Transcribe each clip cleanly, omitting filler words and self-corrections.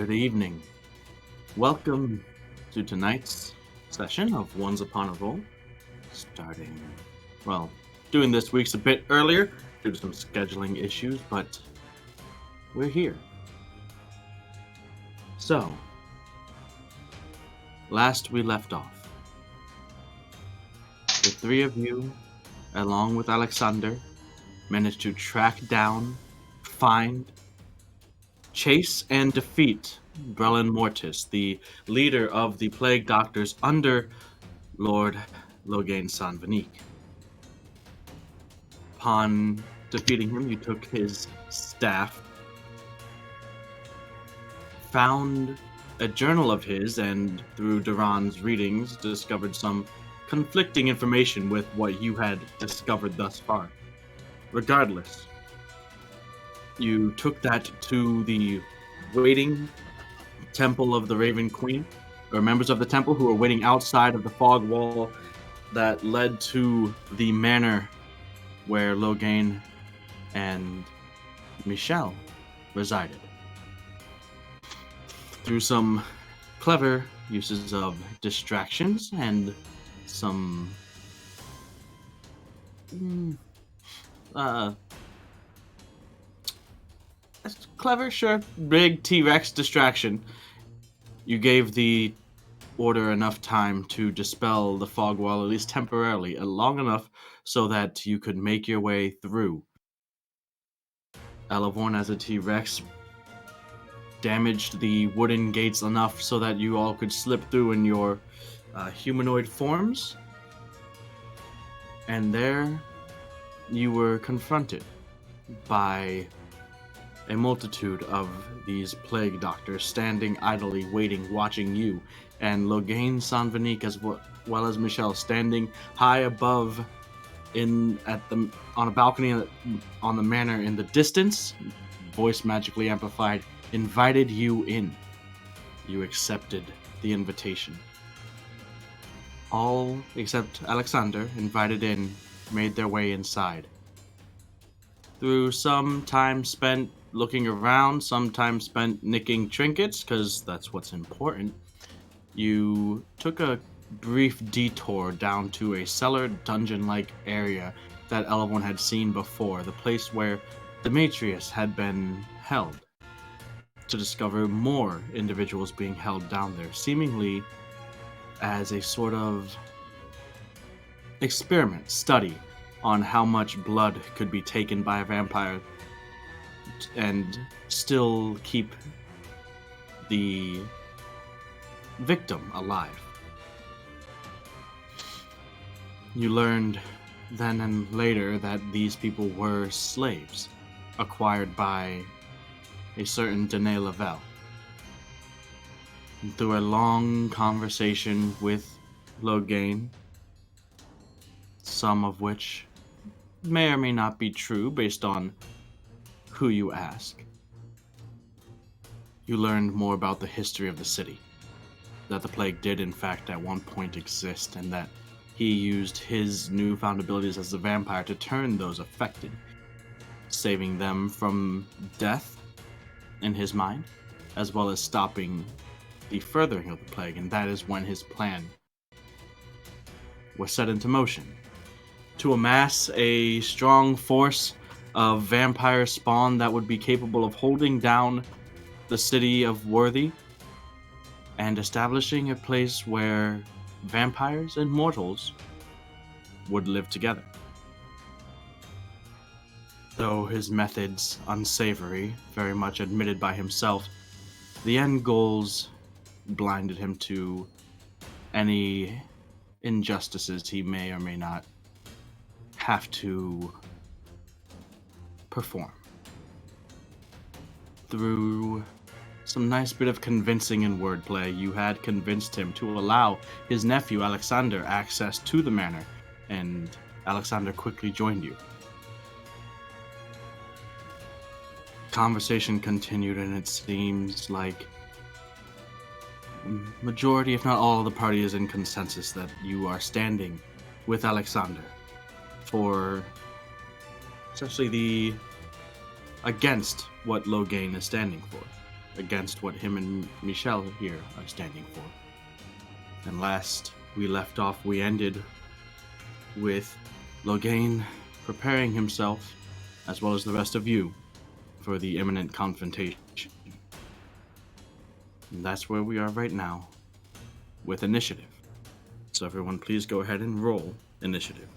Good evening. Welcome to tonight's session of Once Upon a Roll. Starting, doing this week's a bit earlier due to some scheduling issues, but we're here. So, last we left off, the three of you, along with Alexander, managed to track down, find, chase, and defeat Brelin Mortis, the leader of the Plague Doctors under Lord Logan Sanvanique. Upon defeating him, you took his staff, found a journal of his, and through Duran's readings, discovered some conflicting information with what you had discovered thus far. Regardless, you took that to the waiting temple of the Raven Queen, or members of the temple who were waiting outside of the fog wall that led to the manor where Logan and Michelle resided. Through some clever uses of distractions and some clever, sure, big T-Rex distraction, you gave the Order enough time to dispel the fog wall, at least temporarily, long enough so that you could make your way through. Elevorn, as a T-Rex, damaged the wooden gates enough so that you all could slip through in your humanoid forms. And there you were confronted by a multitude of these plague doctors standing idly, waiting, watching you, and Logan Sanvanique as well as Michelle standing high above on a balcony on the manor in the distance, voice magically amplified, invited you in. You accepted the invitation. All except Alexander, invited in, made their way inside. Through some time spent looking around, some time spent nicking trinkets, because that's what's important, you took a brief detour down to a cellar dungeon-like area that Elevorn had seen before, the place where Demetrius had been held, to discover more individuals being held down there, seemingly as a sort of experiment, study on how much blood could be taken by a vampire and still keep the victim alive. You learned then and later that these people were slaves acquired by a certain Dene Lavelle. And through a long conversation with Logan, some of which may or may not be true based on who you ask, you learned more about the history of the city, that the plague did in fact at one point exist, and that he used his newfound abilities as a vampire to turn those affected, saving them from death in his mind, as well as stopping the furthering of the plague, and that is when his plan was set into motion, to amass a strong force of vampire spawn that would be capable of holding down the city of Worthy and establishing a place where vampires and mortals would live together. Though his methods unsavory, very much admitted by himself, the end goals blinded him to any injustices he may or may not have to perform. Through some nice bit of convincing and wordplay, you had convinced him to allow his nephew Alexander access to the manor, and Alexander quickly joined you. Conversation continued, and it seems like majority, if not all, of the party is in consensus that you are standing with Alexander for essentially against what Logan is standing for. against what him and Michelle here are standing for. And last we left off, we ended with Logan preparing himself, as well as the rest of you, for the imminent confrontation. And that's where we are right now, with initiative. So everyone, please go ahead and roll initiative.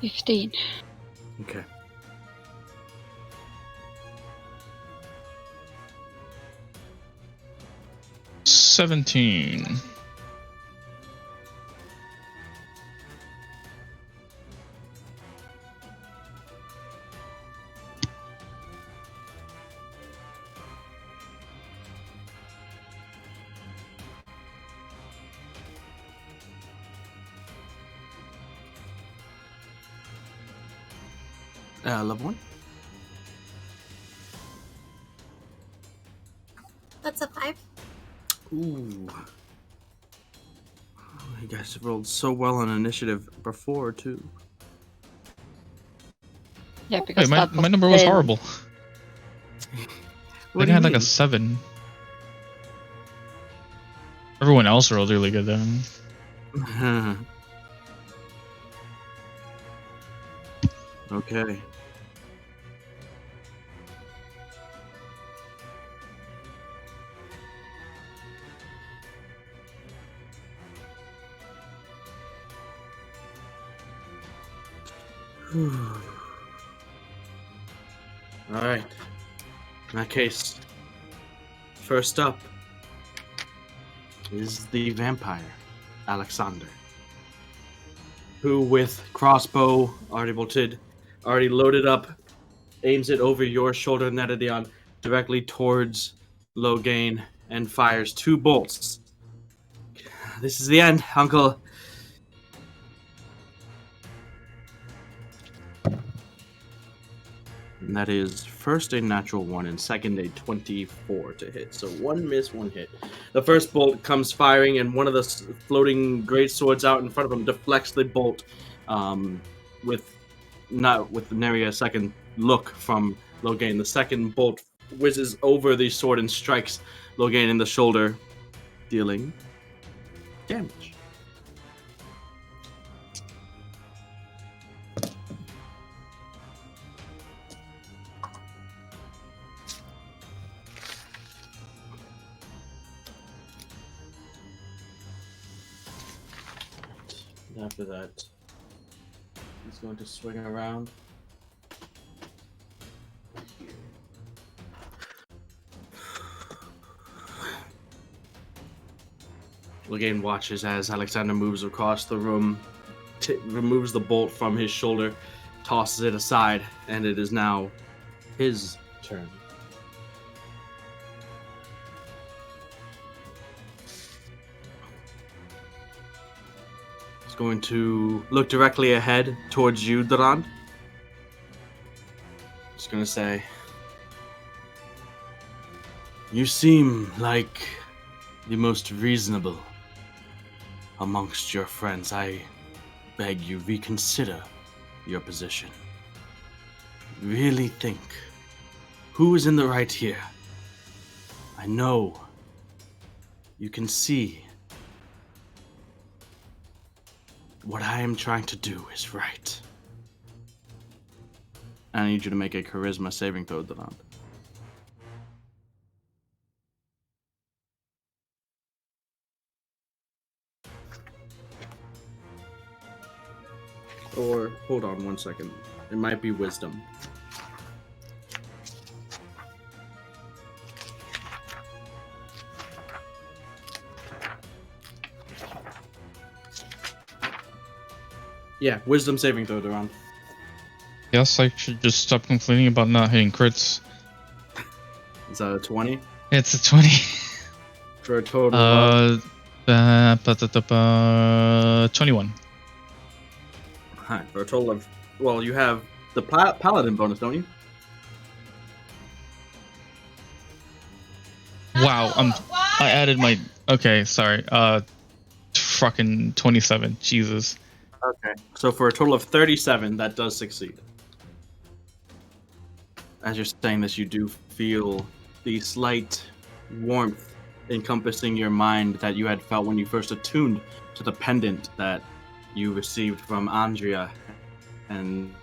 $15. Okay. $17. Level 1? That's a 5. Ooh. You guys have rolled so well on initiative before, too. Yeah, because Wait, my number was horrible. I think I had like a 7. Everyone else rolled really good then. Okay. Alright. In that case, first up is the vampire, Alexander, who with crossbow already loaded up, aims it over your shoulder, Netadion, directly towards Logan, and fires 2 bolts. This is the end, Uncle. And that is first a natural 1 and second a 24 to hit. So 1 miss, 1 hit. The first bolt comes firing, and one of the floating great swords out in front of him deflects the bolt, with nary a second look from Logan. The second bolt whizzes over the sword and strikes Logan in the shoulder, dealing damage. After that, he's going to swing around. Logan watches as Alexander moves across the room, removes the bolt from his shoulder, tosses it aside, and it is now his turn. He's going to look directly ahead towards you, Duran. He's going to say, "You seem like the most reasonable amongst your friends. I beg you, reconsider your position. Really think, who is in the right here? I know you can see what I am trying to do is right." I need you to make a charisma saving throw, Duran. Or, hold on 1 second. It might be wisdom. Yeah, wisdom saving throw, Duran. Yes, I should just stop complaining about not hitting crits. Is that a 20? It's a 20. For a total of... 21. Alright, for a total of... Well, you have the paladin bonus, don't you? Wow, I added my. Okay, sorry. Fucking 27. Jesus. Okay. So for a total of 37, that does succeed. As you're saying this, you do feel the slight warmth encompassing your mind that you had felt when you first attuned to the pendant that you received from Andrea and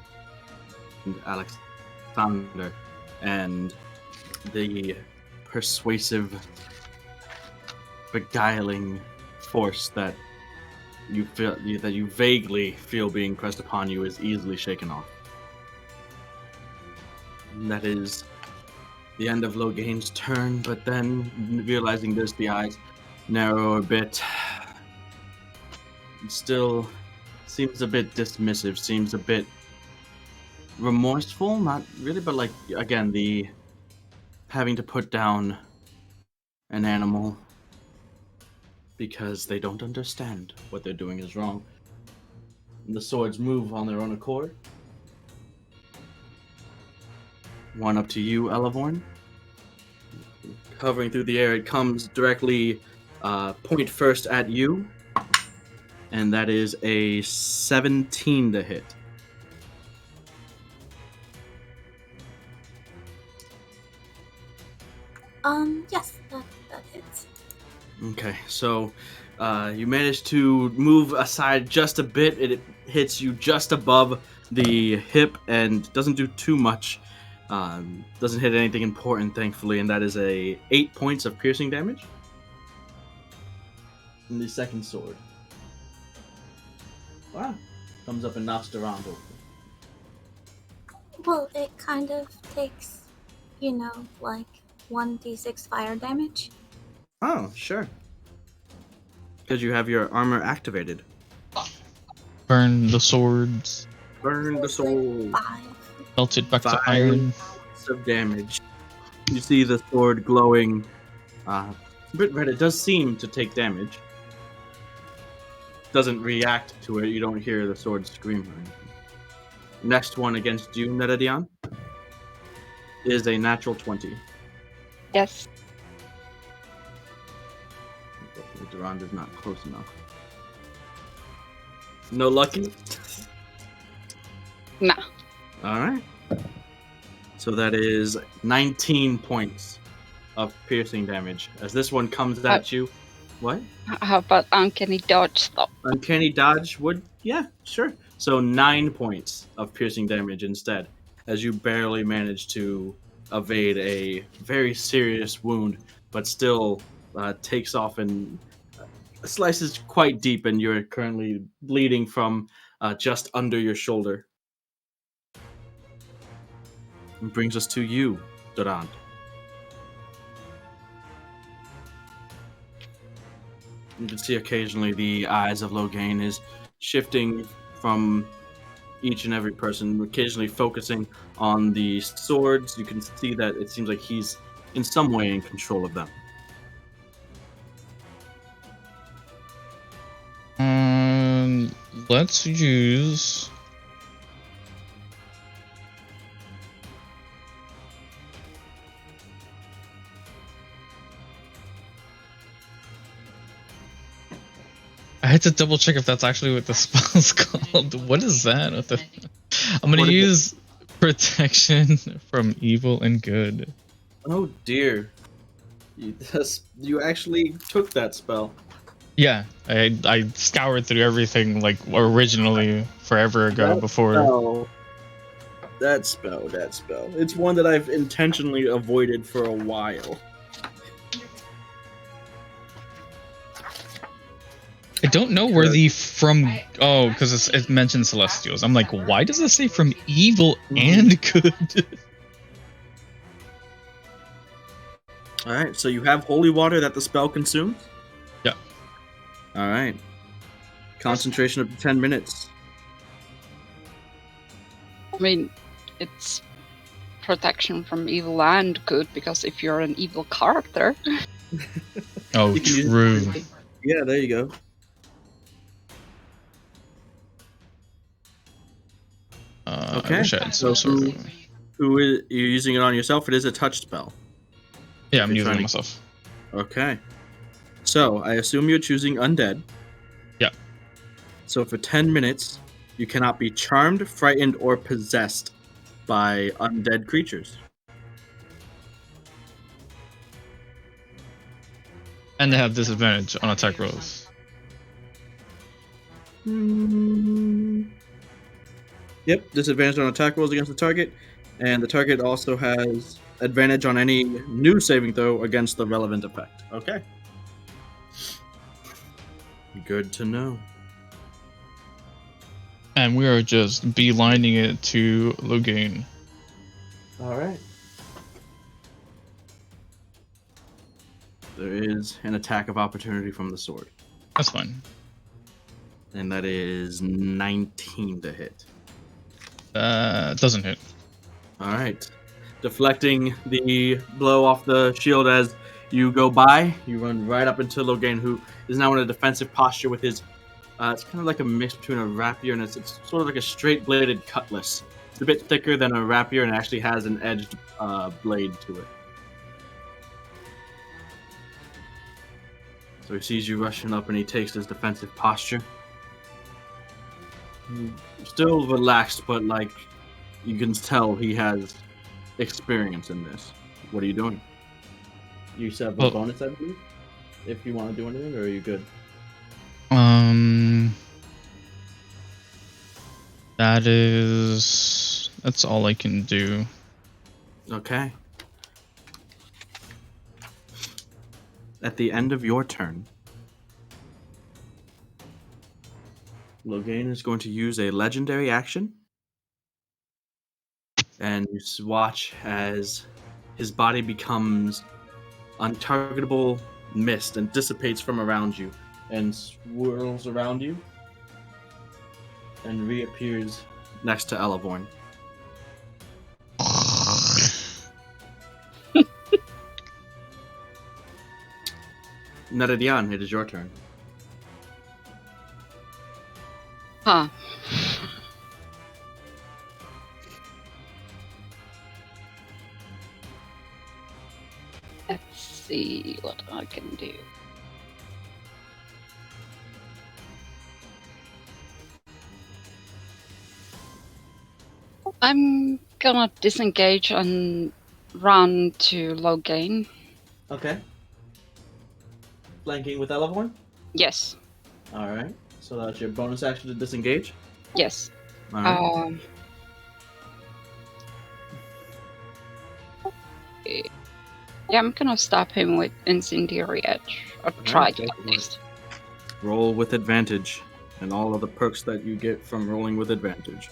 Alexander, and the persuasive, beguiling force that you feel that you vaguely feel being pressed upon you is easily shaken off. And that is the end of Logain's turn, but then realizing this, the eyes narrow a bit. It still seems a bit dismissive, seems a bit remorseful, not really, but like, again, the having to put down an animal because they don't understand what they're doing is wrong. And the swords move on their own accord. One up to you, Elevorn. Hovering through the air, it comes directly point first at you. And that is a 17 to hit. Yes, that hits. Okay, so you manage to move aside just a bit. It hits you just above the hip and doesn't do too much. Doesn't hit anything important, thankfully, and that is a 8 points of piercing damage. And the second sword. Wow. Comes up and knocks Duran over. Well, it kind of takes, like 1d6 fire damage. Oh, sure. Because you have your armor activated. Burn the swords. Burn the sword. 5. Melt it back to 5 iron. points of damage. You see the sword glowing a bit red. It does seem to take damage. Doesn't react to it. You don't hear the sword scream or anything. Next one against you, Neredion, is a natural 20. Yes. Unfortunately, Duran is not close enough. No lucky? Nah. Alright. So that is 19 points of piercing damage. As this one comes at you. What? How about uncanny dodge though? Uncanny dodge would, yeah, sure. So 9 points of piercing damage instead, as you barely manage to evade a very serious wound, but still takes off and slices quite deep, and you're currently bleeding from just under your shoulder. And brings us to you, Duran. You can see occasionally the eyes of Logain is shifting from each and every person, occasionally focusing on the swords. You can see that it seems like he's in some way in control of them. Let's use. I had to double check if that's actually what the spell's called. What is that? I'm gonna use protection from evil and good. Oh dear. You actually took that spell. Yeah, I scoured through everything like originally forever ago before. That spell. It's one that I've intentionally avoided for a while. I don't know where the from. Oh, because it mentions celestials. I'm like, why does it say from evil and good? All right, so you have holy water that the spell consumes? Yeah. All right. Concentration up to 10 minutes. I mean, it's protection from evil and good, because if you're an evil character. Oh, true. Yeah, there you go. Okay. I wish I had some sort of... You're using it on yourself? It is a touch spell. Yeah, I'm using it on myself. Okay. So, I assume you're choosing undead. Yeah. So, for 10 minutes, you cannot be charmed, frightened, or possessed by undead creatures. And they have disadvantage on attack rolls. Yep, disadvantage on attack rolls against the target, and the target also has advantage on any new saving throw against the relevant effect. Okay. Good to know. And we are just beelining it to Logan. All right. There is an attack of opportunity from the sword, That's fine. and that is 19 to hit. Doesn't hit. All right. Deflecting the blow off the shield as you go by, you run right up into Logan, who is now in a defensive posture with his. It's kind of like a mix between a rapier and it's sort of like a straight-bladed cutlass. It's a bit thicker than a rapier and actually has an edged blade to it. So he sees you rushing up and he takes his defensive posture. Still relaxed, but like you can tell he has experience in this. What are you doing? You set up a bonus, I believe, if you want to do anything, or are you good? That's all I can do. Okay. At the end of your turn, Logan is going to use a legendary action. And you watch as his body becomes untargetable mist and dissipates from around you and swirls around you and reappears next to Elevorn. Neredian, it is your turn. Huh. Let's see what I can do. I'm gonna disengage and run to Logan. Okay. Flanking with Elevorn? Yes. Alright. So that's your bonus action to disengage? Yes. Alright. Yeah, I'm gonna stab him with Incendiary Edge. Or try to at least. Roll with advantage, and all of the perks that you get from rolling with advantage.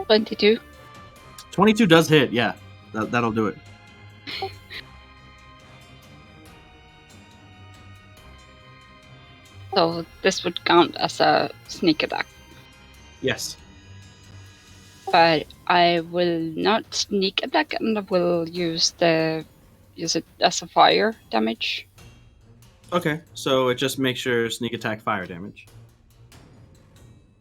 $22. 22 does hit, yeah. That'll do it. So this would count as a sneak attack. Yes. But I will not sneak attack and I will use it as a fire damage. Okay, so it just makes your sneak attack fire damage.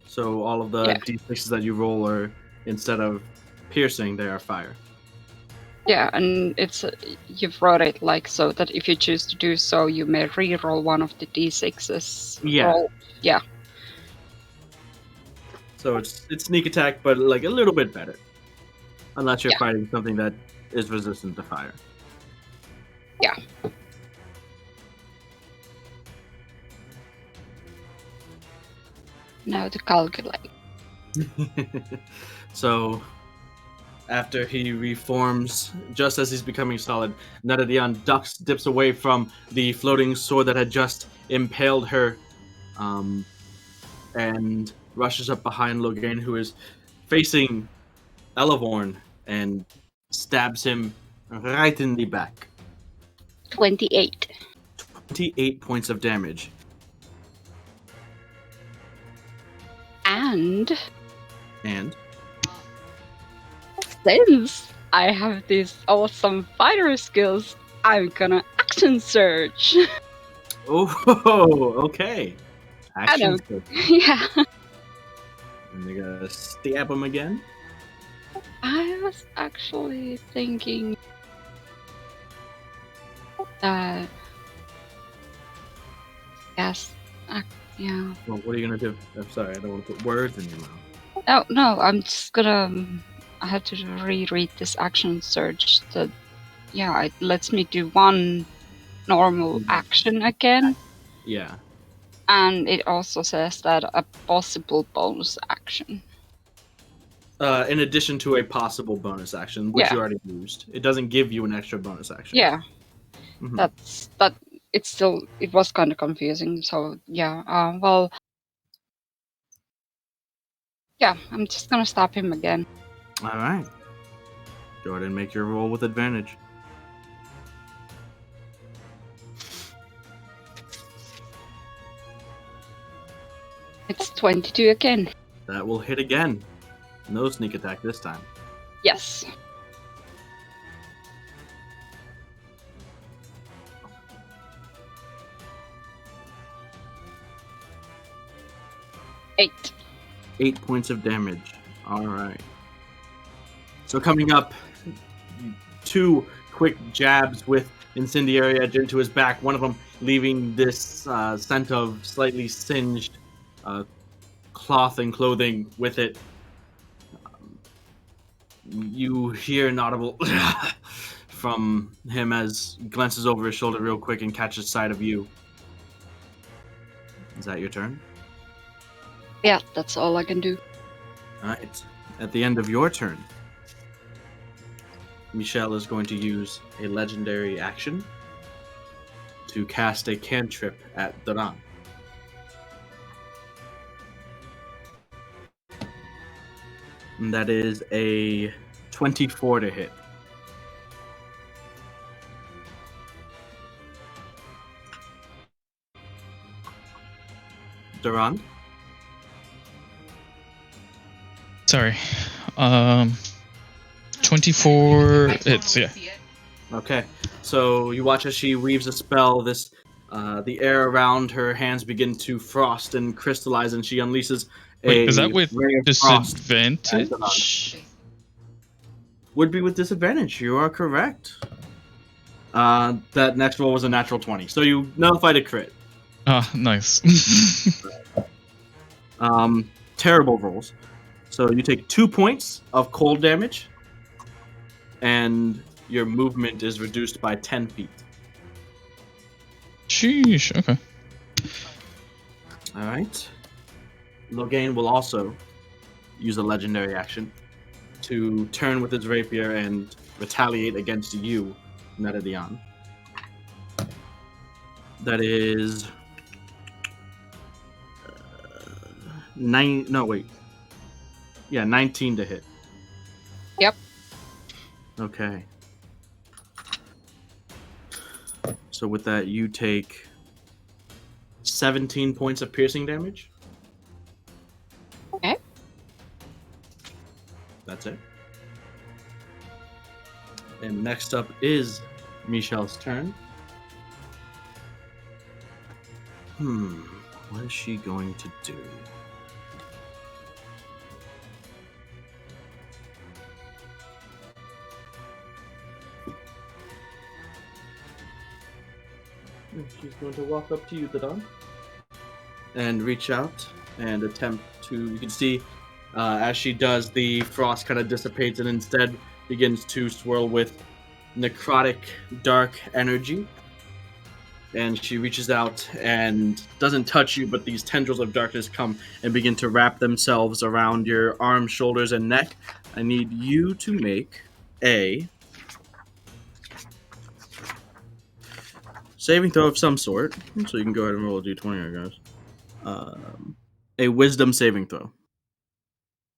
So all of the d6s that you roll are, instead of piercing, they are fire. Yeah, and you've wrote it like so that if you choose to do so, you may re-roll one of the d6s. Yeah. Yeah. So it's sneak attack, but like a little bit better. Unless you're fighting something that is resistant to fire. Yeah. Now to calculate. So, after he reforms, just as he's becoming solid, Neredian dips away from the floating sword that had just impaled her, and rushes up behind Logan, who is facing Elevorn, and stabs him right in the back. 28. 28 points of damage. And since I have these awesome fighter skills, I'm gonna action search. Oh, okay. Action search. Yeah. And they're gonna stab him again. I was actually thinking that. Yes. Yeah. Well, what are you gonna do? I'm sorry, I don't want to put words in your mouth. No, I'm just gonna. I have to reread this action surge. That, yeah, it lets me do one normal action again, Yeah. and it also says that a possible bonus action. In addition to a possible bonus action, which Yeah. you already used, it doesn't give you an extra bonus action. Yeah, Mhm. that. It's still. It was kind of confusing. So yeah. Well. Yeah, I'm just gonna stop him again. All right. Go ahead and make your roll with advantage. It's 22 again. That will hit again. No sneak attack this time. Yes. Eight. 8 points of damage. All right. So coming up, 2 quick jabs with incendiary edge into his back. One of them leaving this scent of slightly singed cloth and clothing with it. You hear an audible from him as he glances over his shoulder real quick and catches sight of you. Is that your turn? Yeah, that's all I can do. All right. At the end of your turn, Michelle is going to use a legendary action to cast a cantrip at Duran. And that is a 24 to hit. Duran? Sorry. 24 hits, yeah. Okay. So you watch as she weaves a spell. The air around her hands begin to frost and crystallize, and she unleashes Wait, is that with ray of frost. disadvantage? Would be with disadvantage. You are correct. That next roll was a natural 20. So you nullified a crit. Ah, nice. Terrible rolls. So you take 2 points of cold damage, and your movement is reduced by 10 feet. Sheesh, okay. All right. Logan will also use a legendary action to turn with his rapier and retaliate against you, Metadion. That is 19 to hit. Yep. Okay. So with that, you take 17 points of piercing damage. Okay. That's it. And next up is Michelle's turn. What is she going to do? She's going to walk up to you, Duran, and reach out and attempt to. You can see as she does, the frost kind of dissipates and instead begins to swirl with necrotic dark energy. And she reaches out and doesn't touch you, but these tendrils of darkness come and begin to wrap themselves around your arms, shoulders, and neck. I need you to make a saving throw of some sort. So you can go ahead and roll a d20, I guess. A wisdom saving throw.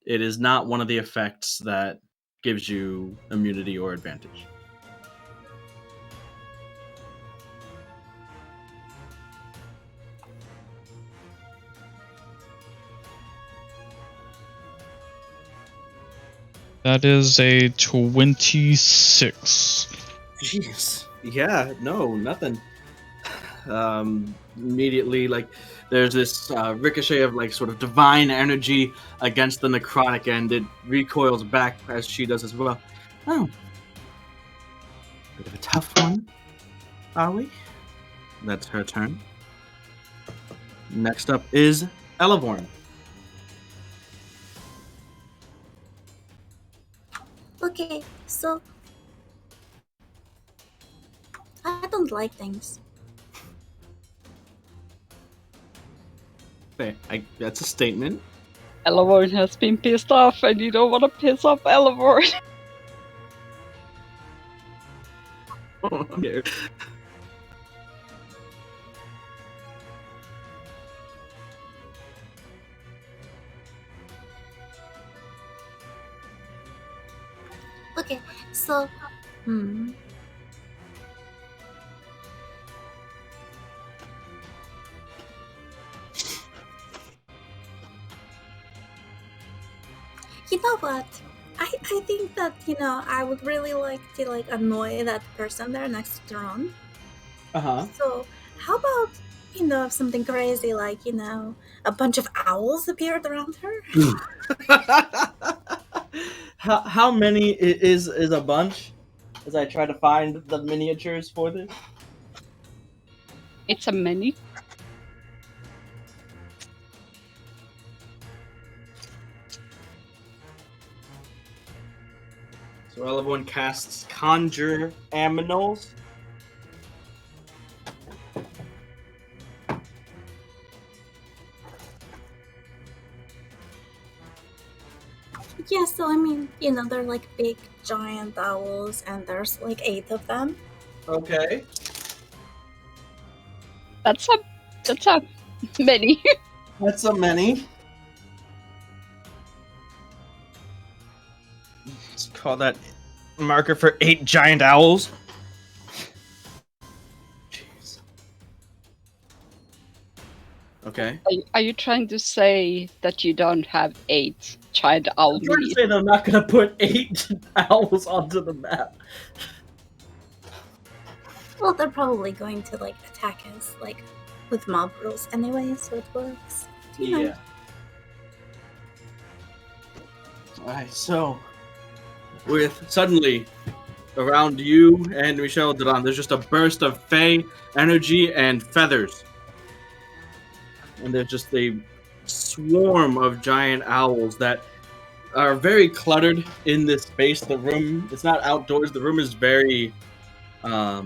It is not one of the effects that gives you immunity or advantage. That is a 26. Jeez. Yeah, no, nothing. Immediately, like, there's this ricochet of like sort of divine energy against the necrotic, and it recoils back as she does as well. Oh, bit of a tough one, are we? That's her turn. Next up is Elevorn. Okay, so I don't like things. Okay, that's a statement. Elevorn has been pissed off, and you don't want to piss off Elevorn. Here. Okay, so you know what? I think that, I would really like to like annoy that person there next to Duran. Uh-huh. So how about, something crazy like, a bunch of owls appeared around her? How many is a bunch? As I try to find the miniatures for this. It's a many. So everyone casts Conjure Aminals. Yeah, so I mean, they're like big giant owls, and there's like 8 of them. Okay. That's a many. That's a many. Let's call that marker for 8 giant owls. Jeez. Okay. Are you trying to say that you don't have 8 giant owl I'm trying to meat? say that I'm not going to put 8 owls onto the map. Well, they're probably going to like attack us like with mob rules anyway, so it works. You know. Yeah. Alright, so with suddenly around you and Michelle Duran, there's just a burst of Fey energy and feathers. And there's just a swarm of giant owls that are very cluttered in this space. The room, it's not outdoors. The room is very, a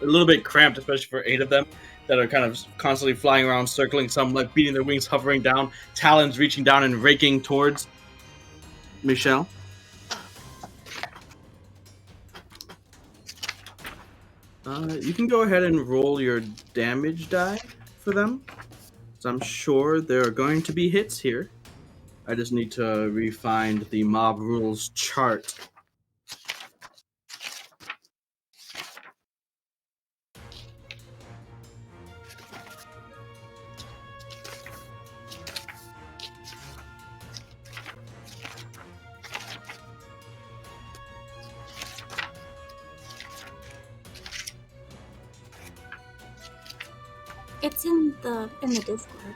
little bit cramped, especially for 8 of them that are kind of constantly flying around, circling, some like beating their wings, hovering down, talons reaching down and raking towards Michelle. You can go ahead and roll your damage die for them. So I'm sure there are going to be hits here. I just need to re-find the mob rules chart. It's in the Discord.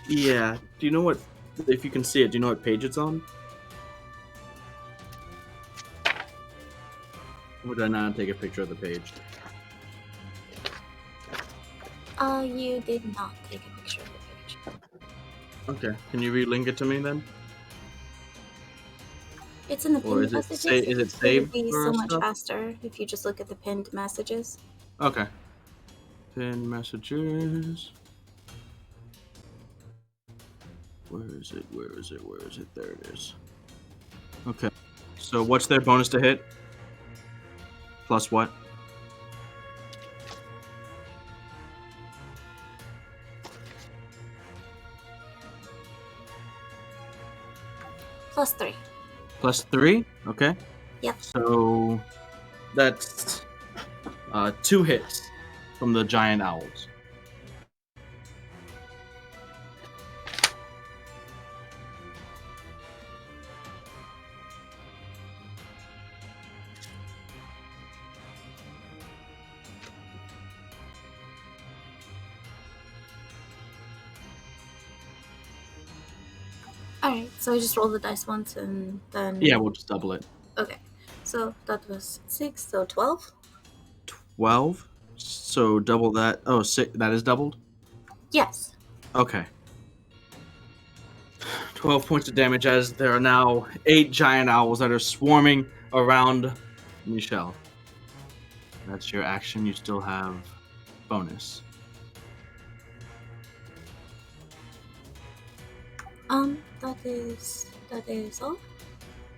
Yeah. Do you know what? If you can see it, do you know what page it's on? Or did I not take a picture of the page? You did not take a picture of the page. Okay. Can you relink it to me then? It's in the Or pinned is it messages. is it It saved would be for so us much stuff? faster if you just look at the pinned messages. Okay. Pin messages. Where is it? Where is it? Where is it? There it is. Okay. So what's their bonus to hit? Plus what? +3. Plus 3? Okay. Yep. So that's 2 hits from the giant owls. Alright, so I just roll the dice once and then... Yeah, we'll just double it. Okay, so that was 6, so 12? 12. So double that. Oh, 6. That is doubled? Yes. Okay. 12 points of damage as there are now 8 giant owls that are swarming around Michelle. That's your action. You still have bonus. That is all?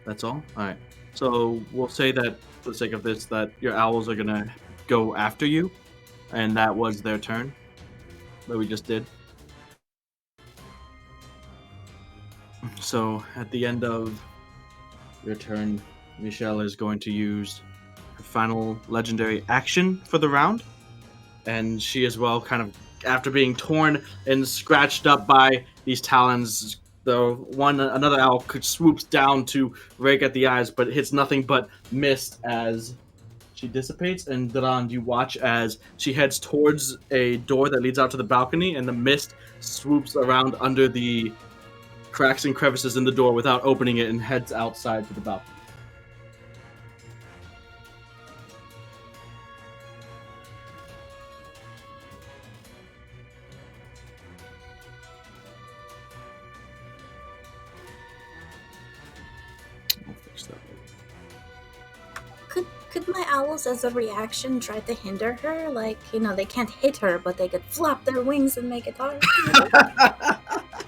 That's all? Alright. So we'll say that, for the sake of this, that your owls are gonna go after you, and that was their turn that we just did. So at the end of your turn, Michelle is going to use her final legendary action for the round, and she as well, kind of after being torn and scratched up by these talons, another owl swoops down to rake at the eyes, but hits nothing but mist as she dissipates. And Duran, you watch as she heads towards a door that leads out to the balcony, and the mist swoops around under the cracks and crevices in the door without opening it and heads outside to the balcony. I'll fix that later. Could my owls, as a reaction, try to hinder her? Like, they can't hit her, but they could flap their wings and make it hard.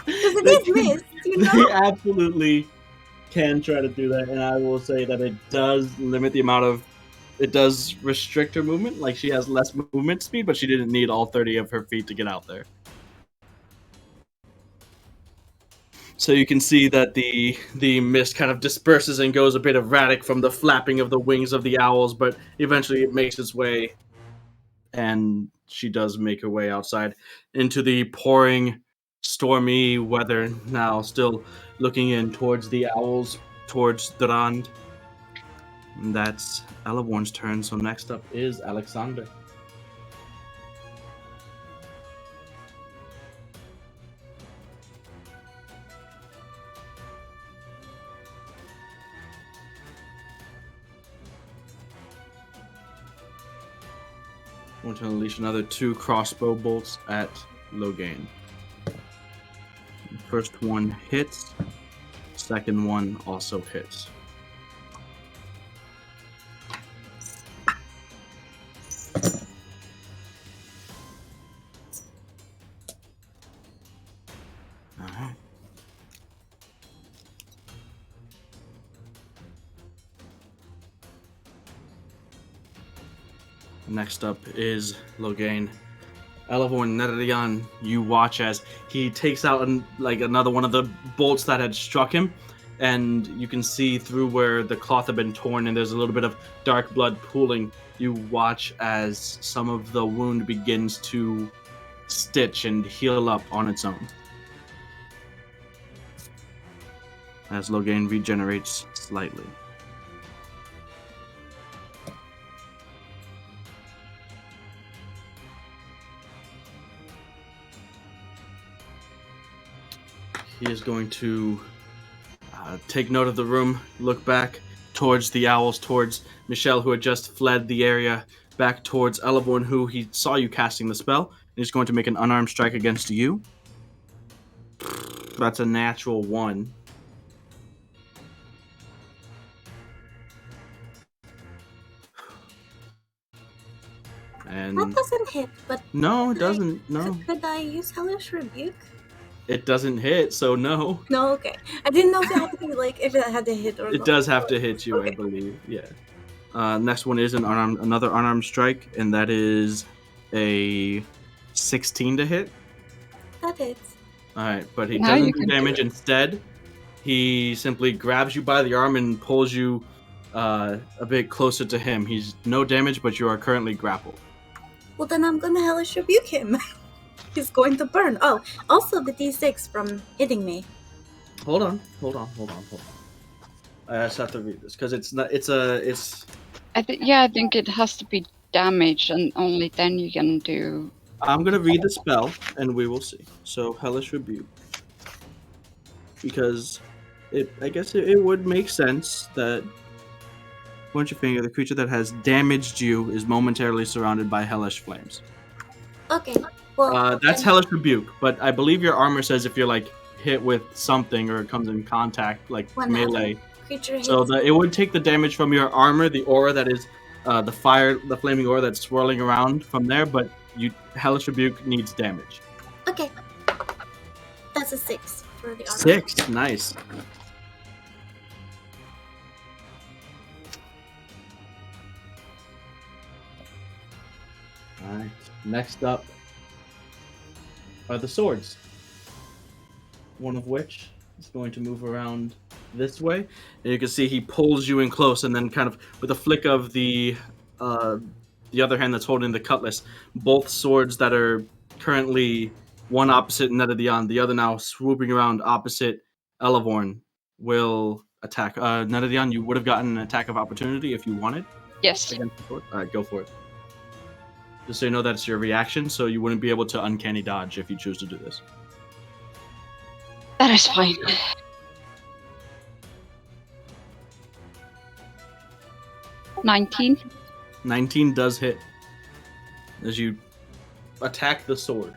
Because it is mist, They absolutely can try to do that, and I will say that it does limit the amount of... It does restrict her movement. Like, she has less movement speed, but she didn't need all 30 of her feet to get out there. So you can see that the mist kind of disperses and goes a bit erratic from the flapping of the wings of the owls, but eventually it makes its way, and she does make her way outside into the pouring, stormy weather, now still looking in towards the owls, towards Duran. And that's Elevorn's turn, so next up is Alexander. I want to unleash another 2 crossbow bolts at Logan. First one hits. Second one also hits. Alright. Next up is Logan. Elevorn Nerrian, you watch as he takes out another one of the bolts that had struck him, and you can see through where the cloth had been torn and there's a little bit of dark blood pooling. You watch as some of the wound begins to stitch and heal up on its own. As Logan regenerates slightly. He is going to take note of the room, look back towards the owls, towards Michelle, who had just fled the area, back towards Elevorn, who he saw you casting the spell, and he's going to make an unarmed strike against you. That's a natural 1. And That doesn't hit, but... no, it doesn't. No, Could I use Hellish Rebuke? it doesn't hit, so no. No, okay. I didn't know if it had to be, if it had to hit or It not. does have to hit you, Okay. I believe. Yeah. Next one is another unarmed strike, and that is a 16 to hit. That hits. All right, but he Now you doesn't do can do damage. it. Instead, he simply grabs you by the arm and pulls you a bit closer to him. He's no damage, but you are currently grappled. Well, then I'm gonna Hellish Rebuke him. He's going to burn. Oh, also the D6 from hitting me. Hold on. I just have to read this because it's not. It's. I think it has to be damage, and only then you can do. I'm gonna read the spell, and we will see. So, Hellish Rebuke. because I guess it would make sense that point your finger. The creature that has damaged you is momentarily surrounded by hellish flames. Okay. Well, That's then- hellish rebuke, but I believe your armor says if you're like hit with something or it comes in contact, like when melee. a creature hits So it would take the damage from your armor, the aura that is the flaming aura that's swirling around from there, but hellish rebuke needs damage. Okay. That's a 6 for the armor. 6, nice. All right. Next up are the swords. One of which is going to move around this way, and you can see he pulls you in close, and then kind of with a flick of the other hand that's holding the cutlass, both swords that are currently one opposite Netadion, the other now swooping around opposite Elevorn, will attack. Netadion, you would have gotten an attack of opportunity if you wanted Yes. against the sword. All right, go for it. Just so you know that's your reaction, so you wouldn't be able to uncanny dodge if you choose to do this. That is fine. 19. 19 does hit as you attack the sword.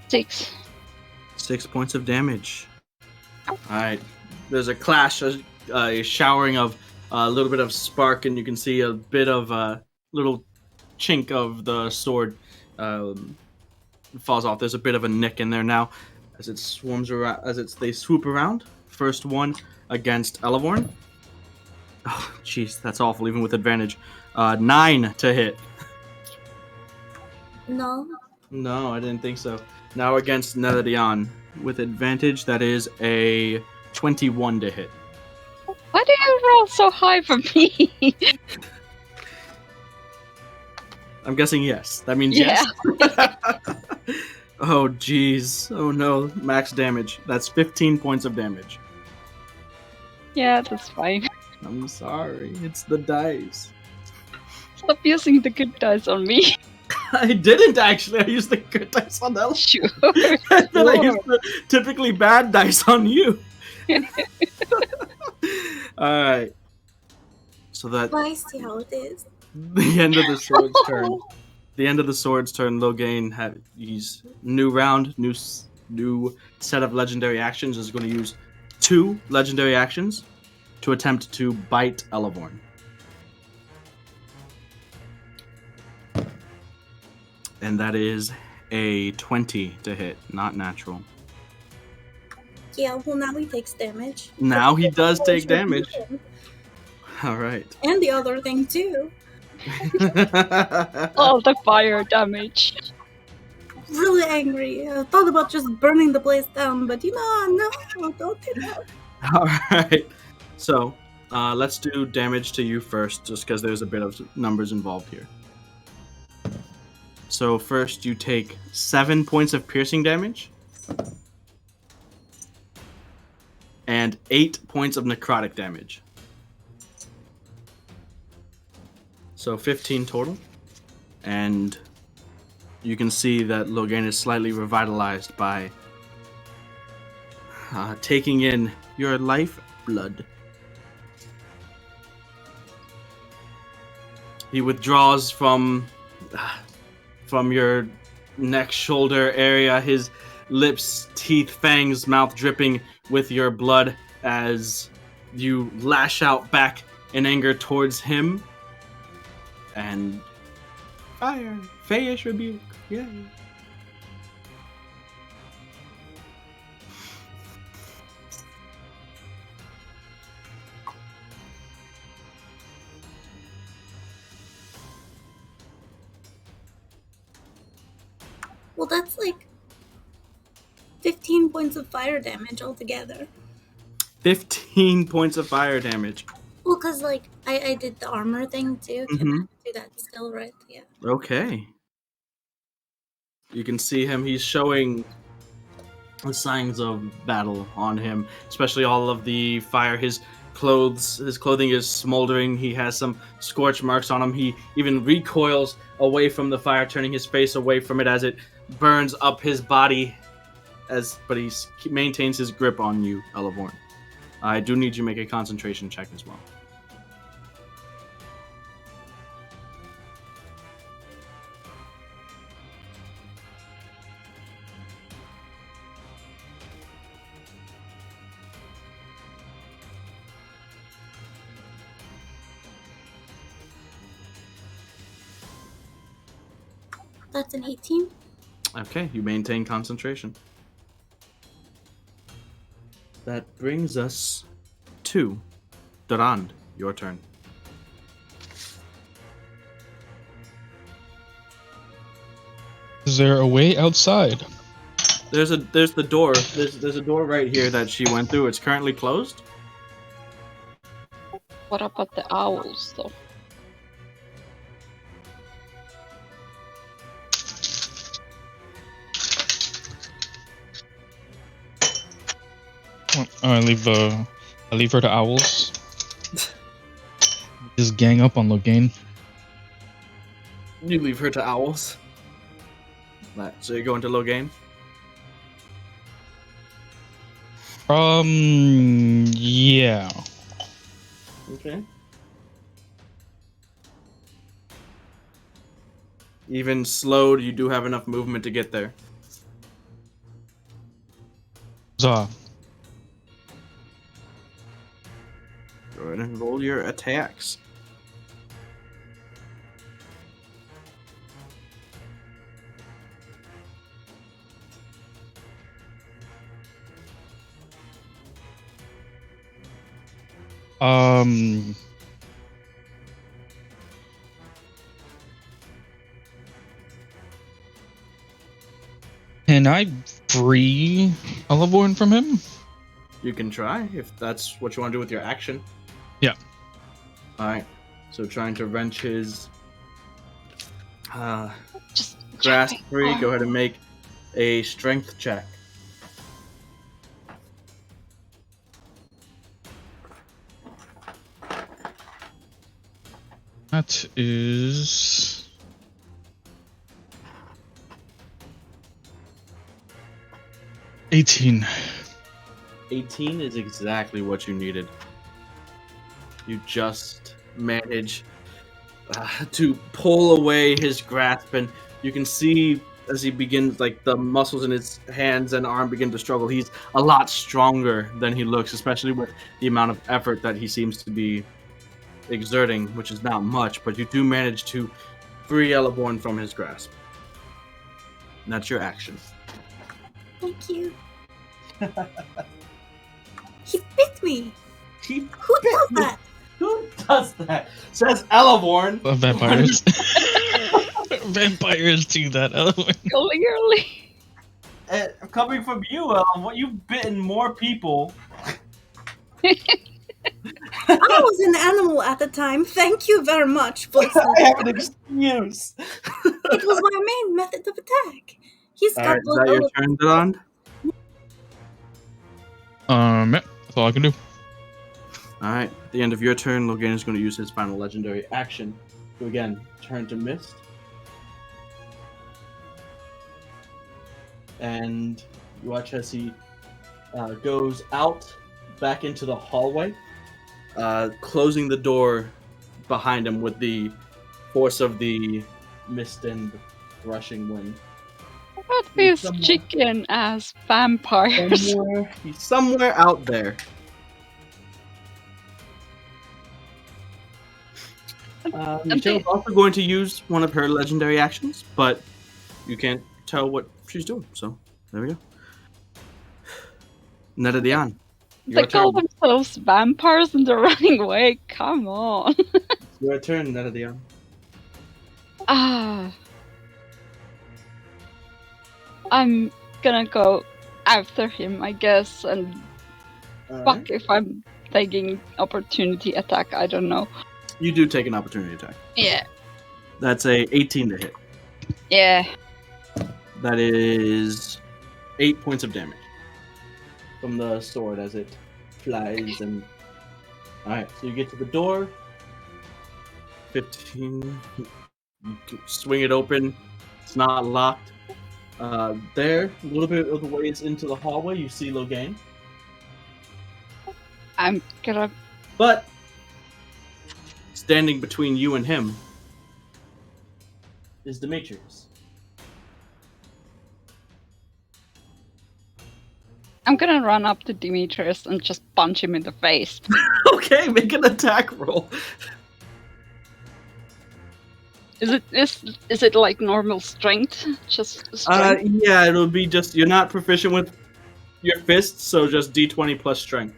Six. 6 points of damage. Alright, there's a clash, a showering of a little bit of spark, and you can see a bit of a little chink of the sword falls off. There's a bit of a nick in there now as it swarms around, they swoop around. First one against Elevorn. Oh, jeez, that's awful, even with advantage. 9 to hit. No. No, I didn't think so. Now against Netadion with advantage, that is a 21 to hit. Why do you roll so high for me? I'm guessing yes. That means Yeah. yes. Oh, jeez. Oh, no. Max damage. That's 15 points of damage. Yeah, that's fine. I'm sorry. It's the dice. Stop using the good dice on me. I didn't actually. I used the good dice on Ella. Sure. And then I used the typically bad dice on you. Alright. So that Well, I see how it is. the end of the sword's turn. The end of the sword's turn, Logan he's new round, new set of legendary actions, is going to use 2 legendary actions to attempt to bite Elevorn. And that is a 20 to hit, not natural. Yeah, well, now he takes damage. Now he does take damage. All right. And the other thing, too. All the fire damage. Really angry. I thought about just burning the place down, but no, don't do that. All right. So let's do damage to you first, just because there's a bit of numbers involved here. So first you take 7 points of piercing damage and 8 points of necrotic damage. So 15 total. And you can see that Logan is slightly revitalized by taking in your life blood. He withdraws from your neck, shoulder area, his lips, teeth, fangs, mouth dripping with your blood as you lash out back in anger towards him. And fire, Feyish rebuke, yay. Well, that's like 15 points of fire damage altogether. 15 points of fire damage. Well, because, like, I did the armor thing, too. Can I do that still, right? Yeah. Okay. You can see him, he's showing the signs of battle on him, especially all of the fire. His His clothing is smoldering. He has some scorch marks on him. He even recoils away from the fire, turning his face away from it as it burns up his body. But he maintains his grip on you, Elevorn. I do need you to make a concentration check as well. That's an 18. Okay, you maintain concentration. That brings us to Duran. Your turn. Is there a way outside? There's the door. There's a door right here that she went through. It's currently closed. What about the owls, though? I leave her to owls. Just gang up on Logan. You leave her to owls. Right, so you're going to Logan? Yeah. Okay. Even slowed, you do have enough movement to get there. Za. Go ahead and roll your attacks. Can I free Elevorn from him? You can try, if that's what you want to do with your action. Yeah. Alright, so trying to wrench his Just grasp check. free, go ahead and make a strength check. That is 18. 18 is exactly what you needed. You just manage to pull away his grasp, and you can see as he begins, like the muscles in his hands and arm begin to struggle. He's a lot stronger than he looks, especially with the amount of effort that he seems to be exerting, which is not much, but you do manage to free Eleborn from his grasp. And that's your action. Thank you. He bit me. Who Who does that? Who does that? Says Eleborn. Vampires. Vampires do that, Elevorn. Clearly. Coming from you, what you've bitten more people. I was an animal at the time. Thank you very much. Bless him. I have an excuse. It was my main method of attack. He's got Alright, is that your turn, Duran? Yeah, that's all I can do. Alright, at the end of your turn, Logan is going to use his final legendary action to again turn to mist. And you watch as he goes out back into the hallway, closing the door behind him with the force of the mist and rushing wind. What these chicken ass vampires? He's somewhere out there. Michelle's also going to use one of her legendary actions, but you can't tell what she's doing, so there we go. Netadian. They call themselves vampires and they're running away. Come on. Your turn, Netadian. I'm gonna go after him, I guess, and fuck if I'm taking opportunity attack. I don't know. You do take an opportunity attack. Yeah. That's a 18 to hit. Yeah. That is 8 points of damage from the sword as it flies and Alright, so you get to the door. 15. You can swing it open. It's not locked. There, a little bit of the ways into the hallway, you see Logan. I'm gonna. But standing between you and him is Demetrius. I'm gonna run up to Demetrius and just punch him in the face. Okay, make an attack roll. Is it like normal strength? Just strength? Yeah, it'll be just you're not proficient with your fists, so just D20 plus strength.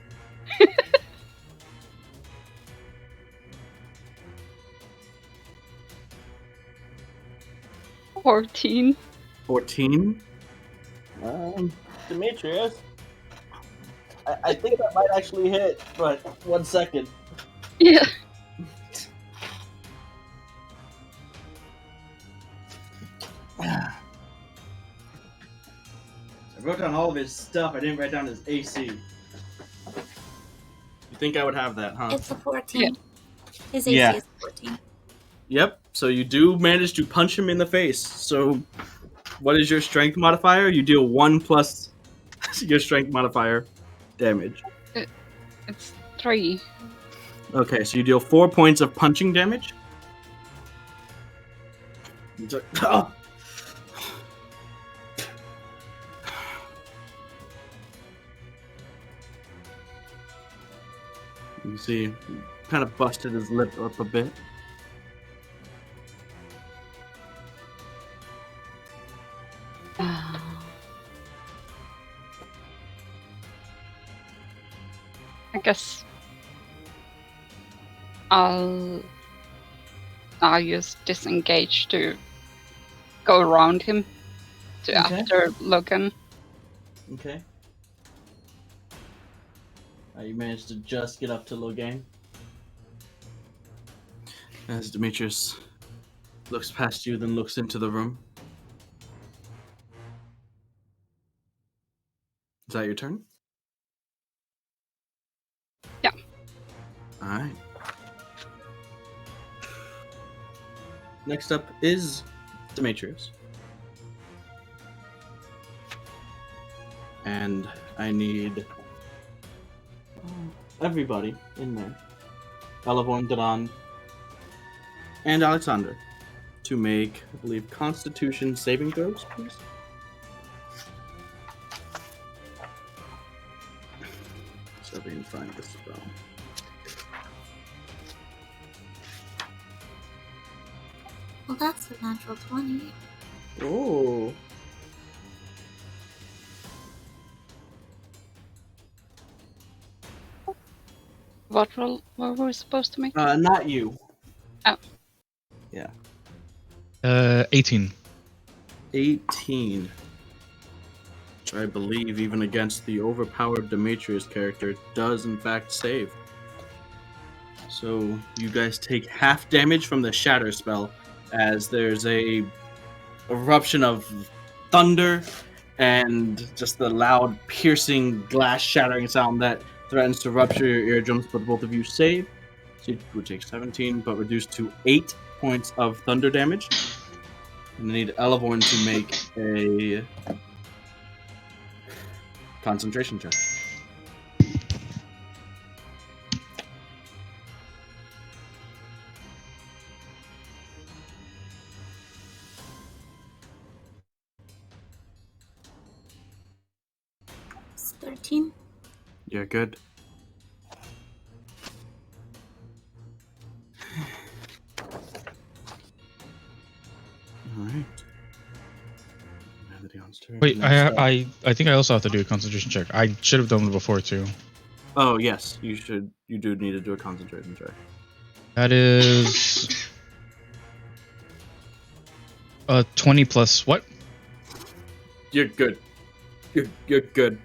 14. 14. Demetrius. I think that might actually hit, but 1 second. Yeah. I wrote down all of his stuff. I didn't write down his AC. You think I would have that, huh? It's a 14. Yeah. His AC Yeah. is 14. Yep. So you do manage to punch him in the face. So what is your strength modifier? You deal 1 plus your strength modifier damage. It's 3. Okay, so you deal 4 points of punching damage. Oh. You see, kind of busted his lip up a bit. I guess I'll use disengage to go around him to Okay. after Logan. Okay. You managed to just get up to Logan. As Demetrius looks past you, then looks into the room. Is that your turn? Yeah. Alright. Next up is Demetrius. And I need everybody in there. Elevorn, Duran, and Alexander to make, I believe, Constitution saving throws, please. So we can find the spell. Well, that's a natural 20. Oh. What roll were we supposed to make? Not you. Oh. Yeah. 18. 18. Which I believe, even against the overpowered Demetrius character, does in fact save. So you guys take half damage from the Shatter spell, as there's a eruption of thunder and just the loud, piercing, glass shattering sound that threatens to rupture your eardrums, but both of you save. So you would take 17, but reduced to 8 points of thunder damage. And I need Elevorn to make a concentration check. It's 13. You're good. Alright. Wait, I think I also have to do a concentration check. I should have done it before too. Oh, yes, you should. You do need to do a concentration check. That is 20 plus what? You're good. You're good.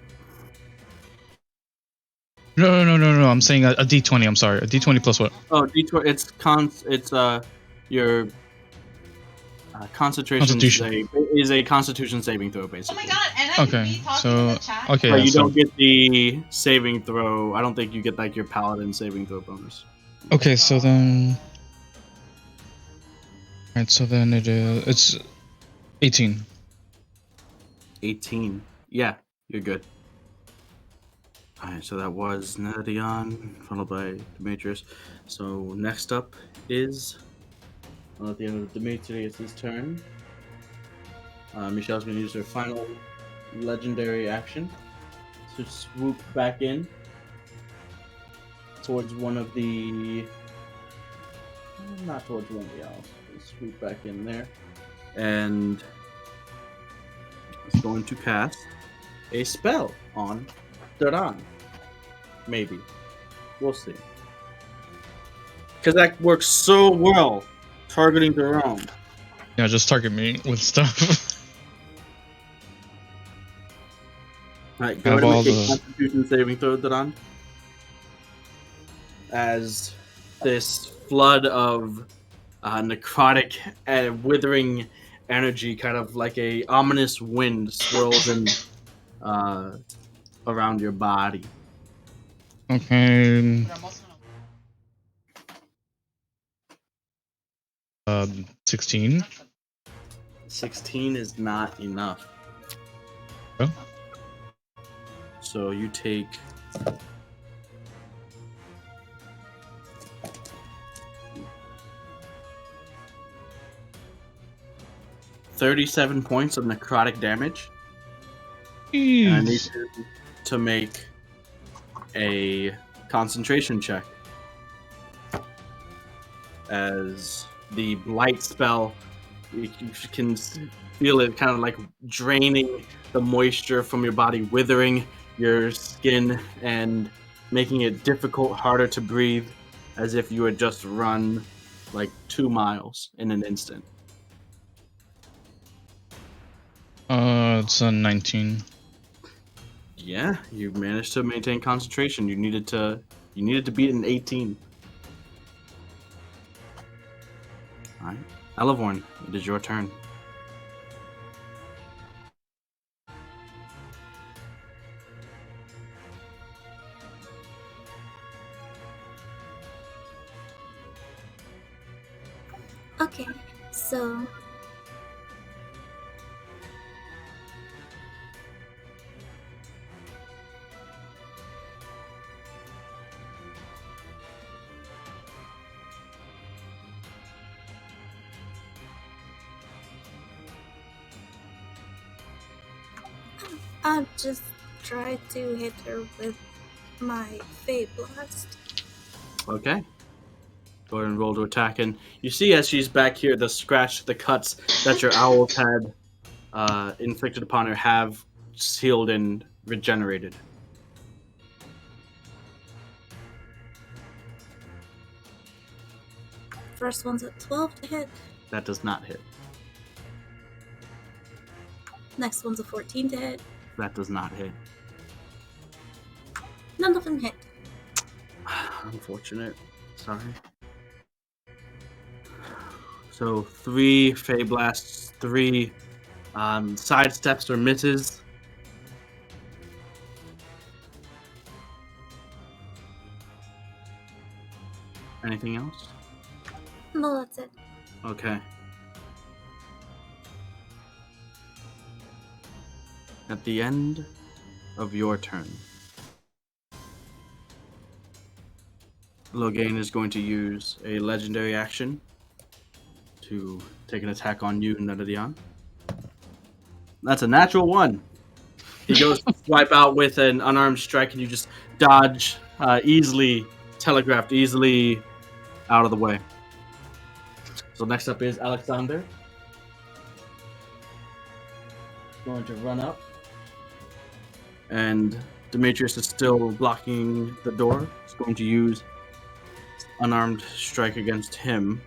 No. I'm saying a D20. I'm sorry, a D20 plus what? Oh, D20. It's your concentration. Constitution. is a Constitution saving throw, Oh basically. my god, and I'm Okay, talking so- in the chat. okay, But yeah, you so- don't get the saving throw. I don't think you get like your paladin saving throw bonus. Okay, so then. Alright, so then it's 18. 18. Yeah, you're good. Alright, so that was Nadion, followed by Demetrius. So next up is at the end of Demetrius' turn. Michelle's going to use her final legendary action to swoop back in towards one of the. Not towards one of the owls. Swoop back in there. And it's going to cast a spell on Duran. Maybe. We'll see. Because that works so well targeting Duran. Yeah, just target me with stuff. Alright, go Have ahead and all make a the- Constitution saving throw, Duran. As this flood of necrotic and withering energy, kind of like a ominous wind, swirls in around your body. Okay. But I'm also gonna 16. 16 is not enough. Oh. So you take 37 points of necrotic damage. And I need you to make a concentration check. As the blight spell, you can feel it kind of like draining the moisture from your body, withering your skin and making it difficult, harder to breathe, as if you had just run like 2 miles in an instant. It's a 19. Yeah, you managed to maintain concentration. You needed to beat an 18. All right, Elevorn, it is your turn. Okay, so I'll just try to hit her with my Fey Blast. Okay. Go ahead and roll to attack, and you see as she's back here, the scratch, the cuts that your owls had inflicted upon her have healed and regenerated. First one's at 12 to hit. That does not hit. Next one's a 14 to hit. That does not hit. None of them hit. Unfortunate. Sorry. So 3 Fey Blasts, 3 side steps or misses. Anything else? No, that's it. Okay. At the end of your turn, Logan is going to use a legendary action to take an attack on you, Nedadion. That's a natural 1. He goes to swipe out with an unarmed strike, and you just dodge easily, telegraphed easily out of the way. So next up is Alexander. Going to run up. And Demetrius is still blocking the door. He's going to use unarmed strike against him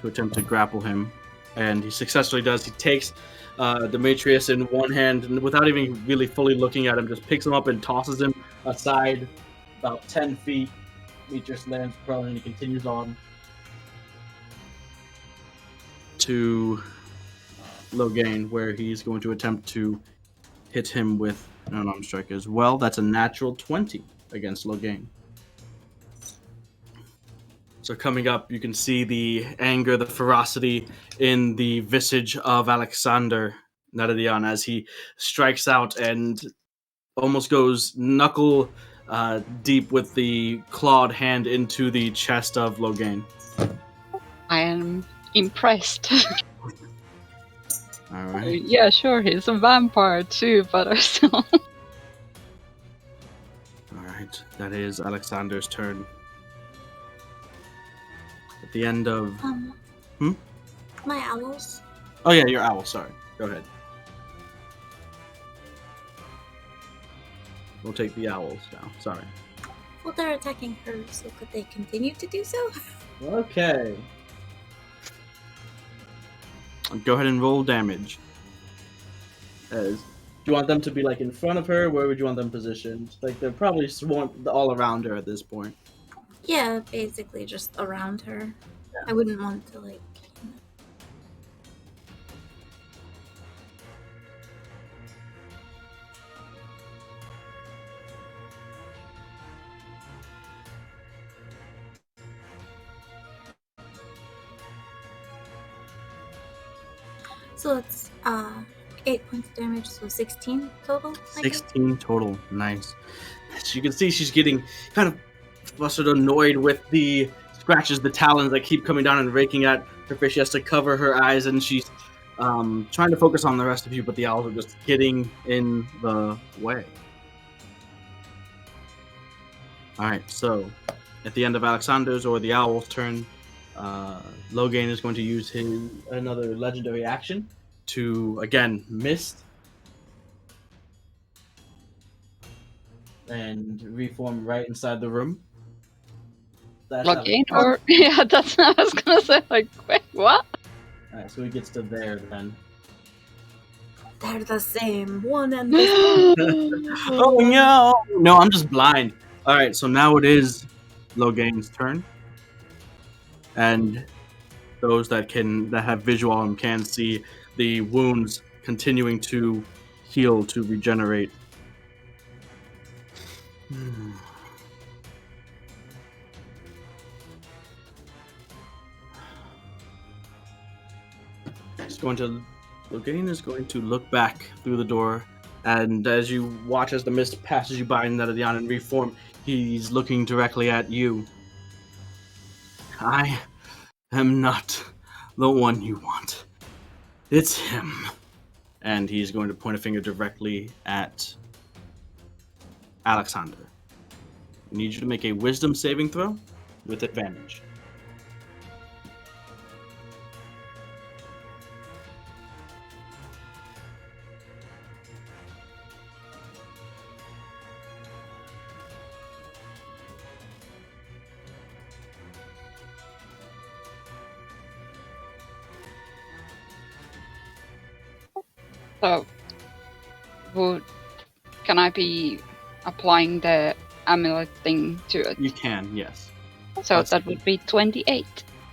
to attempt to grapple him. And he successfully does. He takes Demetrius in one hand, and without even really fully looking at him, just picks him up and tosses him aside about 10 feet. Demetrius lands prone, and he continues on to Logan, where he's going to attempt to hit him with an unarmed strike as well. That's a natural 20 against Logan. So coming up, you can see the anger, the ferocity in the visage of Alexander Naradian as he strikes out and almost goes knuckle deep with the clawed hand into the chest of Logan. I am impressed. All right. Yeah, sure, he's a vampire too, but I still. All right. That is Alexander's turn. At the end of... My owls. Oh, yeah, your owl. Sorry. Go ahead. We'll take the owls now. Sorry. Well, they're attacking her, so could they continue to do so? Okay. Go ahead and roll damage. Do you want them to be like in front of her? Where would you want them positioned? Like they're probably swarmed all around her at this point. Yeah, basically just around her. Yeah. I wouldn't want to like. So it's 8 points of damage, so 16 total. 16 total, nice. As you can see, she's getting kind of flustered, annoyed with the scratches, the talons that keep coming down and raking at her face. She has to cover her eyes, and she's trying to focus on the rest of you, but the owls are just getting in the way. Alright, so at the end of Alexander's or the owl's turn, Logan is going to use another legendary action to, again, mist and reform right inside the room. Logan? Or yeah, that's what I was gonna say. Like, wait, what? Alright, so he gets to there then. They're the same. One and the same. Oh no! No, I'm just blind. Alright, so now it is Logan's turn. And those that have visual and can see the wounds continuing to heal, to regenerate. Logan is going to look back through the door, and as you watch as the mist passes you by Naradian and reform, he's looking directly at you. I am not the one you want. It's him. And he's going to point a finger directly at Alexander. I need you to make a wisdom saving throw with advantage. So, can I be applying the amulet thing to it? You can, yes. So that would be 28.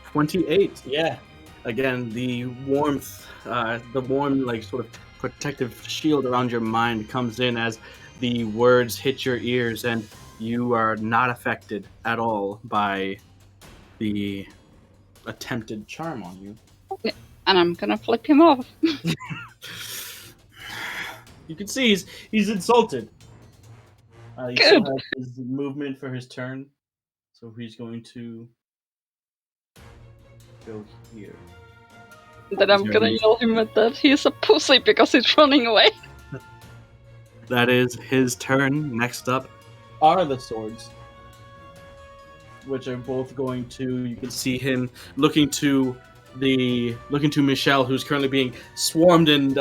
28, yeah. Again, the warmth, the warm, like, sort of protective shield around your mind comes in as the words hit your ears, and you are not affected at all by the attempted charm on you. And I'm gonna flip him off. You can see he's insulted. He still has his movement for his turn, so he's going to go here. Then I'm gonna yell him at that he's a pussy because he's running away. That is his turn. Next up are the swords, which are both going to. You can see him looking to Michelle, who's currently being swarmed and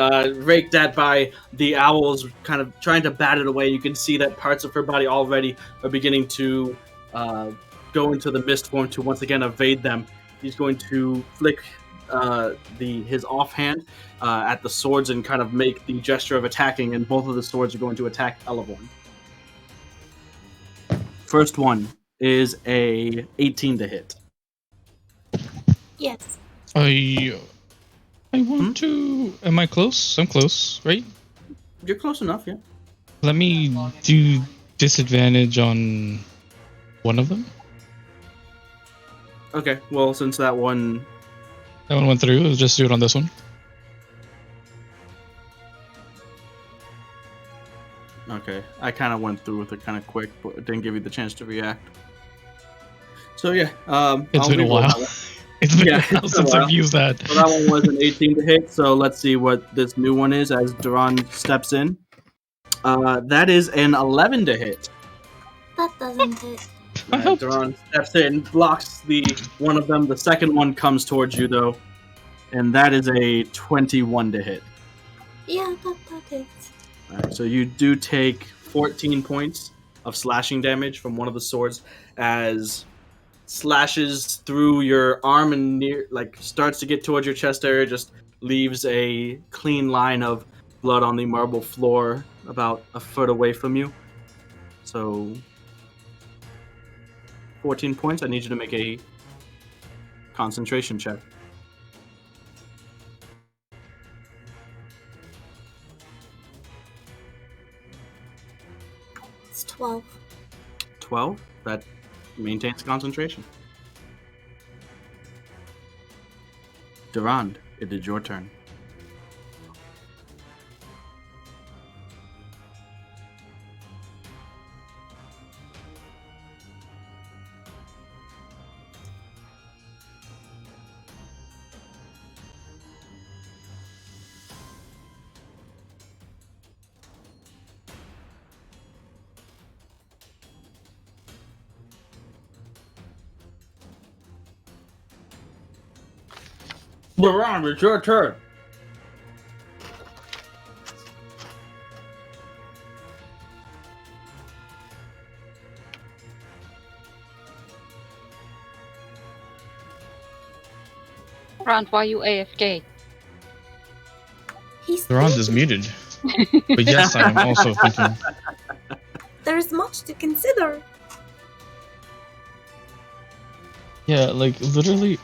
raked at by the owls, kind of trying to bat it away. You can see that parts of her body already are beginning to go into the mist form to once again evade them. He's going to flick his offhand at the swords and kind of make the gesture of attacking, and both of the swords are going to attack Elevorn. First one is a 18 to hit. Yes. Ayo. I want to. Am I close? I'm close, right? You're close enough, yeah. Let me do disadvantage on one of them. Okay, well, since that one... That one went through. Let's just do it on this one. Okay, I kind of went through with it kind of quick, but it didn't give you the chance to react. So yeah, It's been a while. It's been a while since I've used that. So that one was an 18 to hit, so let's see what this new one is as Duran steps in. That is an 11 to hit. That doesn't hit. Duran steps in, blocks the one of them. The second one comes towards you, though, and that is a 21 to hit. Yeah, that hits. Alright, so you do take 14 points of slashing damage from one of the swords as slashes through your arm and starts to get towards your chest area, just leaves a clean line of blood on the marble floor about a foot away from you. So 14 points. I need you to make a concentration check. It's 12. 12. That maintains concentration. Duran, it is your turn. Duran, it's your turn. Grant, why you AFK? He's Duran is thinking. muted. But yes, I am also thinking. There's much to consider. Yeah, like literally.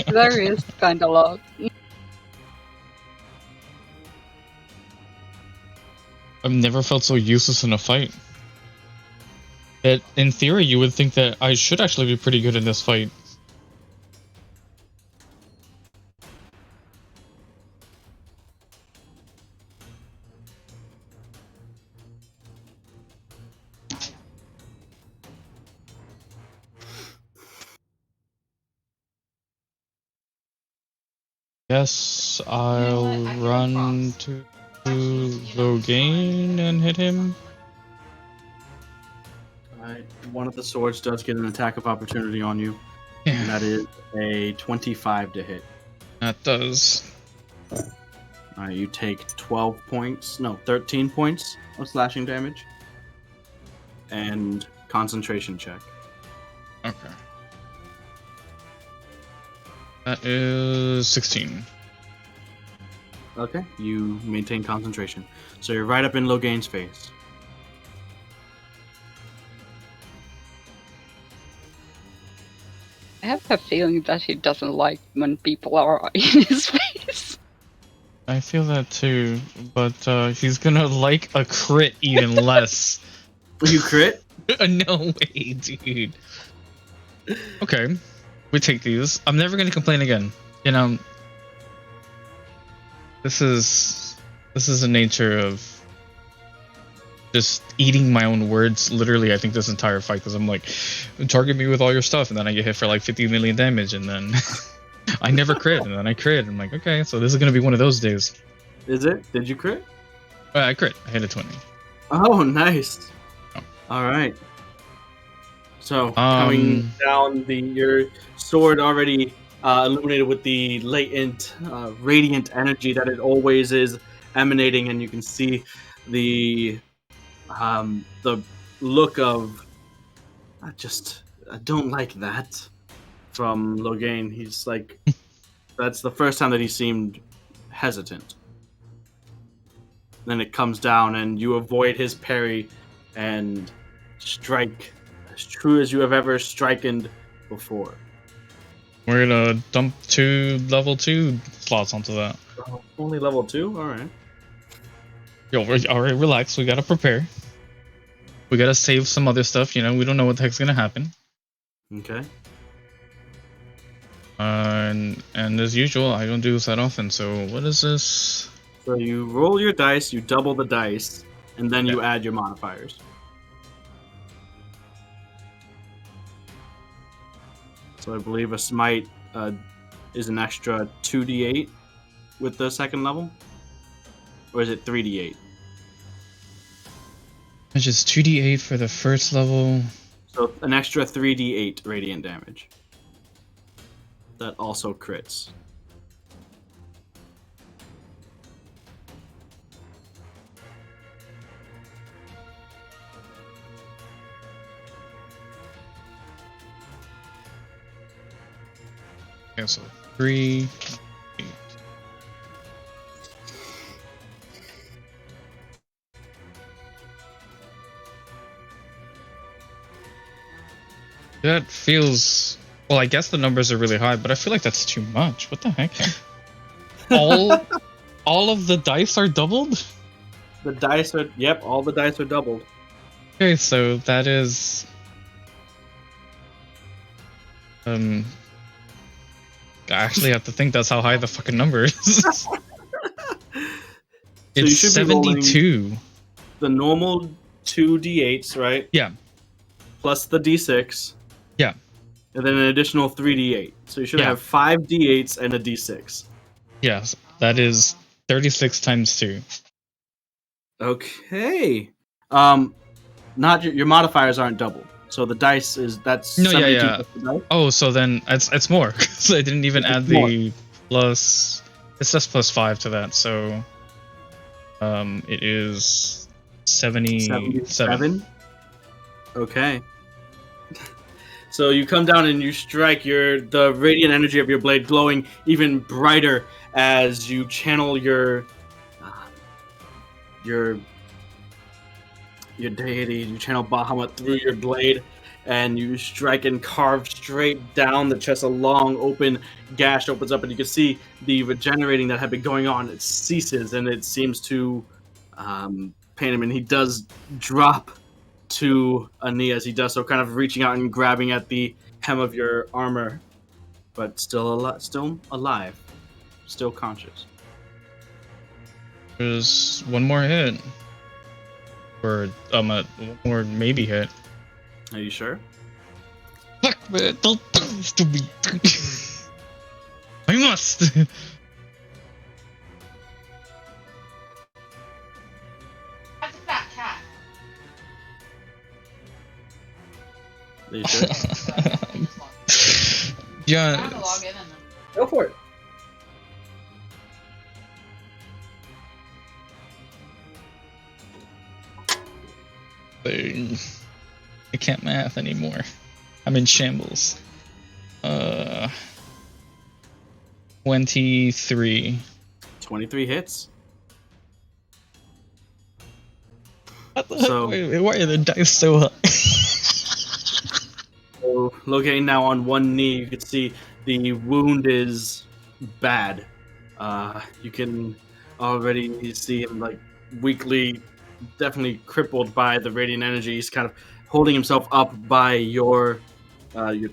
There is kind of lot. I've never felt so useless in a fight. That in theory, you would think that I should actually be pretty good in this fight. Yes, I'll run to Logan and hit him. Alright, one of the swords does get an attack of opportunity on you. Yeah, And that is a 25 to hit. that does. Alright, you take 13 points of slashing damage. And concentration check. Okay. That is 16. Okay, you maintain concentration. So you're right up in Logain's face. I have a feeling that he doesn't like when people are in his face. I feel that too, but he's gonna like a crit even less. You crit? No way, dude. Okay, we take these. I'm never gonna complain again. You know, this is the nature of just eating my own words. Literally, I think this entire fight, because I'm like, target me with all your stuff, and then I get hit for like 50 million damage, and then I never crit, and then I crit. I'm like, okay, so this is gonna be one of those days. Is it? Did you crit? I crit. I hit a 20. Oh, nice. Oh. All right. So coming down, your sword already illuminated with the latent, radiant energy that it always is emanating, and you can see the look of I don't like that from Logan. He's like, that's the first time that he seemed hesitant. Then it comes down, and you avoid his parry and strike as true as you have ever striken before. We're gonna dump 2 level 2 slots onto that. Only level 2? Alright. Yo, alright, relax. We gotta prepare. We gotta save some other stuff, you know, we don't know what the heck's gonna happen. Okay. And as usual, I don't do this that often, so what is this? So you roll your dice, you double the dice, and then you add your modifiers. So I believe a smite is an extra 2d8 with the second level? Or is it 3d8? Which is 2d8 for the first level. So an extra 3d8 radiant damage. That also crits. Okay, so 3, 8. That feels... Well, I guess the numbers are really high, but I feel like that's too much. What the heck? All of the dice are doubled? The dice are... Yep, all the dice are doubled. Okay, so that is... I actually have to think that's how high the fucking number is. you It's should be rolling 72. The normal 2d8s, right? Yeah. Plus the d6. Yeah. And then an additional 3d8. So you should Yeah. have 5 d8s and a d6. Yes, that is 36 times 2. Okay. Not your modifiers aren't double. So the dice is that's No, 72 yeah. plus the dice. Oh, so then it's more. So I didn't even It's add the plus. It's just plus 5 to that. So, it is 77. 77. Okay. So you come down and you strike the radiant energy of your blade glowing even brighter as you channel your deity. You channel Bahamut through your blade, and you strike and carve straight down the chest. A long open gash opens up, and you can see the regenerating that had been going on. It ceases, and it seems to pain him, and he does drop to a knee as he does so, kind of reaching out and grabbing at the hem of your armor, but still alive, still conscious. There's one more hit. Or one more maybe hit. Are you sure? Fuck, man! Don't do this to me. I must. That's a fat cat. Are you sure? Yeah. I have to log in and then. Go for it. I can't math anymore. I'm in shambles. 23. 23 hits. What the So- heck? Why are the dice so high? So, locating now on one knee, you can see the wound is bad. You can already see him like weakly, definitely crippled by the radiant energy. He's kind of holding himself up by your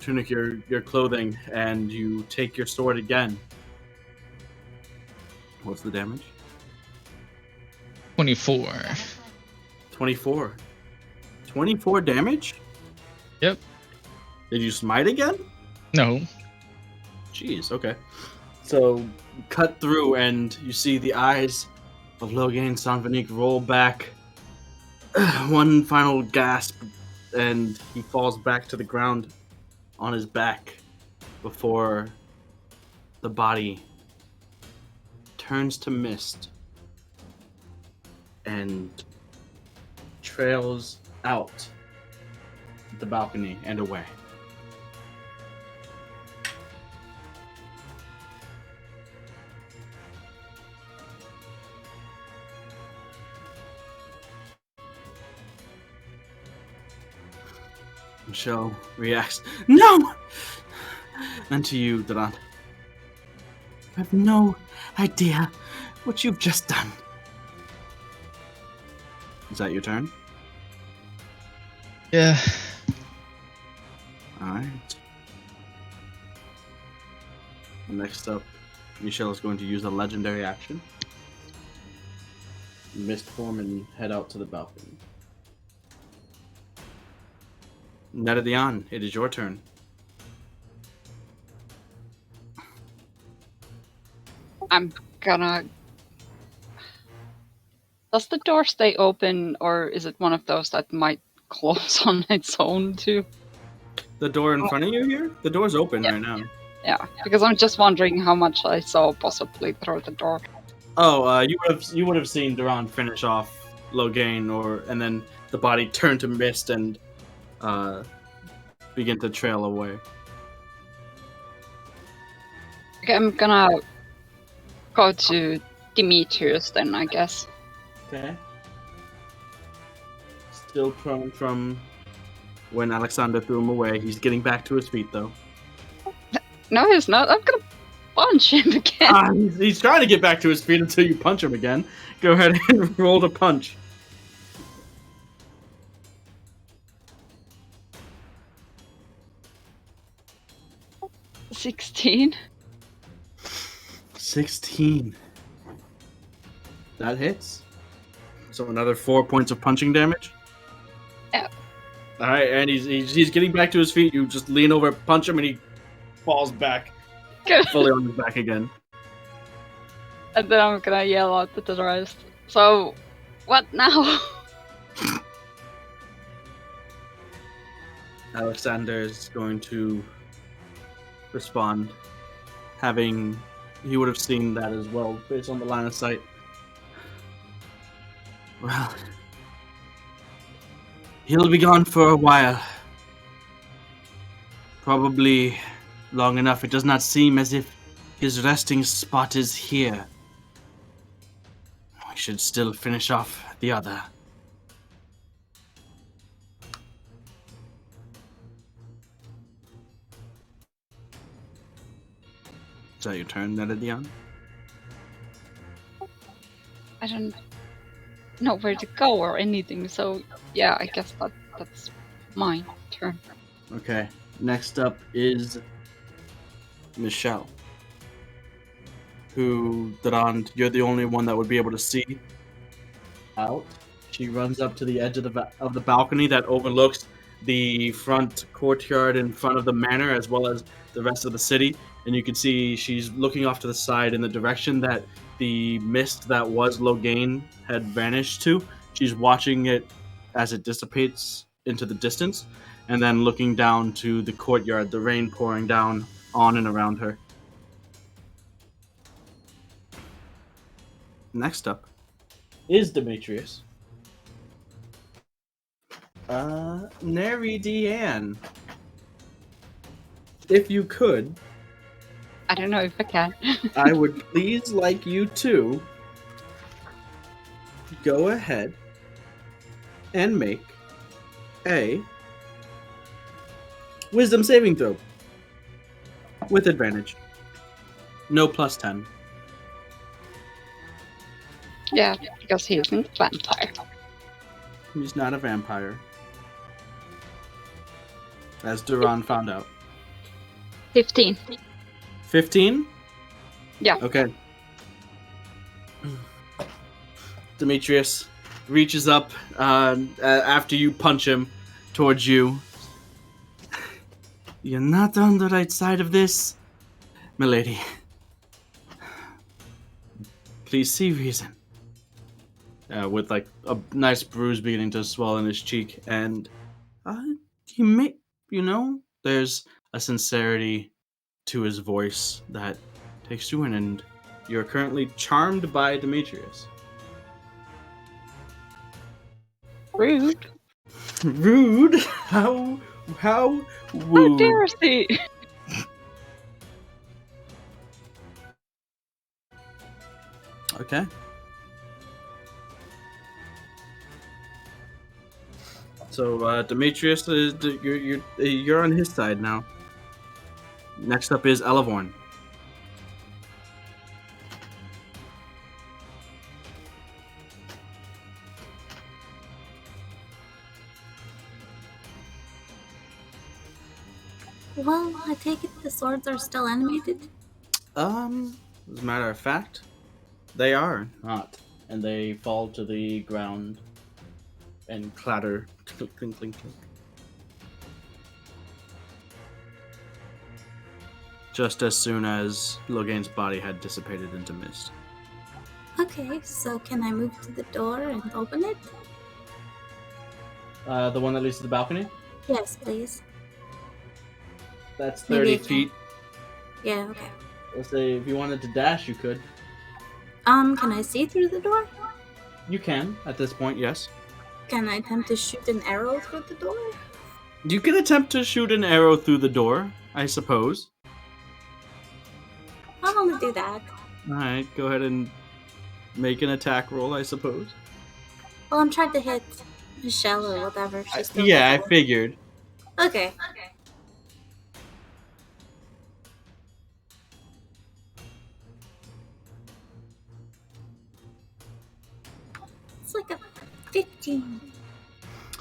tunic, your clothing, and you take your sword again. What's the damage? 24. 24. 24 damage? Yep. Did you smite again? No. Jeez, okay. So, you cut through and you see the eyes of Logan Sanvinique roll back. One final gasp, and he falls back to the ground on his back before the body turns to mist and trails out the balcony and away. Michelle reacts, "No! And to you, Duran. I have no idea what you've just done. Is that your turn? Yeah. Alright. Next up, Michelle is going to use a legendary action. Mist form and head out to the balcony. Nedadian, it is your turn. I'm gonna. Does the door stay open, or is it one of those that might close on its own too? The door in front of you here? The door's open right now. Yeah, because I'm just wondering how much I saw possibly through the door. Oh, you would have seen Duran finish off Logan, and then the body turn to mist and begin to trail away. Okay, I'm gonna go to Demetrius then, I guess. Okay. Still prone from when Alexander threw him away. He's getting back to his feet though. No, he's not. I'm gonna punch him again. He's trying to get back to his feet until you punch him again. Go ahead and roll the punch. Ah, 16. 16. That hits. So another 4 points of punching damage. Yeah. All right, and he's getting back to his feet. You just lean over, punch him, and he falls back, Good. fully on his back again. And then I'm gonna yell out to the rest. So, what now? Alexander is going to respond, he would have seen that as well, based on the line of sight. Well, he'll be gone for a while. Probably long enough. It does not seem as if his resting spot is here. We should still finish off the other. Is that your turn, Nedadian? I don't know where to go or anything, so yeah, I guess that's my turn. Okay. Next up is Michelle. Who, Duran, you're the only one that would be able to see out. She runs up to the edge of the balcony that overlooks the front courtyard in front of the manor, as well as the rest of the city. And you can see she's looking off to the side in the direction that the mist that was Logan had vanished to. She's watching it as it dissipates into the distance, and then looking down to the courtyard, the rain pouring down on and around her. Next up is Demetrius. Nary Deanne. If you could, I don't know if I can. I would please like you to go ahead and make a wisdom saving throw with advantage. No plus 10. Yeah, because he isn't a vampire. He's not a vampire. As Duran found out. 15. 15? Yeah. Okay. Demetrius reaches up after you punch him towards you. You're not on the right side of this, milady. Please see reason. With like a nice bruise beginning to swell in his cheek, and he may, there's a sincerity to his voice that takes you in, and you're currently charmed by Demetrius. Rude. Rude? How How woo? dare he? Okay. So Demetrius, you're on his side now. Next up is Elevorn. Well, I take it the swords are still animated? As a matter of fact, they are not. And they fall to the ground and clatter. Clink, clink, clink, clink. Just as soon as Logan's body had dissipated into mist. Okay, so can I move to the door and open it? The one that leads to the balcony? Yes, please. That's Maybe 30 I can. feet. Yeah, okay. Let's say if you wanted to dash, you could. Can I see through the door? You can, at this point, yes. Can I attempt to shoot an arrow through the door? You can attempt to shoot an arrow through the door, I suppose. I'll only do that. Alright, go ahead and make an attack roll, I suppose. Well, I'm trying to hit Michelle or whatever. She's still Yeah, I visible. figured. Okay. It's like a 15.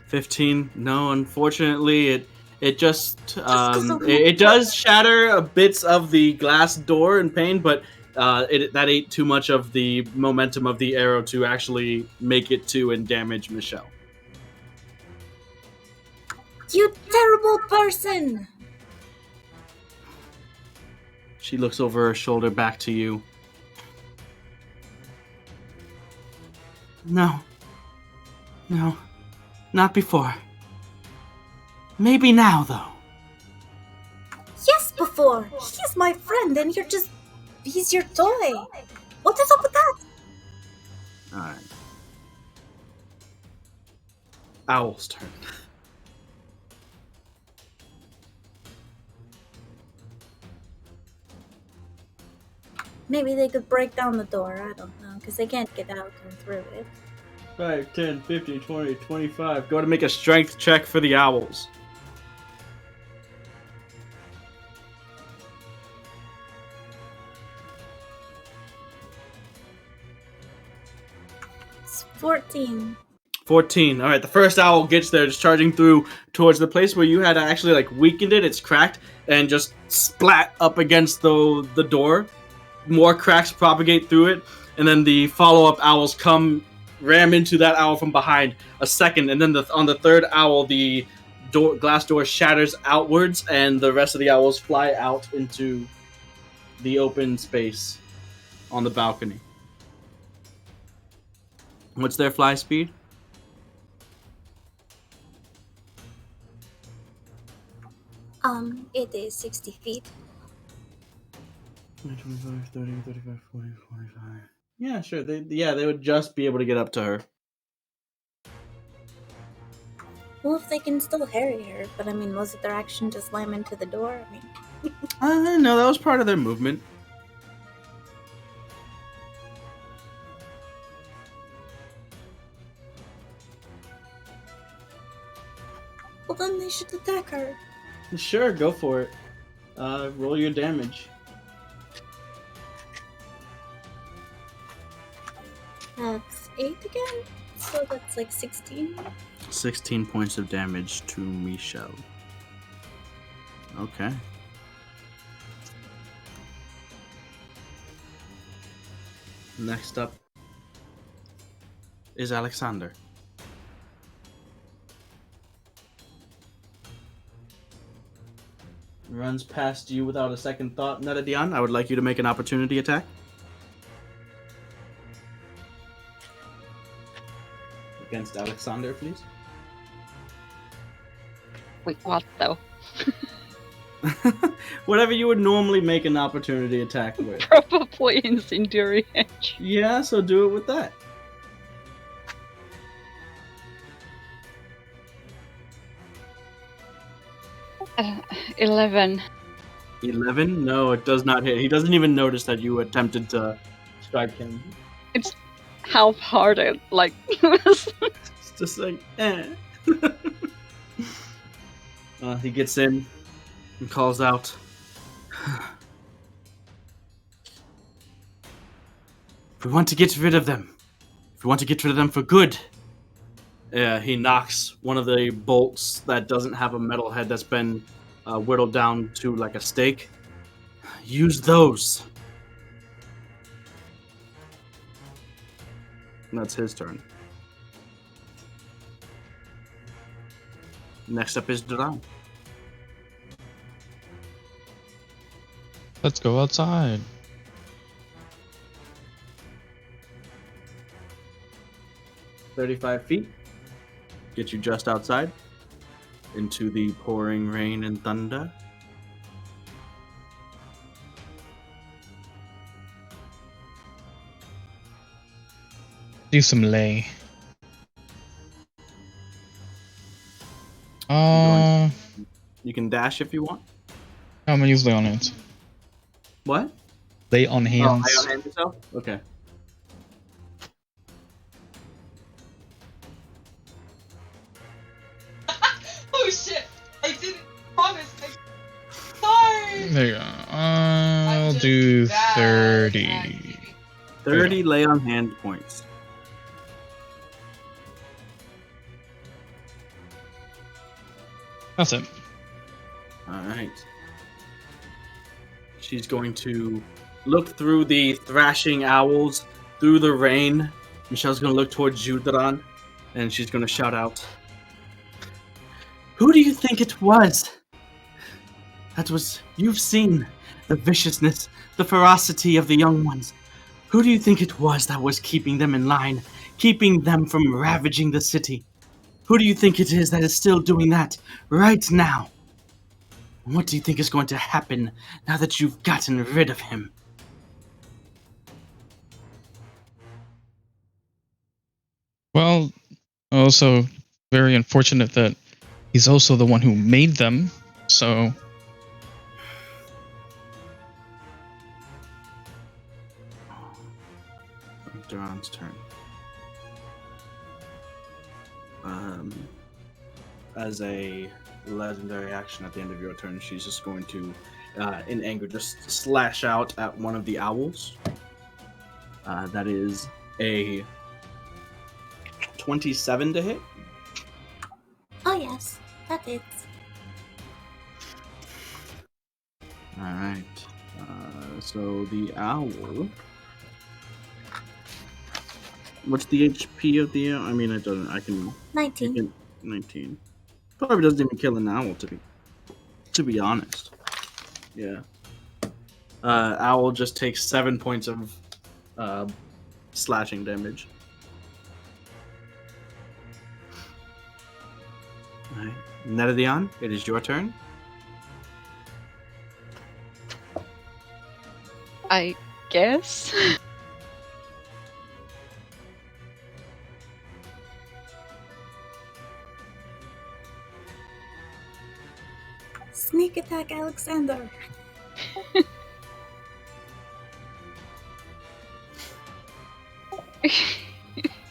15. No, unfortunately, it just of it does shatter bits of the glass door in pain, but that ate too much of the momentum of the arrow to actually make it to and damage Michelle. You terrible person! She looks over her shoulder back to you. No, not before. Maybe now, though. Yes, before! He's my friend and he's your toy! What is up with that? Alright. Owl's turn. Maybe they could break down the door, I don't know, because they can't get out and through it. 5, 10, 15, 20, 25. Go to make a strength check for the owls. It's 14. 14. All right, the first owl gets there, just charging through towards the place where you had actually like weakened it. It's cracked and just splat up against the door. More cracks propagate through it, and then the follow-up owls ram into that owl from behind a second, and then on the third owl, the glass door shatters outwards, and the rest of the owls fly out into the open space on the balcony. What's their fly speed? It is 60 feet. 25, 30, 35, 40, 45. Yeah, sure. They would just be able to get up to her. Well, if they can still harry her, but I mean, was it their action to slam into the door? I mean, No, that was part of their movement. well then they should attack her. Sure, go for it. Roll your damage. That's 8 again, so that's like 16. 16 points of damage to Michelle. Okay. Next up is Alexander. Runs past you without a second thought. Netadian, I would like you to make an opportunity attack. Against Alexander, please. Wait, what though? Whatever you would normally make an opportunity attack with. Probably incendiary edge. Yeah, so do it with that. Uh, 11. 11? No, it does not hit. He doesn't even notice that you attempted to strike him. It's half-hearted, like. It's just like, eh. He gets in and calls out, If we want to get rid of them, if we want to get rid of them for good, he knocks one of the bolts that doesn't have a metal head that's been whittled down to like a stake. Use those. And that's his turn. Next up is Duran. Let's go outside. $35 get you just outside into the pouring rain and thunder. Do some lay. You can dash if you want. I'm gonna use lay on hands. What? Lay on hands. Oh, lay on hands yourself? Okay. Oh shit! I didn't promise. Sorry. There you go. I'll do 30. 30 lay on hand points. That's it. Alright. She's going to look through the thrashing owls, through the rain. Michelle's going to look towards Duran, and she's going to shout out, "Who do you think it was? You've seen the viciousness, the ferocity of the young ones. Who do you think it was that was keeping them in line, keeping them from ravaging the city? Who do you think it is that is still doing that right now? What do you think is going to happen now that you've gotten rid of him?" Well, also very unfortunate that he's also the one who made them. So Duran's turn. As a legendary action at the end of your turn, she's just going to, in anger, just slash out at one of the owls. That is a 27 to hit. Oh yes, that is. Alright. So the owl. What's the HP of the owl? I mean, it doesn't. I can 19. 19. Probably doesn't even kill an owl, to be honest. Yeah. Owl just takes 7 points of slashing damage. Alright. Netadion, it is your turn. I guess. Sneak attack, Alexander.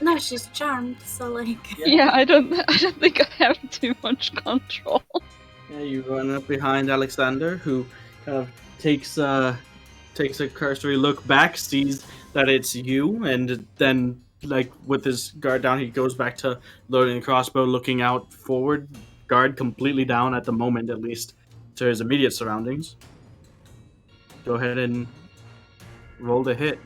No, she's charmed, so like. Yeah, I don't think I have too much control. Yeah, you run up behind Alexander, who kind of takes a cursory look back, sees that it's you, and then, like, with his guard down, he goes back to loading the crossbow, looking out forward, guard completely down at the moment, at least, to his immediate surroundings. Go ahead and roll the hit.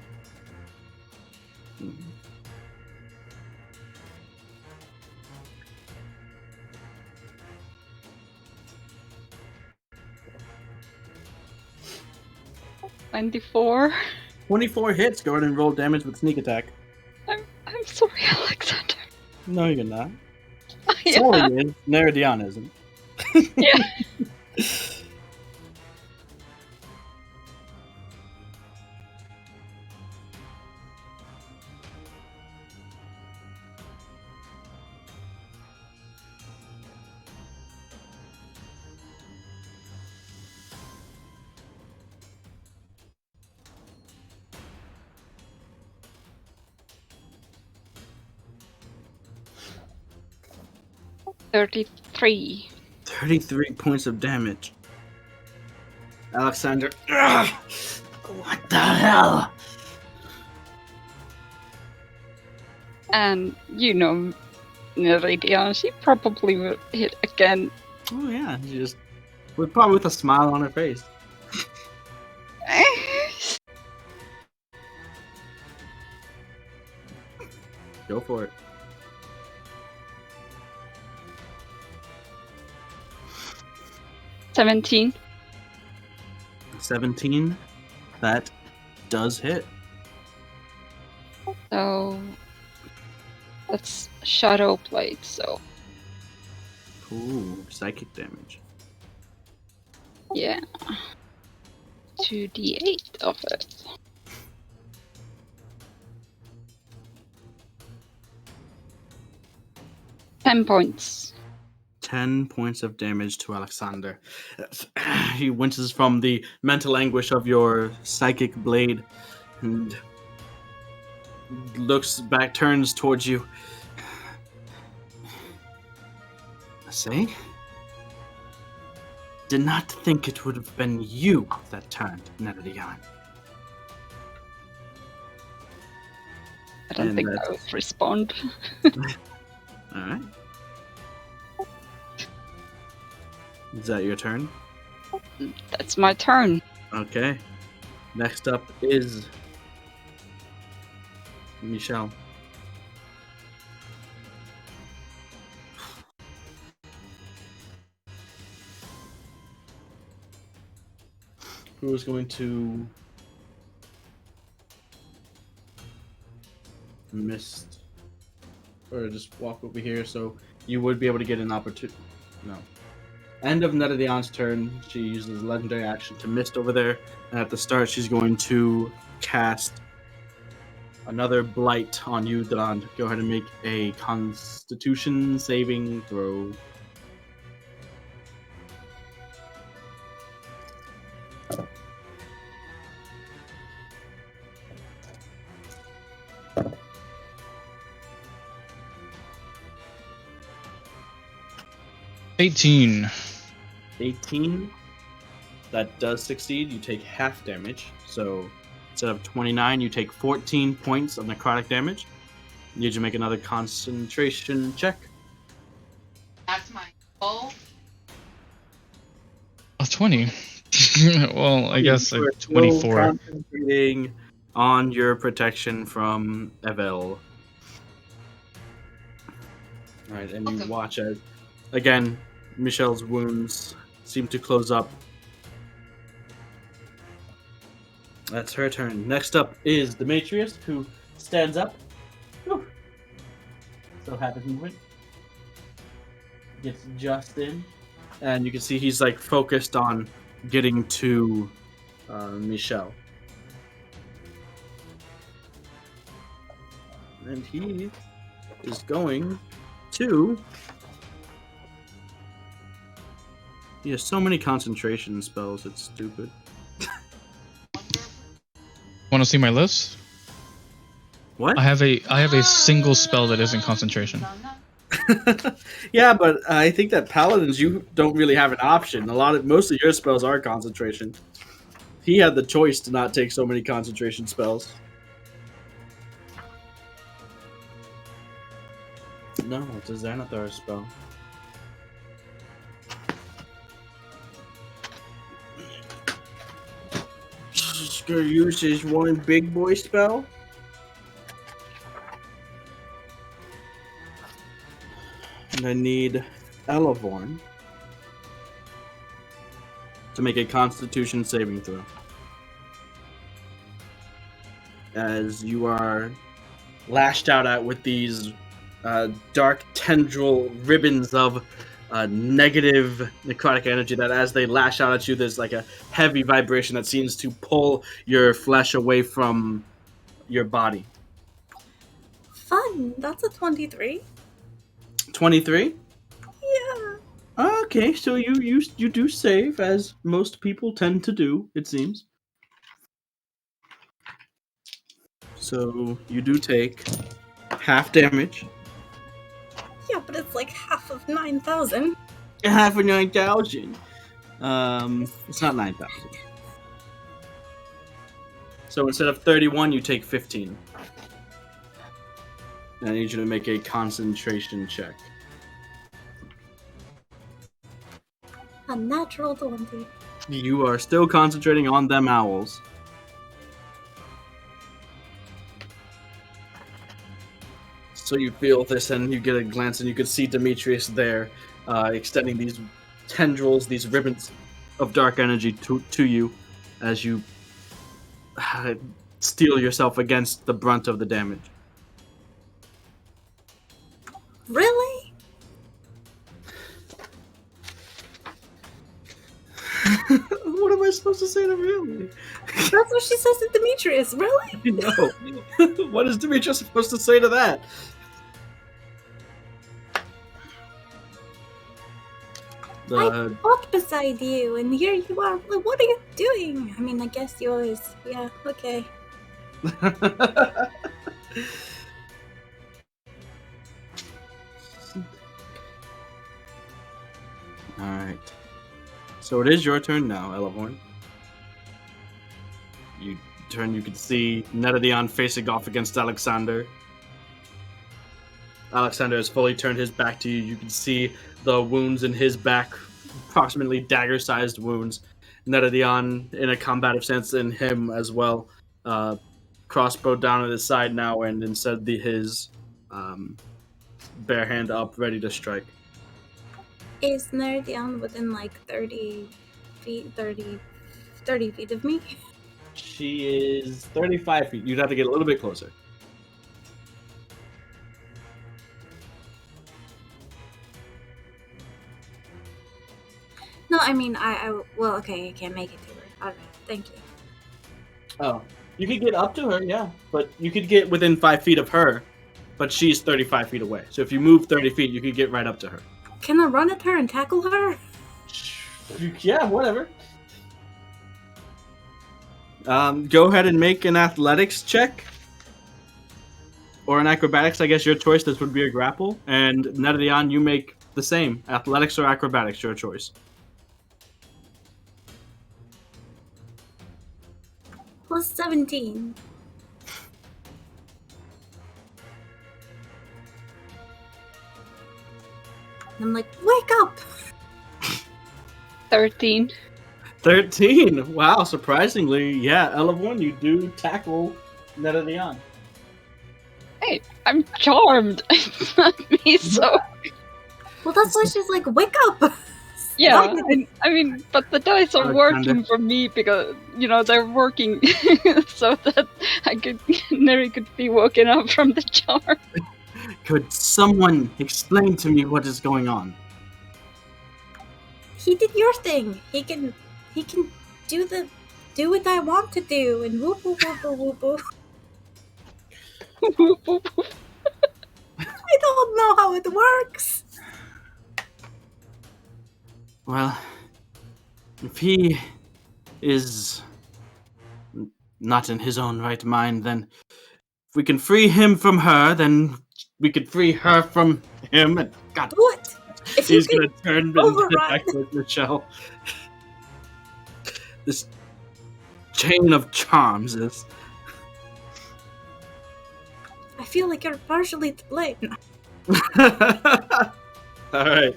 $24. 24 hits. Go ahead and roll damage with sneak attack. I'm sorry, Alexander. No, you're not. Yeah. Sorry, is. Neredion isn't. Yeah. $33. 33 points of damage. Alexander. Ugh, what the hell? And you know, Neridian, she probably will hit again. Oh yeah, she just probably with a smile on her face. Go for it. $17. 17. That does hit. So that's Shadow Blade, so Ooh, psychic damage. yeah. 2d8 of it. $10 points. 10 points of damage to Alexander. He winces from the mental anguish of your psychic blade and looks back, turns towards you. Say? Did not think it would have been you that turned Neridian. I don't And think I would respond. Alright. Is that your turn? That's my turn. Okay. Next up is Michelle. Who is going to mist or just walk over here so you would be able to get an opportunity. No. End of Neridian's turn. She uses legendary action to mist over there, and at the start she's going to cast another blight on you, Duran. Go ahead and make a Constitution saving throw. $18. 18. That does succeed. You take half damage. So instead of 29, you take 14 points of necrotic damage. You need to make another concentration check. That's my goal. Oh, 20. Well, I guess You are like still 24. Concentrating on your protection from Evel. Alright, and you Okay. watch as, again, Michelle's wounds seem to close up. That's her turn. Next up is Demetrius, who stands up. Whew. Still have his movement. Gets just in. And you can see he's like focused on getting to Michelle. And he is going to... He has so many concentration spells, it's stupid. Want to see my list? What? I have a single spell that isn't concentration. Yeah, but I think that paladins, you don't really have an option. Most of your spells are concentration. He had the choice to not take so many concentration spells. No, it's a Xanathar spell. Just gonna use his one big boy spell. And I need Elevorn to make a Constitution saving throw. As you are lashed out at with these dark tendril ribbons of negative necrotic energy that as they lash out at you, there's like a heavy vibration that seems to pull your flesh away from your body. Fun. That's a 23. 23? Yeah. Okay, so you do save, as most people tend to do, it seems. So you do take half damage. Yeah, but it's like half of 9,000. Half of 9,000. It's not 9,000. So instead of 31, you take 15. And I need you to make a concentration check. A natural 20. You are still concentrating on them owls. So you feel this, and you get a glance, and you can see Demetrius there, extending these tendrils, these ribbons of dark energy to you, as you steel yourself against the brunt of the damage. Really? What am I supposed to say to really? That's what she says to Demetrius. Really? No. What is Demetrius supposed to say to that? I walked beside you, and here you are. Like, what are you doing? I mean, I guess you always. Yeah, okay. Alright. So it is your turn now, Elevhorn. You turn, you can see Netadion facing off against Alexander. Alexander has fully turned his back to you. You can see the wounds in his back, approximately dagger-sized wounds. Netadion in a combative sense, and him as well. Crossbow down at his side now, and instead his bare hand up, ready to strike. Is Nerdion within like 30 feet of me? She is 35 feet. You'd have to get a little bit closer. No, I mean, well, okay, I can't make it to her. Alright, thank you. Oh. You could get up to her, yeah. But you could get within 5 feet of her, but she's 35 feet away. So if you move 30 feet, you could get right up to her. Can I run at her and tackle her? Yeah, whatever. Go ahead and make an athletics check. Or an acrobatics, I guess your choice. This would be a grapple. And Netadion, you make the same. Athletics or acrobatics, your choice. Plus 17. I'm like, wake up! 13. 13. Wow, surprisingly, yeah, Elevhorn, you do tackle Netadion. Hey, I'm charmed. It's not me, so Well, that's why she's like, wake up! yeah. Stop. I mean, but the dice are Alexander. working for me because they're working so that Neri could be woken up from the charm. Could someone explain to me what is going on? He did your thing. He can do what I want to do, and whoop whoop whoop whoop whoop. I don't know how it works. Well, if he is not in his own right mind, then if we can free him from her, then we could free her from him. And God, What? If you he's could gonna turn override- back with Michelle. This chain of charms is. I feel like you're partially to blame. Alright.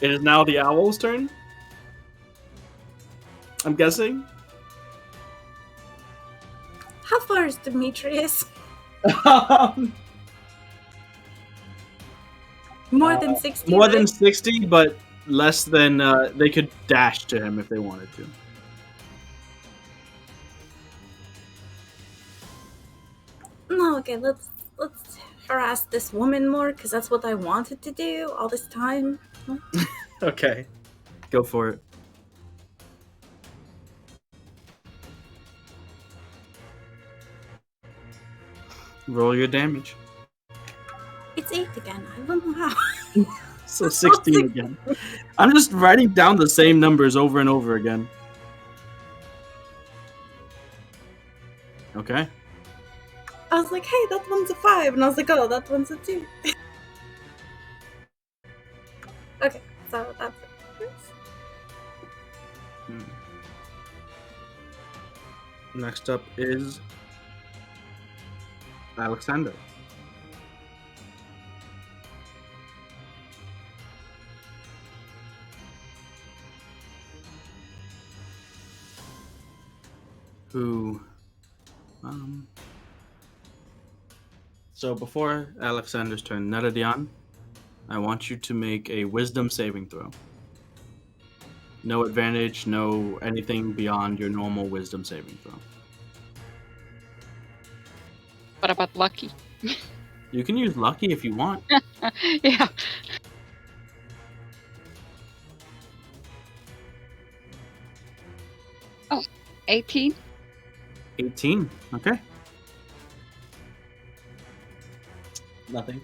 It is now the owl's turn. I'm guessing. How far is Demetrius? More than 60? More than right? 60, but less than they could dash to him if they wanted to. No, okay, let's harass this woman more, because that's what I wanted to do all this time. Okay. Go for it. Roll your damage. It's 8 again. I don't know how. So 16 again. I'm just writing down the same numbers over and over again. Okay. I was like, hey, that one's a 5. And I was like, oh, that one's a 2. Okay, so that's it. Next up is Alexander. Who, so before Alexander's turn, Netadian, I want you to make a wisdom saving throw. No advantage, no anything beyond your normal wisdom saving throw. What about lucky? You can use lucky if you want. Yeah. Oh, 18? 18. Okay. Nothing.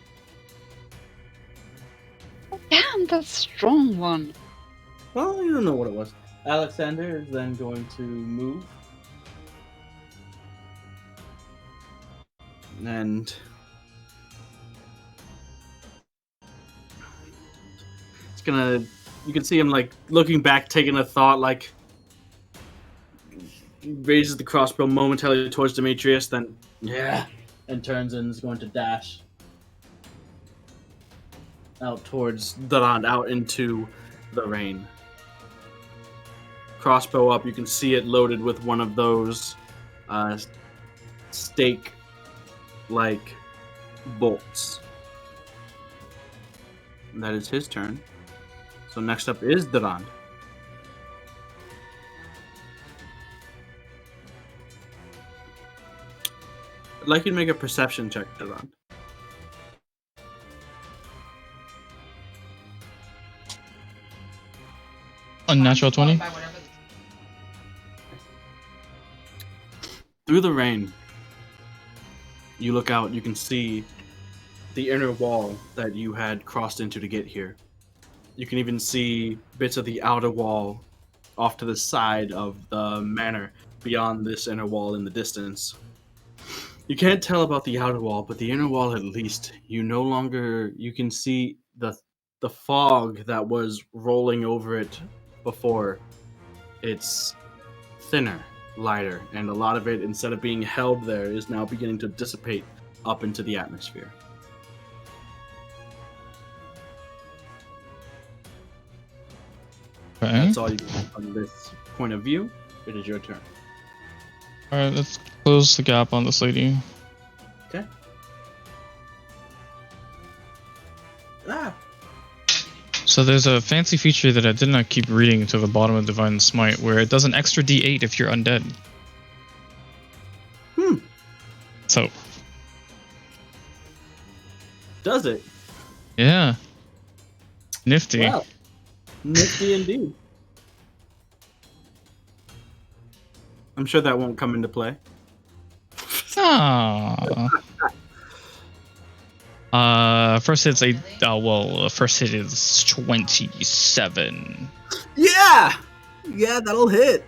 Damn, that's a strong one. Well, you don't know what it was. Alexander is then going to move. And it's gonna, you can see him like looking back, taking a thought, like raises the crossbow momentarily towards Demetrius, then and turns and is going to dash out towards Duran, out into the rain. Crossbow up, you can see it loaded with one of those stake-like bolts. And that is his turn. So next up is Duran. I'd like you to make a perception check, Duran. Unnatural 20. By whatever Through the rain, you look out, you can see the inner wall that you had crossed into to get here. You can even see bits of the outer wall off to the side of the manor beyond this inner wall in the distance. You can't tell about the outer wall, but the inner wall at least, you can see the fog that was rolling over it before. It's thinner, lighter, and a lot of it, instead of being held there, is now beginning to dissipate up into the atmosphere. Okay. That's all you can do from this point of view. It is your turn. Alright, let's close the gap on this lady. Okay. Ah! So there's a fancy feature that I did not keep reading to the bottom of Divine Smite where it does an extra D8 if you're undead. So. Does it? Yeah. Nifty. Wow. Nifty indeed. I'm sure that won't come into play. Ah. First hit's first hit is 27. Yeah! Yeah, that'll hit.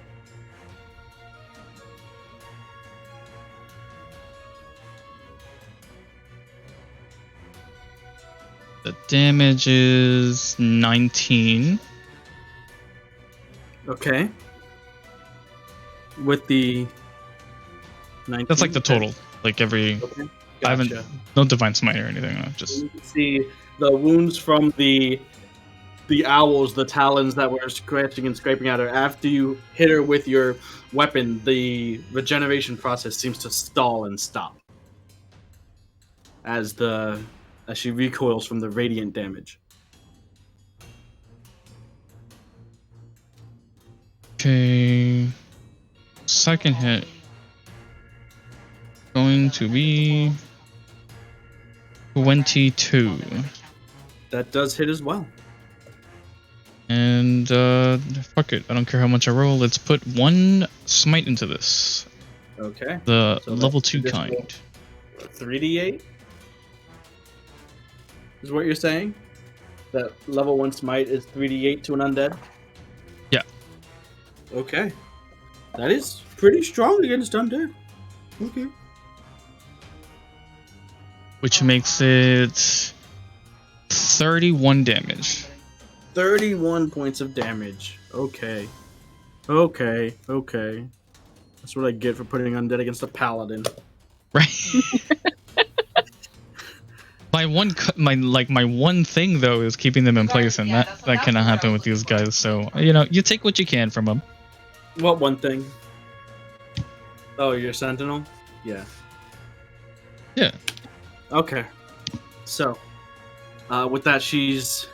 The damage is 19. Okay. With the 19. That's like the total. Like every. Okay. I haven't. Gotcha. No Divine Smite or anything. No, just. You can see the wounds from the owls, the talons that were scratching and scraping at her. After you hit her with your weapon, the regeneration process seems to stall and stop as she recoils from the radiant damage. Okay. Second hit. Going to be 22. That does hit as well. And fuck it. I don't care how much I roll. Let's put one smite into this. Okay. The So level that's 2 additional kind. 3d8 is what you're saying? That level 1 smite is 3d8 to an undead? Yeah. Okay. That is pretty strong against undead. Okay. Which makes it 31 damage. 31 points of damage. Okay. Okay. Okay. That's what I get for putting undead against a paladin. Right. my one thing though is keeping them in place, and that cannot happen with these guys. So you take what you can from them. What one thing? Oh, your sentinel? Yeah. Yeah. Okay. So, with that, she's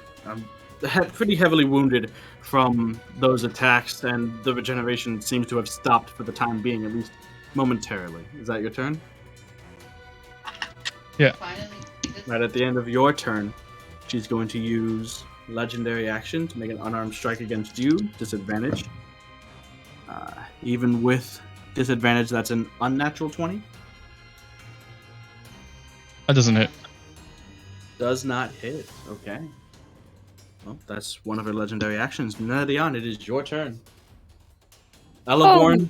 pretty heavily wounded from those attacks, and the regeneration seems to have stopped for the time being, at least momentarily. Is that your turn? Yeah. Right at the end of your turn, she's going to use legendary action to make an unarmed strike against you, disadvantage. Even with disadvantage, that's an unnatural 20. That doesn't hit. Does not hit. Okay. Well, that's one of her legendary actions. Nadion, it is your turn. Eleborn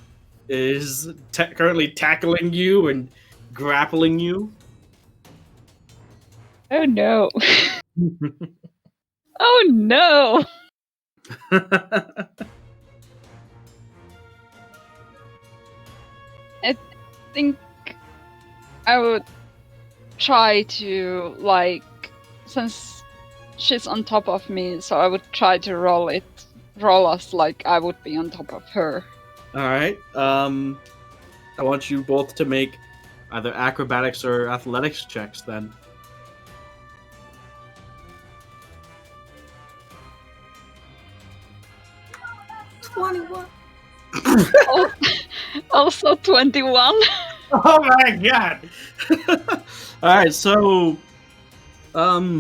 is currently tackling you and grappling you. Oh no. Oh no. I think I would try to, since she's on top of me, so I would try to roll us like I would be on top of her. Alright. I want you both to make either acrobatics or athletics checks then. Also 21. Oh my god! Alright, so Nadion,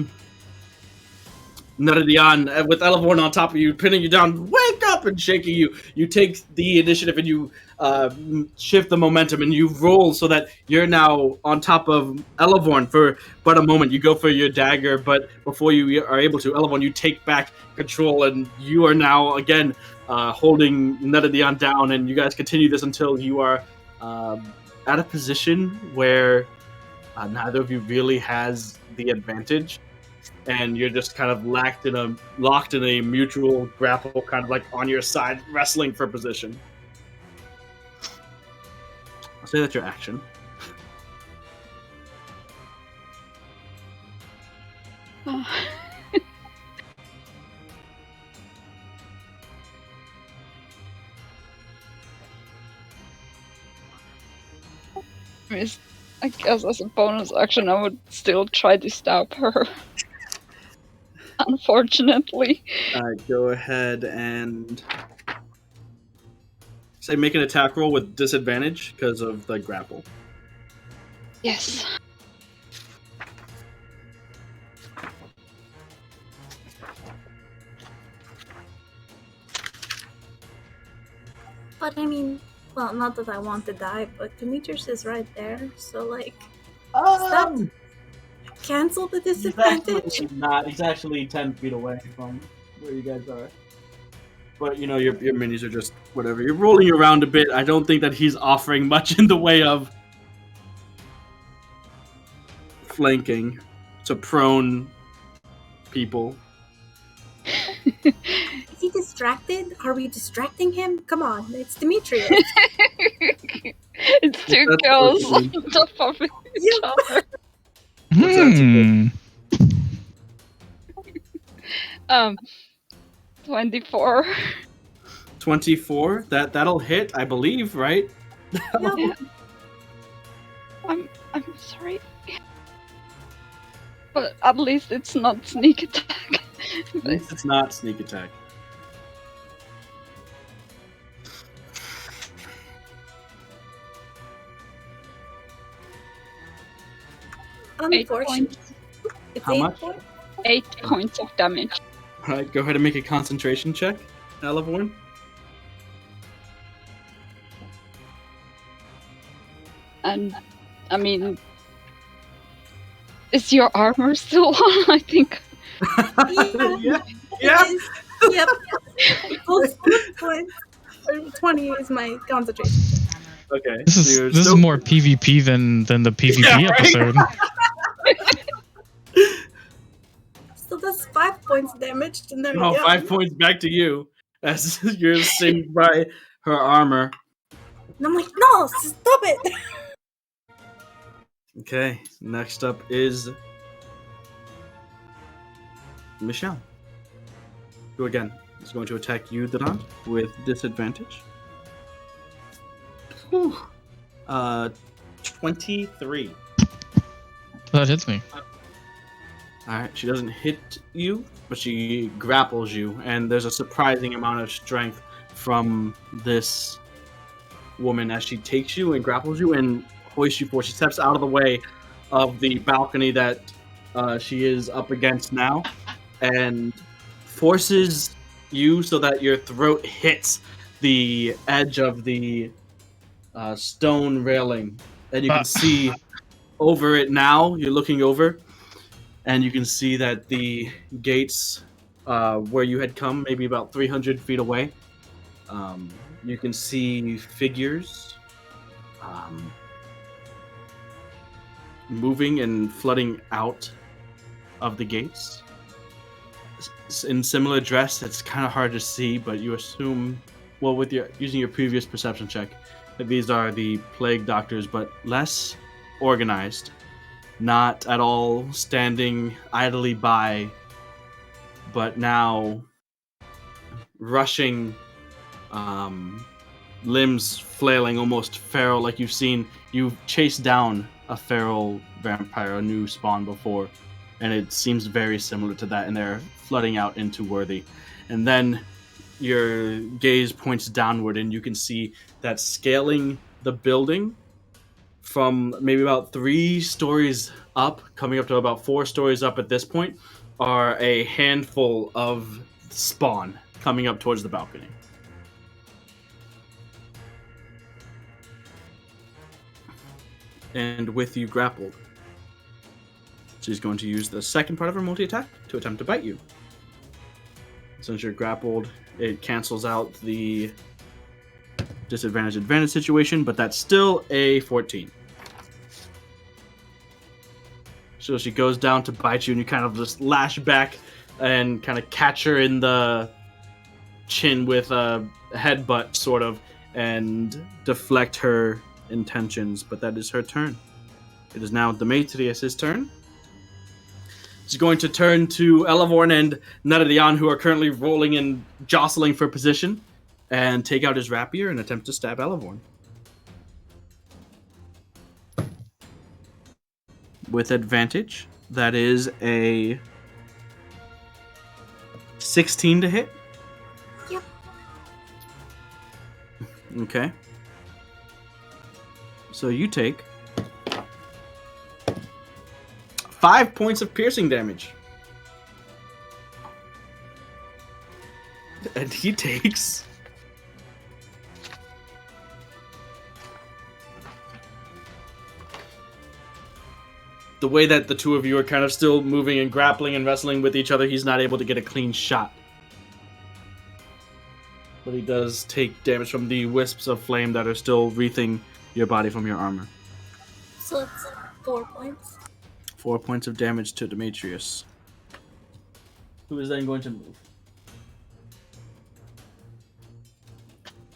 with Elevorn on top of you, pinning you down, wake up and shaking you. You take the initiative and you shift the momentum and you roll so that you're now on top of Elevorn for but a moment. You go for your dagger, but before you are able to, Elevorn, you take back control and you are now again holding Nadion down, and you guys continue this until you are at a position where neither of you really has the advantage. And you're just kind of locked in a mutual grapple, kind of like on your side, wrestling for position. I'll say that's your action. I guess as a bonus action, I would still try to stab her. Unfortunately. Alright, go ahead and say make an attack roll with disadvantage because of the grapple. Yes. But I mean, well, not that I want to die, but Demetrius is right there, so like, cancel the disadvantage. He's actually 10 feet away from where you guys are. But your minis are just whatever. You're rolling around a bit. I don't think that he's offering much in the way of flanking to prone people. Is he distracted? Are we distracting him? Come on, it's Demetrius. It's two girls on top of each other. What's that 24. 24? That'll hit, I believe, right? Yeah. I'm sorry. But at least it's not sneak attack. At least it's not sneak attack. Unfortunately. It's How 8 much? points? 8 points of damage. Alright, go ahead and make a concentration check, Elevorn. And, I mean, is your armor still on? I think. Yeah. Yep. Those points. 20 is my concentration. Okay. This is more PvP than the PvP episode. So that's 5 points damaged, and then 5 points back to you as you're saved by her armor. And I'm like, no, stop it. Okay, next up is Michelle, who again is going to attack you, Duran, with disadvantage. Whew. 23. That hits me. Alright, she doesn't hit you, but she grapples you, and there's a surprising amount of strength from this woman as she takes you and grapples you and hoists you forward. She steps out of the way of the balcony that she is up against now, and forces you so that your throat hits the edge of the stone railing, and you can see over it now. You're looking over, and you can see that the gates where you had come, maybe about 300 feet away, you can see figures moving and flooding out of the gates. In similar dress, it's kind of hard to see, but you assume, well, with your using your previous perception check, that these are the plague doctors, but less organized, not at all standing idly by, but now rushing, limbs flailing, almost feral, like you've chased down a feral vampire, a new spawn before, and it seems very similar to that, and they're flooding out into Worthy. And then your gaze points downward, and you can see that scaling the building from maybe about 3 stories up, coming up to about 4 stories up at this point, are a handful of spawn coming up towards the balcony. And with you grappled, she's going to use the second part of her multi-attack to attempt to bite you. Since you're grappled, it cancels out the disadvantage advantage situation, but that's still a 14. So she goes down to bite you, and you kind of just lash back and kind of catch her in the chin with a headbutt, sort of, and deflect her intentions. But that is her turn. It is now Demetrius' turn. She's going to turn to Elevorn and Netadion, who are currently rolling and jostling for position, and take out his rapier and attempt to stab Elevorn. With advantage, that is a 16 to hit. Yep. Okay. So you take 5 points of piercing damage. And he takes the way that the two of you are kind of still moving and grappling and wrestling with each other, he's not able to get a clean shot. But he does take damage from the wisps of flame that are still wreathing your body from your armor. So it's 4 points. 4 points of damage to Demetrius, who is then going to move.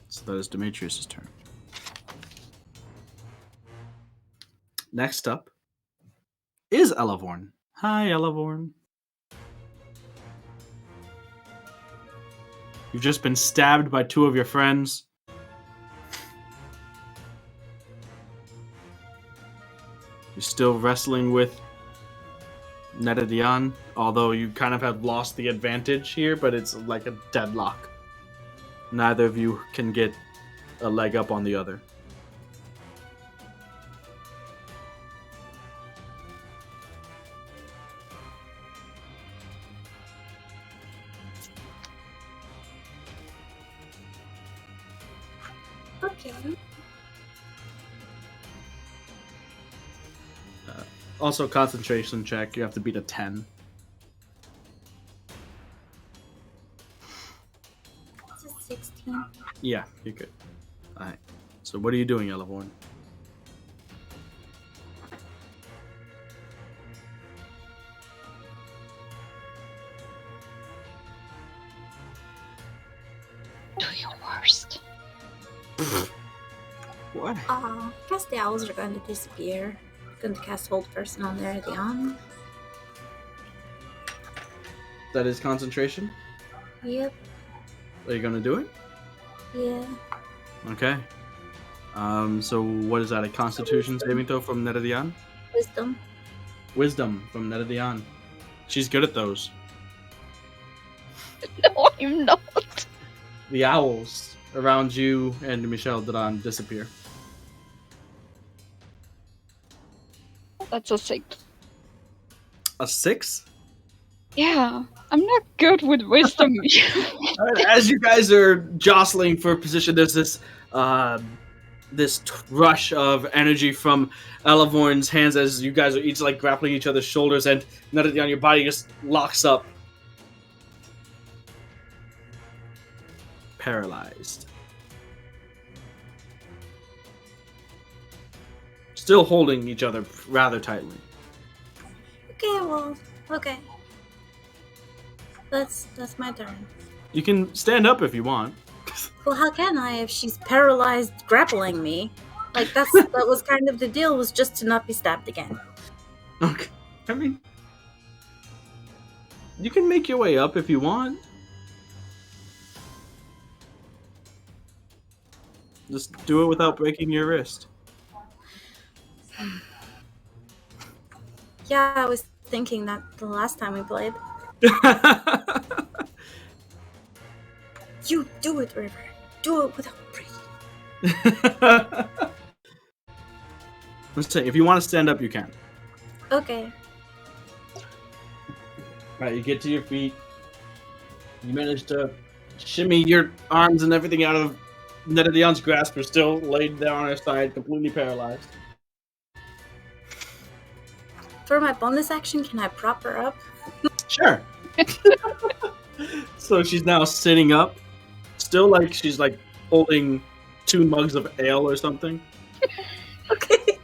So that is Demetrius' turn. Next up is Elevorn. Hi, Elevorn. You've just been stabbed by 2 of your friends. You're still wrestling with Netadion, although you kind of have lost the advantage here, but it's like a deadlock. Neither of you can get a leg up on the other. Okay. Also, concentration check. You have to beat a 10. It's a 16. Yeah, you're good. Alright. So what are you doing, Elevorn? Do your worst. What? I guess the owls are going to disappear. Going to cast Hold Person on there at the on. That is concentration? Yep. Are you gonna do it? Yeah. Okay. So what is that? A Constitution saving throw from Netadian? Wisdom. Wisdom from Netadian. She's good at those. No, I'm not. The owls around you and Michelle Duran disappear. That's a 6. A 6? Yeah, I'm not good with wisdom. Alright, as you guys are jostling for position, there's this rush of energy from Elavorn's hands as you guys are each like grappling each other's shoulders, and Netadian, your body just locks up. Paralyzed. Still holding each other rather tightly. Okay, well, okay. That's my turn. You can stand up if you want. Well, how can I if she's paralyzed grappling me? Like, that was kind of the deal, was just to not be stabbed again. Okay. I mean, you can make your way up if you want. Just do it without breaking your wrist. Yeah, I was thinking that the last time we played. You do it, River. Do it without breaking. Let's say, if you want to stand up, you can. Okay. Right, you get to your feet. You manage to shimmy your arms and everything out of Netadian's grasp. You're still laid down on her side, completely paralyzed. For my bonus action, can I prop her up? Sure. So she's now sitting up, still like she's like holding 2 mugs of ale or something. Okay.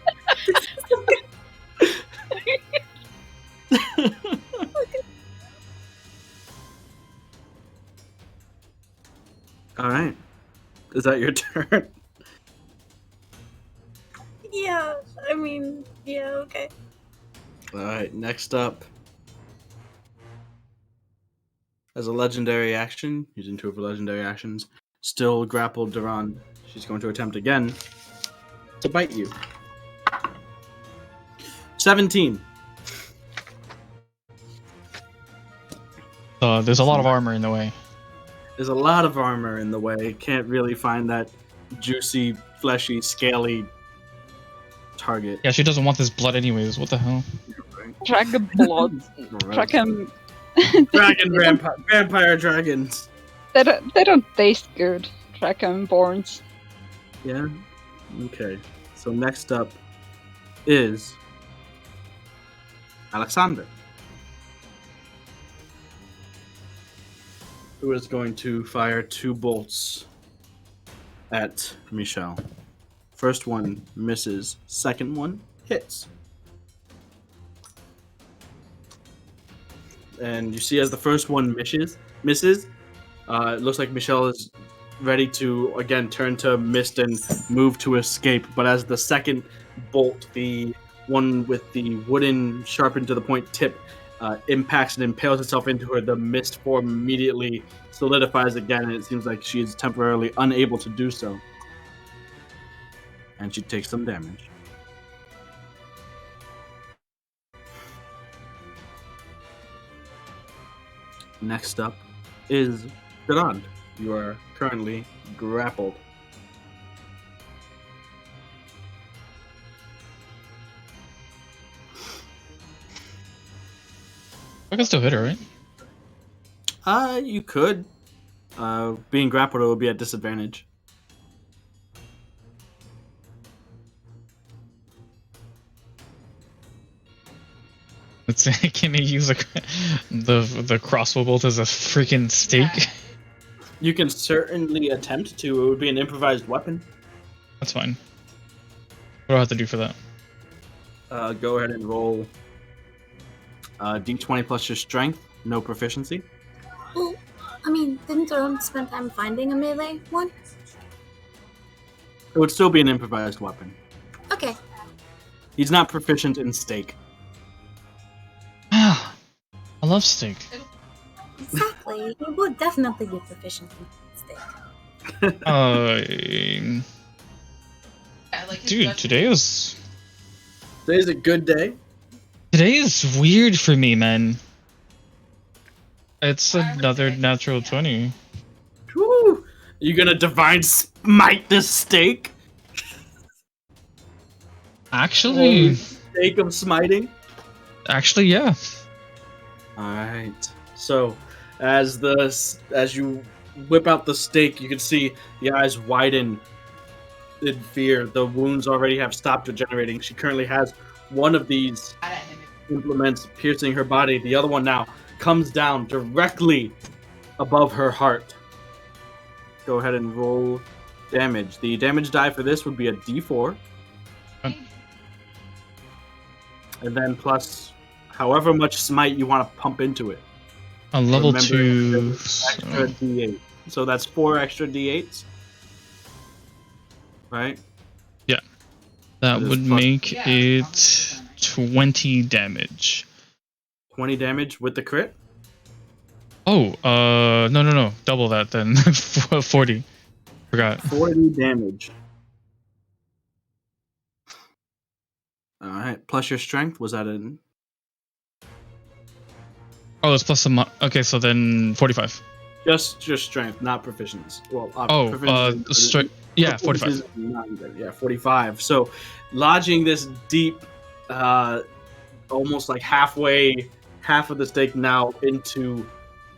All right. Is that your turn? Yeah, I mean, yeah, okay. All right. Next up, as a legendary action, using 2 of her legendary actions, still grappled Duran. She's going to attempt again to bite you. 17. There's a lot of armor in the way. There's a lot of armor in the way. Can't really find that juicy, fleshy, scaly target. Yeah, she doesn't want this blood anyways. What the hell? Dragon blood. Dragon. Vampire dragons. They don't taste good. Dragonborns. Yeah. Okay. So next up is Alexander, who is going to fire 2 bolts at Michelle. First one misses. Second one hits. And you see as the first one misses, it looks like Michelle is ready to, again, turn to mist and move to escape. But as the second bolt, the one with the wooden sharpened to the point tip, impacts and impales itself into her, the mist form immediately solidifies again, and it seems like she is temporarily unable to do so. And she takes some damage. Next up is Duran. You are currently grappled. I can still hit her, right? You could. Being grappled would be at disadvantage. Let's say, can he use the crossbow bolt as a freaking stake? You can certainly attempt to. It would be an improvised weapon. That's fine. What do I have to do for that? Go ahead and roll d20 plus your strength. No proficiency. Well, I mean, didn't Duran spend time finding a melee one? It would still be an improvised weapon. Okay. He's not proficient in stake. Ah, I love steak. Exactly. He would definitely be proficient in steak. Yeah, like his Dude, gut- today is Today's a good day. weird for me, man. It's I would another say, natural yeah. 20. Woo! You gonna divine smite this stake? Actually, Stake of smiting. yeah. All right. So, as you whip out the stake, you can see the eyes widen in fear. The wounds already have stopped regenerating. She currently has one of these Mad at him. implements piercing her body. The other one now comes down directly above her heart. Go ahead and roll damage. The damage die for this would be a D4, and then plus however much smite you want to pump into it. On level Remember, 2. Extra D8. So that's 4 extra D8s. Right? That That is would plus- make Yeah, it 20 damage. 20 damage with the crit. Oh, no. Double that then. 40. Forgot. 40 damage. Alright. Plus your strength. Was that in? Oh, it's plus some. Okay, so then 45. Just your strength, not proficiency. Well, Oh, proficiency- yeah, proficiency 45. is not good. Yeah, 45. So, lodging this deep, almost like half of the stake now into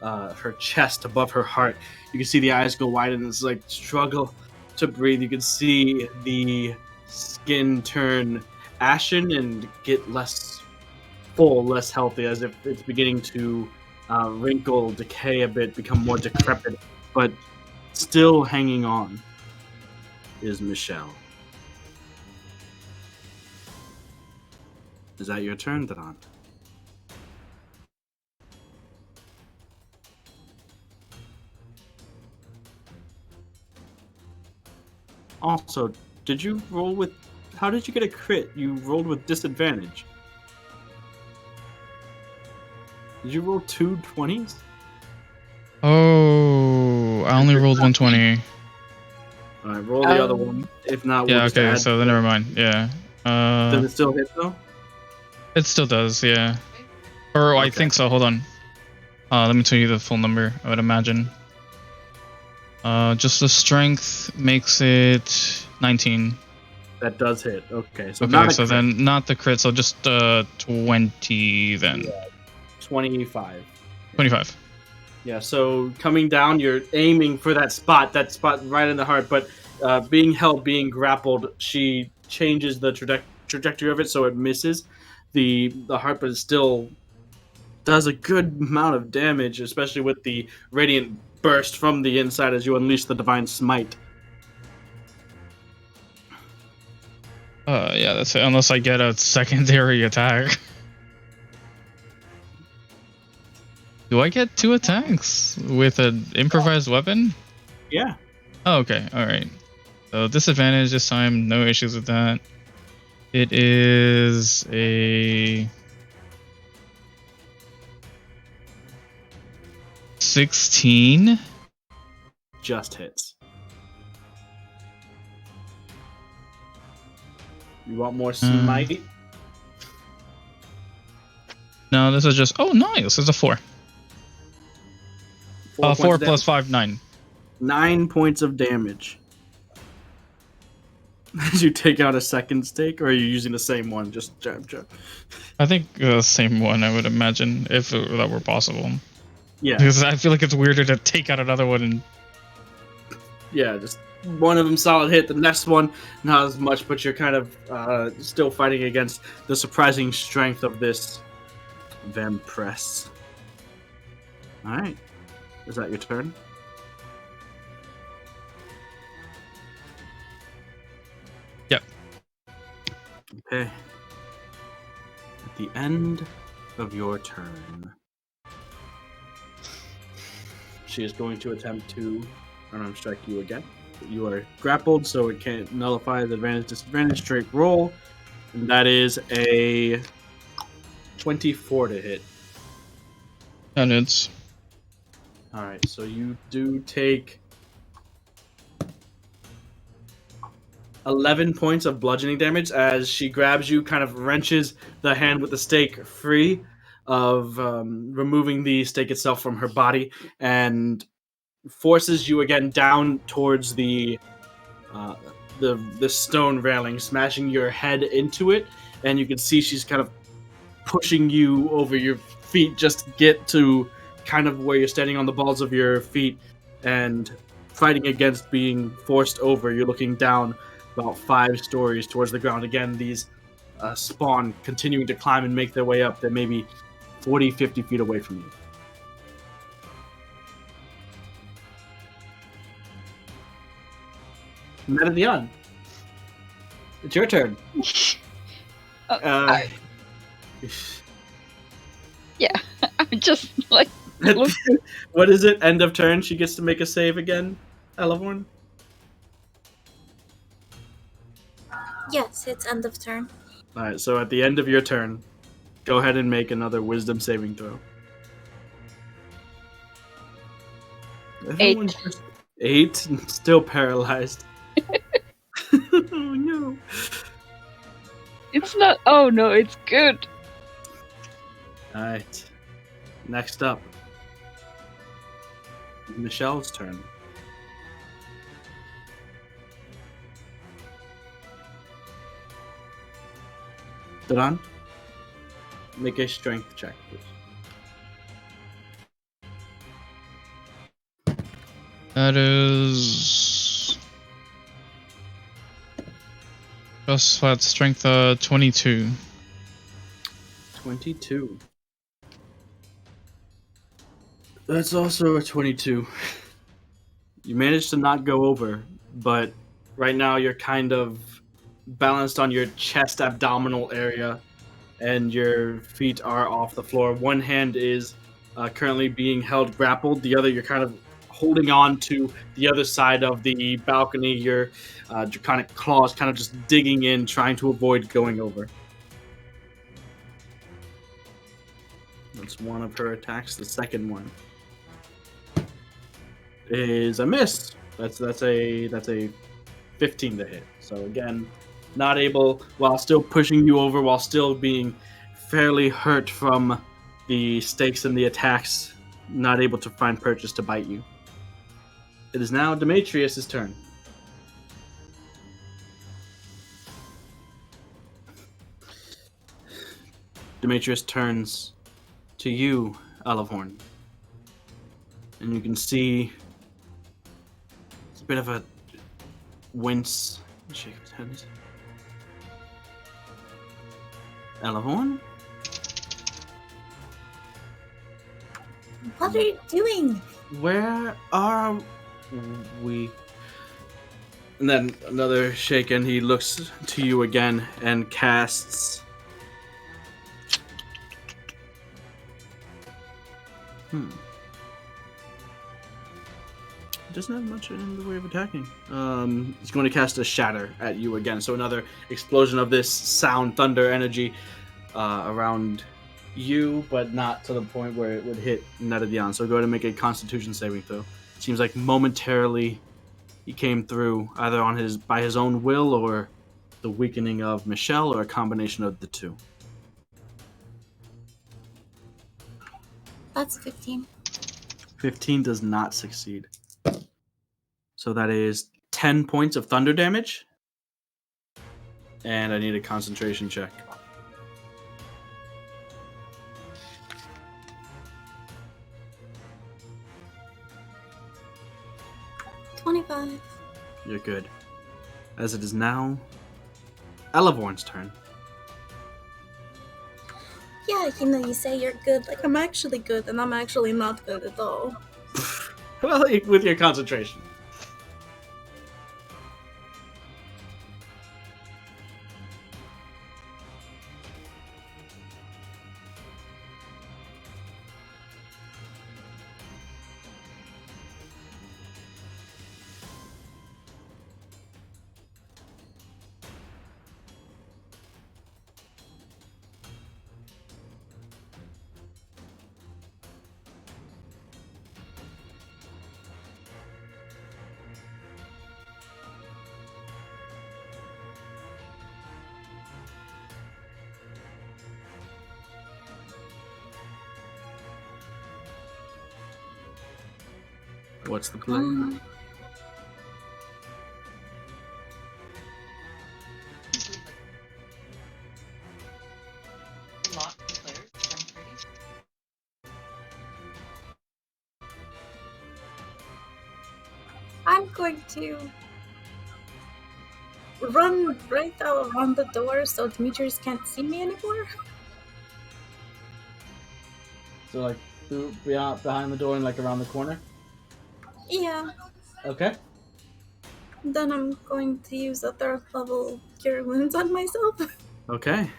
her chest above her heart. You can see the eyes go wide and it's like struggle to breathe. You can see the skin turn ashen and get less full, less healthy, as if it's beginning to wrinkle, decay a bit, become more decrepit, but still hanging on is Michelle. Is that your turn, Duran? Also, did you roll with... How did you get a crit? You rolled with disadvantage. Did you roll 2 20s? Oh, I only rolled 120. Alright, roll the other one. If not, we'll Yeah, just okay, add... so then never mind. Yeah. Does it still hit, though? It still does, yeah. Or I Okay. think so. Hold on. Let me tell you the full number. I would imagine. Just the strength makes it 19. That does hit. Okay, so Okay, not a so crit. then not the crit, so just 20 then. Yeah. 25. 25. Yeah, so coming down, you're aiming for that spot right in the heart, but being held, being grappled, she changes the trajectory of it so it misses the heart, but it still does a good amount of damage, especially with the radiant burst from the inside as you unleash the divine smite. Yeah, that's it. Unless I get a secondary attack. Do I get 2 attacks with an improvised weapon? Yeah. Oh, okay, alright. So disadvantage this time, no issues with that. It is a 16. Just hits. You want more smite? No, this is just. Oh, nice. It's a 4. 4 points of plus damage. 5, 9. 9 points of damage. Did you take out a second stake, or are you using the same one? Just jab. I think same one, I would imagine, if that were possible. Yeah. Because I feel like it's weirder to take out another one and. Yeah, just one of them solid hit. The next one, not as much, but you're kind of still fighting against the surprising strength of this Vampress. Alright. Is that your turn? Yep. Okay. At the end of your turn, she is going to attempt to unarmed strike you again. you are grappled, so it can't nullify the advantage disadvantage straight roll, and that is a 24 to hit. And it's All right, so you do take 11 points of bludgeoning damage as she grabs you, kind of wrenches the hand with the stake free of removing the stake itself from her body, and forces you again down towards the stone railing, smashing your head into it. And you can see she's kind of pushing you over your feet just to get to kind of where you're standing on the balls of your feet and fighting against being forced over. You're looking down about 5 stories towards the ground. Again, these spawn continuing to climb and make their way up. They're maybe 40, 50 feet away from you. Metadion, it's your turn. Yeah, I'm just like. What is it? End of turn. She gets to make a save again. Elevorn. Yes, it's end of turn. All right. So at the end of your turn, go ahead and make another Wisdom saving throw. 8. 8. Still paralyzed. Oh no. It's not. Oh no, it's good. All right. Next up, Michelle's turn. Duran, make a strength check, please. that is just flat strength 22. 22. That's also a 22. You managed to not go over, but right now you're kind of balanced on your chest abdominal area, and your feet are off the floor. One hand is currently being held grappled. The other, you're kind of holding on to the other side of the balcony. Your draconic claws kind of just digging in, trying to avoid going over. That's one of her attacks. The second one is a miss. That's a 15 to hit. So again, not able, while still pushing you over, while still being fairly hurt from the stakes and the attacks, not able to find purchase to bite you. It is now Demetrius' turn. Demetrius turns to you, Elevorn. And you can see it's a bit of a wince. Shake his head. Elevorn? What are you doing? Where are we? And then another shake, and he looks to you again and casts. Doesn't have much in the way of attacking. He's going to cast a shatter at you again. So another explosion of this sound, thunder energy around you, but not to the point where it would hit Netadion. So go ahead and make a Constitution saving throw. Seems like momentarily he came through either by his own will or the weakening of Michelle, or a combination of the two. That's 15. 15 does not succeed. So that is 10 points of thunder damage. And I need a concentration check. $25. You're good. As it is now Elevorn's turn. Yeah, you say you're good. Like, I'm actually good, and I'm actually not good at all. Well, with your concentration. What's the plan? I'm going to run right out around the door so Demetrius can't see me anymore. So like behind the door and like around the corner. Yeah. Okay. Then I'm going to use a 3rd level Cure Wounds on myself. Okay.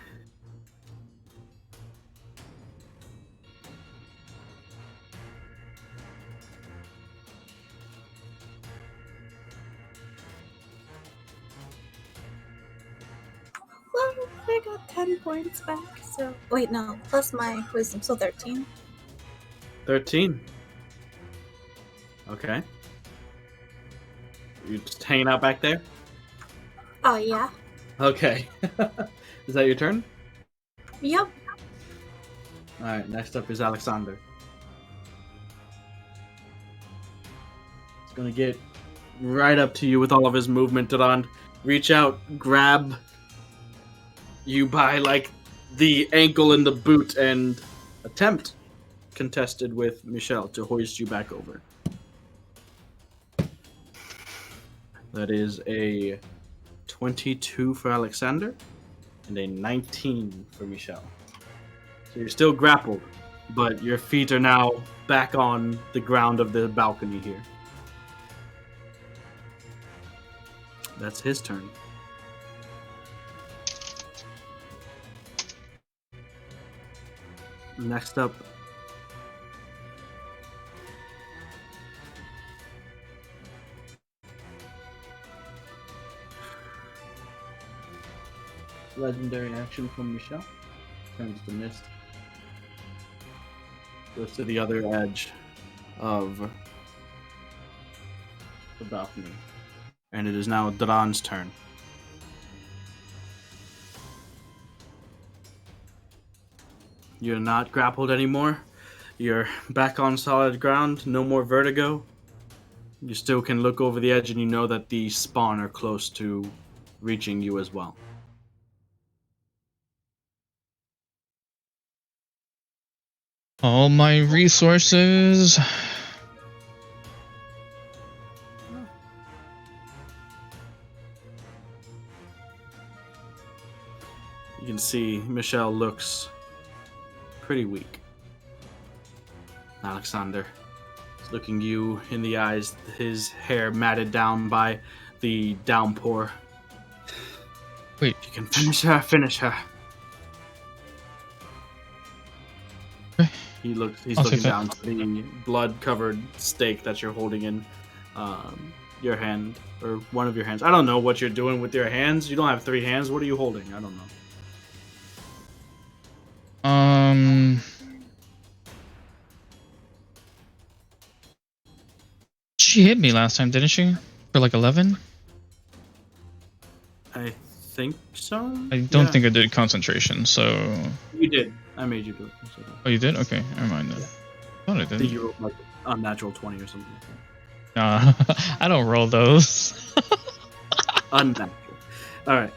Well, I got 10 points back, so... Wait, no. Plus my wisdom, so 13. 13. Okay. You just hanging out back there? Oh, yeah. Okay. Is that your turn? Yup. Alright, next up is Alexander. He's gonna get right up to you with all of his movement, Duran. Reach out, grab you by like the ankle and the boot, and attempt, contested with Michelle, to hoist you back over. That is a 22 for Alexander and a 19 for Michelle. So you're still grappled, but your feet are now back on the ground of the balcony here. That's his turn. Next up, legendary action from Michelle. Turns to mist. Goes to the other edge of the balcony. And it is now Duran's turn. You're not grappled anymore. You're back on solid ground. No more vertigo. You still can look over the edge and you know that the spawn are close to reaching you as well. All my resources. You can see Michelle looks pretty weak. Alexander is looking you in the eyes, his hair matted down by the downpour. Wait. If you can finish her, finish her. Okay. He's I'll looking take that. down to the blood-covered stake that you're holding in your hand, or one of your hands. I don't know what you're doing with your hands. You don't have 3 hands. What are you holding? I don't know. She hit me last time, didn't she? For like 11? I think so. I don't think I did concentration, so... You did. I made you do it. So Oh, you did? Okay, never mind then. Yeah. Thought I I think did. you rolled like unnatural 20 or something. Nah, I don't roll those. Unnatural. All right.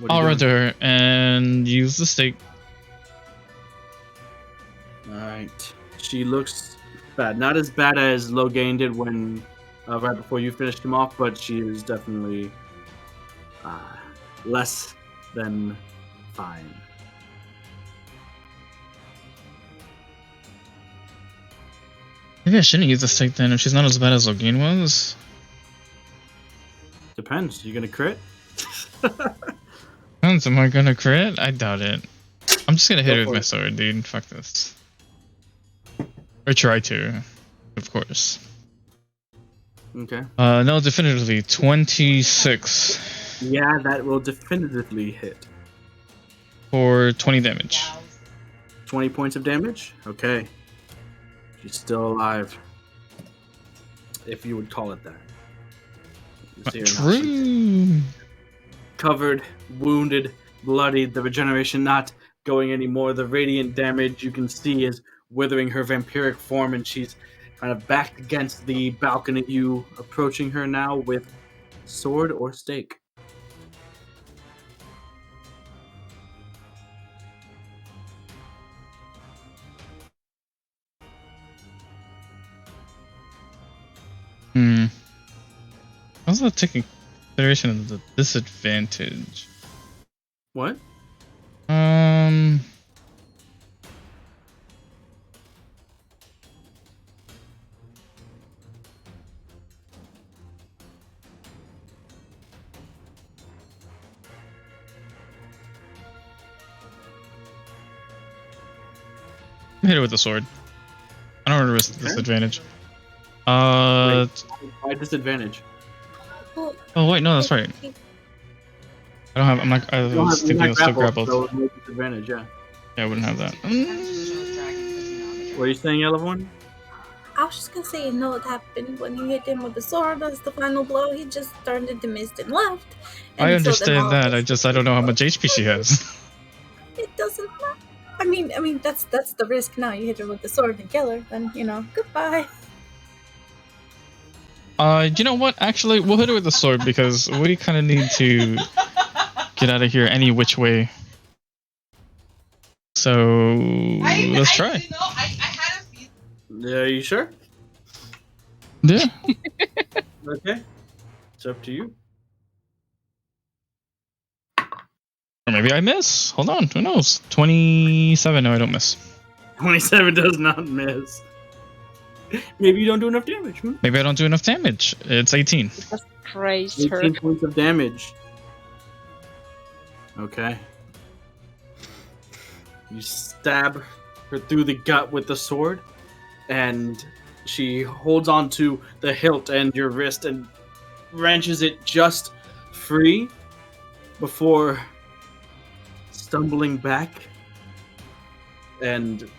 I'll run to her and use the stake. All right. She looks bad. Not as bad as Logan did when right before you finished him off, but she is definitely less than fine. Maybe I shouldn't use the stake then if she's not as bad as Logan was. Depends. You gonna crit? Depends, am I gonna crit? I doubt it. I'm just gonna hit her Go with for my sword, dude. Fuck this. Or try to, of course. Okay. No, definitively 26 Yeah, that will definitively hit. for 20 damage. 20 points of damage? Okay. She's still alive. If you would call it that. You see her now. True. Covered, wounded, bloodied, the regeneration not going anymore. The radiant damage you can see is withering her vampiric form, and she's kind of backed against the balcony, you approaching her now with sword or stake. Also taking consideration of the disadvantage. What? Hit it with the sword. I don't want to risk the disadvantage. Why disadvantage? Well, Oh wait, no, that's right. I don't have. I'm not. I was thinking I was still grappled. So no disadvantage, yeah. Yeah, I wouldn't have that. What are you saying, Elevorn? I was just gonna say, you know what happened when you hit him with the sword as the final blow? He just turned into mist and left. And I so understand then all that. this- I don't know how much HP she has. It doesn't matter. I mean, that's the risk now. You hit her with the sword and kill her, then goodbye. You know what? Actually, we'll hit her with the sword because we kind of need to get out of here any which way. So let's try. You know, I had a feeling. Yeah, are you sure? Yeah. Okay. It's up to you. Or maybe I miss. Hold on. Who knows? 27. No, I don't miss. 27 does not miss. Maybe you don't do enough damage. Maybe I don't do enough damage. It's 18. Just praise her. 18 points of damage. Okay. You stab her through the gut with the sword, and she holds on to the hilt and your wrist and wrenches it just free before stumbling back and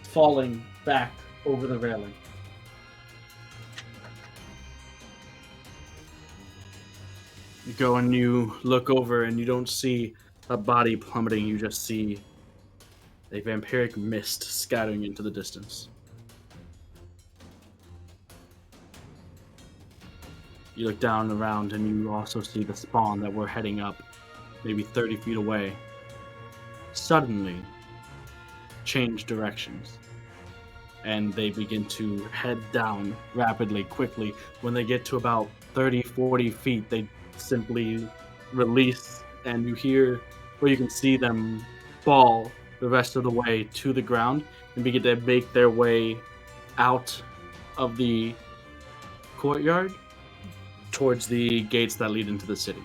falling back over the railing. You go and you look over and you don't see a body plummeting, you just see a vampiric mist scattering into the distance. You look down around and you also see the spawn that we're heading up, maybe 30 feet away, suddenly change directions. And they begin to head down rapidly, quickly. When they get to about 30, 40 feet, they simply release, and you hear, or you can see them fall the rest of the way to the ground and begin to make their way out of the courtyard towards the gates that lead into the city.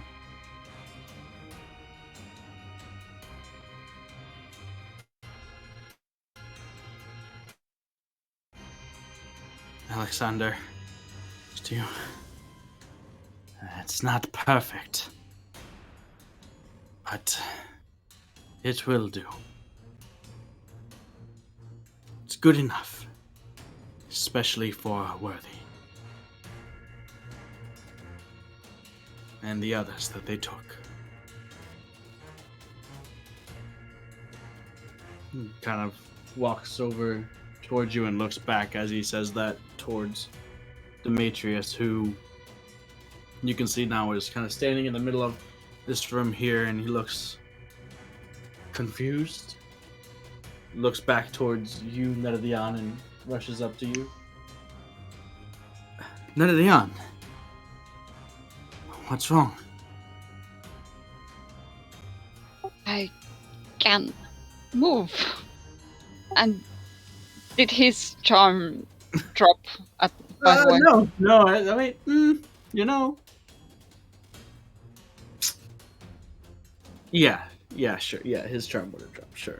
Alexander, it's you. It's not perfect, but it will do. It's good enough, especially for Worthy and the others that they took. He kind of walks over towards you and looks back as he says that towards Demetrius, who you can see now is kind of standing in the middle of this room here, and he looks confused. Looks back towards you, Netadion, and rushes up to you. Netadion, what's wrong? I can't move. And did his charm drop at by the way? No. I mean, you know. Yeah, sure. Yeah, his charm would have dropped, sure.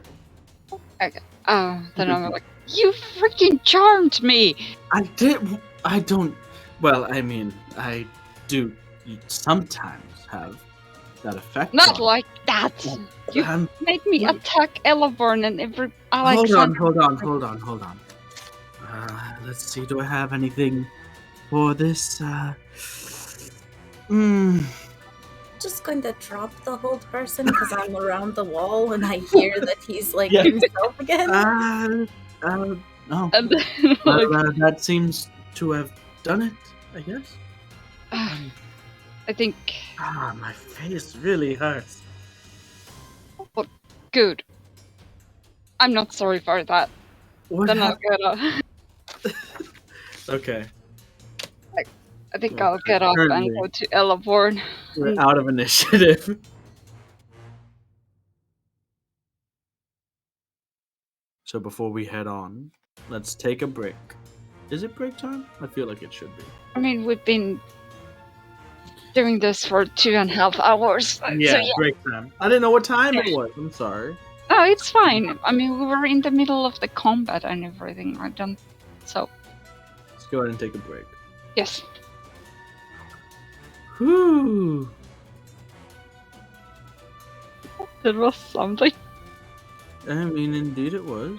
Okay. Then I'm like, you freaking charmed me! I don't. Well, I mean, I do sometimes have that effect. Not on- like that! You I'm- made me attack Elevorn and every Hold Alexander. on. Let's see. Do I have anything for this? Just going to drop the hold person because I'm around the wall and I hear that he's like Yeah. himself again. No. And then, like, That seems to have done it, I guess. I think My face really hurts. good. I'm not sorry for that. What Then I'll happened? get up. Okay, I think Well, I'll get up and currently- go to Ellaborn. we're out of initiative. So before we head on, let's take a break. Is it break time? I feel like it should be. I mean, we've been doing this for 2.5 hours. So yeah. Break time. I didn't know what time it was. I'm sorry. No, it's fine. I mean, we were in the middle of the combat and everything. I don't. So, Let's go ahead and take a break. yes. Whew. It was something. I mean, indeed it was.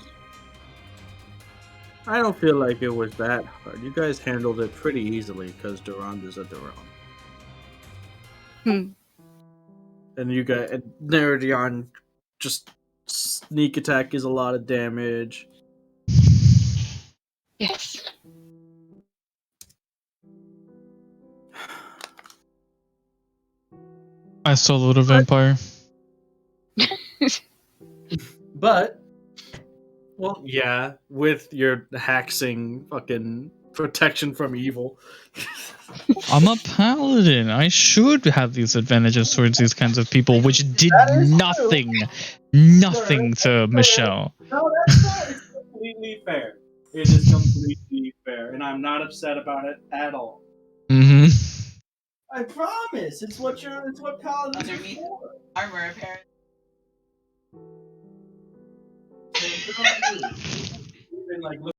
I don't feel like it was that hard. You guys handled it pretty easily because Duran is a Duran. Hmm. And you got Nerdion, just sneak attack is a lot of damage. Yes. I soloed a vampire. But, well, yeah, with your hexing fucking protection from evil. I'm a paladin. I should have these advantages towards these kinds of people, which did nothing to Michelle. No, that's not. It's completely fair. It is completely fair, and I'm not upset about it at all. Mm-hmm. I promise. It's what paladins are Underneath. for. Armor, apparently. Even like look.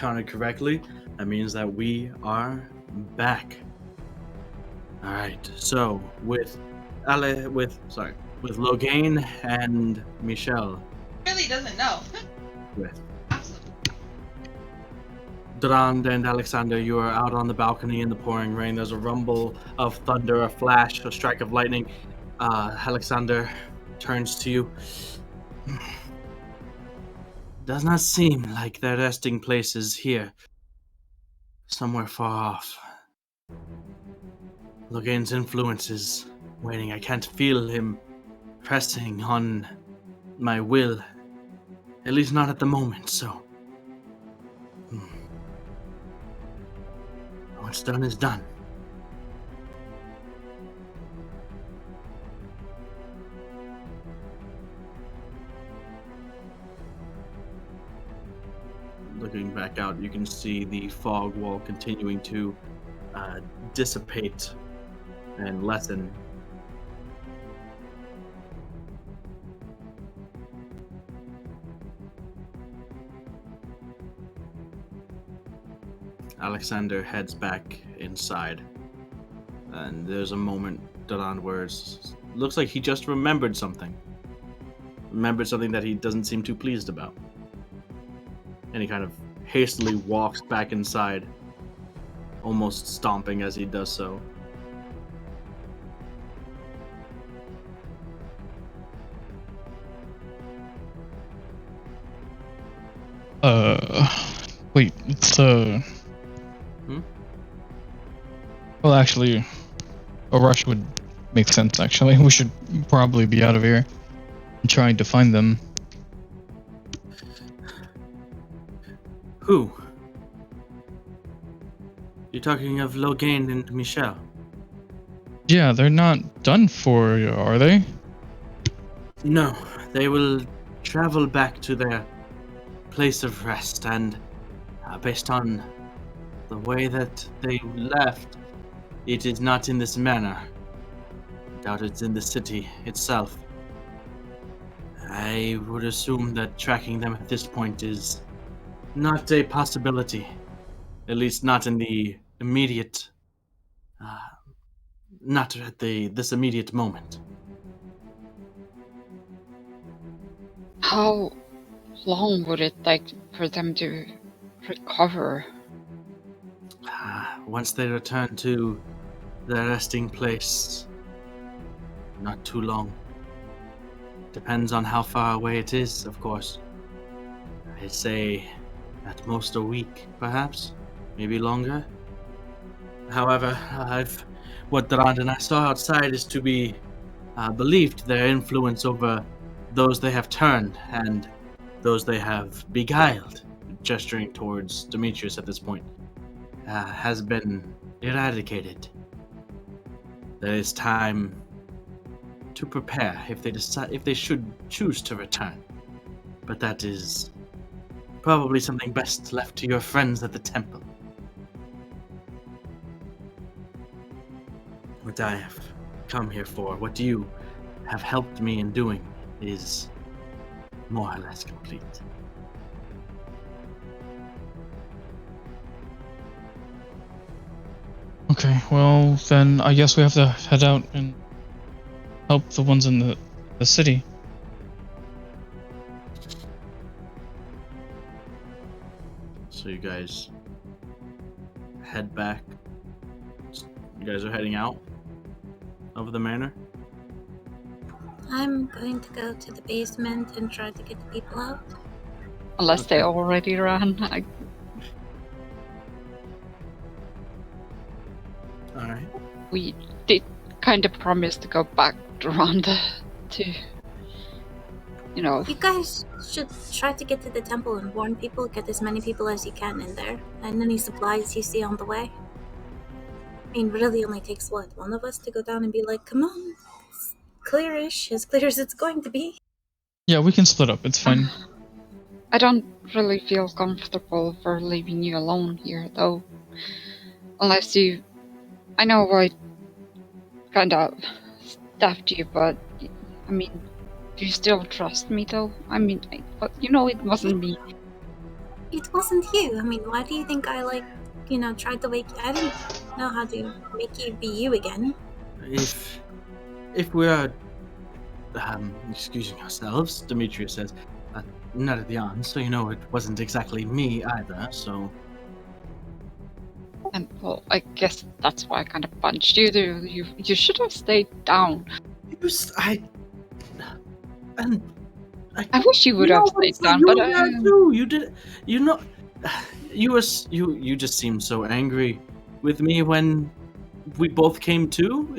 counted correctly. That means that we are back. All right. So with Logan and Michelle. Really doesn't know. With Absolutely. Duran and Alexander, you are out on the balcony in the pouring rain. There's a rumble of thunder, a flash, a strike of lightning. Alexander turns to you. Does not seem like their resting place is here. Somewhere far off. Logan's influence is waiting. I can't feel him pressing on my will. At least not at the moment, so. What's done is done. Looking back out, you can see the fog wall continuing to dissipate and lessen. Alexander heads back inside, and there's a moment, Duran, where it looks like he just remembered something. Remembered something that he doesn't seem too pleased about. And he kind of hastily walks back inside, almost stomping as he does so. Wait, it's Well, actually, a rush would make sense, actually. We should probably be out of here and trying to find them. Who? You're talking of Logan and Michelle? Yeah, they're not done for, are they? No, they will travel back to their place of rest, and based on the way that they left, it is not in this manner. I doubt it's in the city itself. I would assume that tracking them at this point is not a possibility. At least not in the immediate... not at this immediate moment. How long would it take for them to recover? Once they return to their resting place, not too long. Depends on how far away it is, of course. I'd say at most a week, perhaps, maybe longer. However, what Duran and I saw outside is to be believed their influence over those they have turned and those they have beguiled, gesturing towards Demetrius at this point, has been eradicated. There is time to prepare if they should choose to return. But that is probably something best left to your friends at the temple. What I have come here for, what you have helped me in doing, is more or less complete. Okay, well, then I guess we have to head out and help the ones in the city. So you guys head back. You guys are heading out of the manor? I'm going to go to the basement and try to get the people out. Unless they already ran. Alright. We did kind of promise to go back around to, You guys should try to get to the temple and warn people, get as many people as you can in there, and any supplies you see on the way. I mean, really only takes, one of us to go down and be like, come on, it's clearish, as clear as it's going to be. Yeah, we can split up, it's fine. I don't really feel comfortable for leaving you alone here, though. Unless you... I know I kind of stabbed you, but, I mean, do you still trust me, though? I mean, but it wasn't me. It wasn't you. I mean, why do you think I, tried to wake you? I didn't know how to make you be you again. If we're excusing ourselves, Demetrius says, not at the on, so you know it wasn't exactly me either, so... And well, I guess that's why I kind of punched you. You should have stayed down. I wish you would have stayed down, but you did. You know, you just seemed so angry with me when we both came to.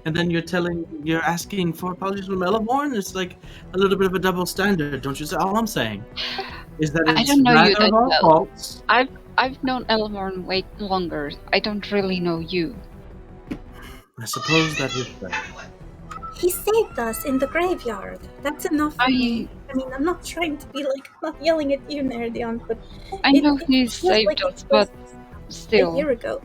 And then you're asking for apologies from Elleborn. It's like a little bit of a double standard, don't you see? All I'm saying is that I it's don't know you neither that of our well. faults. I've known Elleborn way longer. I don't really know you. I suppose that is fair. He saved us in the graveyard. That's enough for me. I mean, I'm not trying to be like, I'm not yelling at you, Nerdion, but I know he feels saved like us, it but was still. a year ago.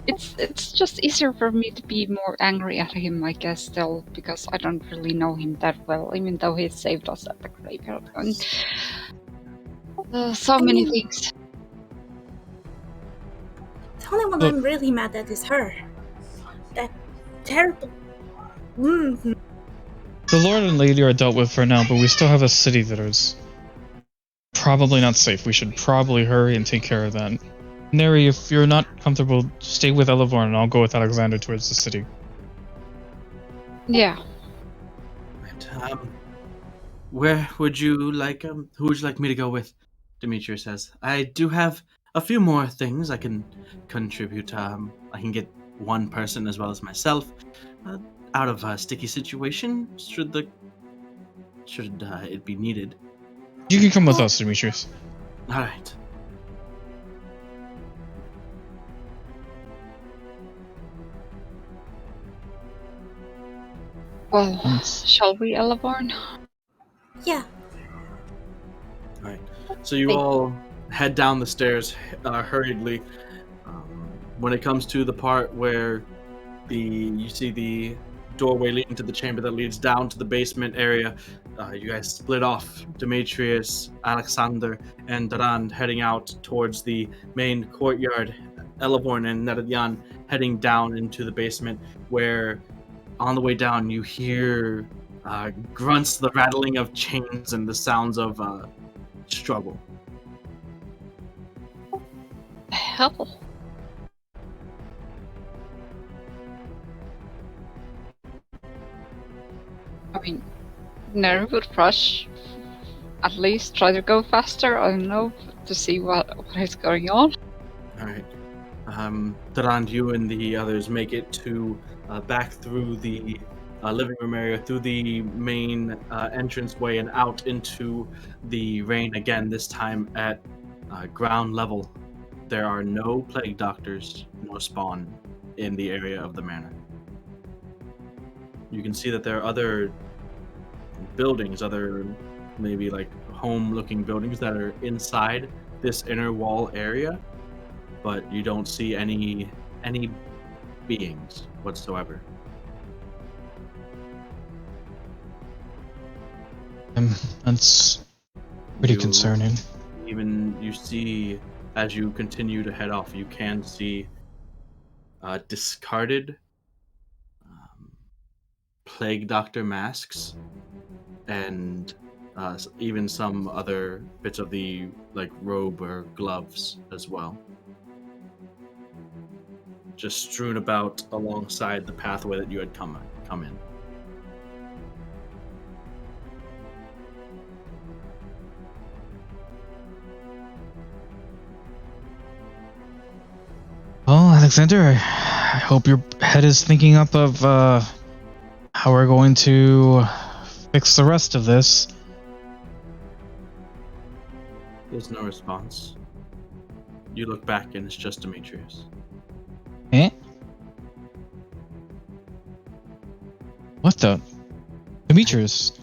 It's just easier for me to be more angry at him, I guess, still, because I don't really know him that well, even though he saved us at the graveyard. And so many things. The only one I'm really mad at is her. That terrible... The Lord and Lady are dealt with for now, but we still have a city that is probably not safe. We should probably hurry and take care of that. Neri, if you're not comfortable, stay with Elevorn and I'll go with Alexander towards the city. Yeah. Right, where would you like, who would you like me to go with? Demetrius says, I do have a few more things I can contribute. I can get one person as well as myself out of a sticky situation should it be needed. You can come with us, Demetrius. All right. Well, shall we, Elleborn? Yeah. All right. So you all head down the stairs hurriedly. When it comes to the part where you see the doorway leading to the chamber that leads down to the basement area, you guys split off. Demetrius, Alexander, and Duran heading out towards the main courtyard. Elevorn and Nerdian heading down into the basement, where on the way down you hear grunts, the rattling of chains, and the sounds of struggle. The hell? I mean, Neri would rush, at least try to go faster, I don't know, to see what is going on. Alright. Duran, you and the others make it to back through the living room area, through the main entranceway, and out into the rain again, this time at ground level. There are no plague doctors, no spawn in the area of the manor. You can see that there are other buildings, other maybe like home-looking buildings that are inside this inner wall area, but you don't see any beings whatsoever. That's pretty concerning. Even you see, as you continue to head off, you can see discarded plague doctor masks and even some other bits of the like robe or gloves as well, just strewn about alongside the pathway that you had come in. Well, Alexander, I hope your head is thinking up of how we're going to fix the rest of this. There's no response. You look back and it's just Demetrius. Eh? What the? Demetrius?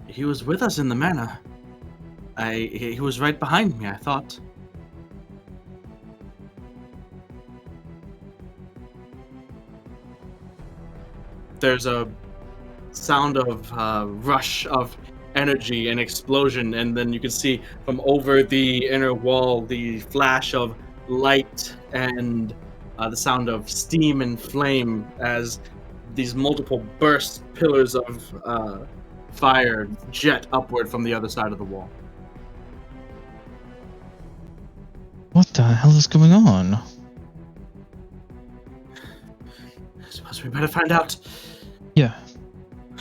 He was with us in the manor. He was right behind me, I thought. There's a sound of rush of energy and explosion, and then you can see from over the inner wall the flash of light and the sound of steam and flame as these multiple burst pillars of fire jet upward from the other side of the wall. What the hell is going on? I suppose we better find out. Yeah.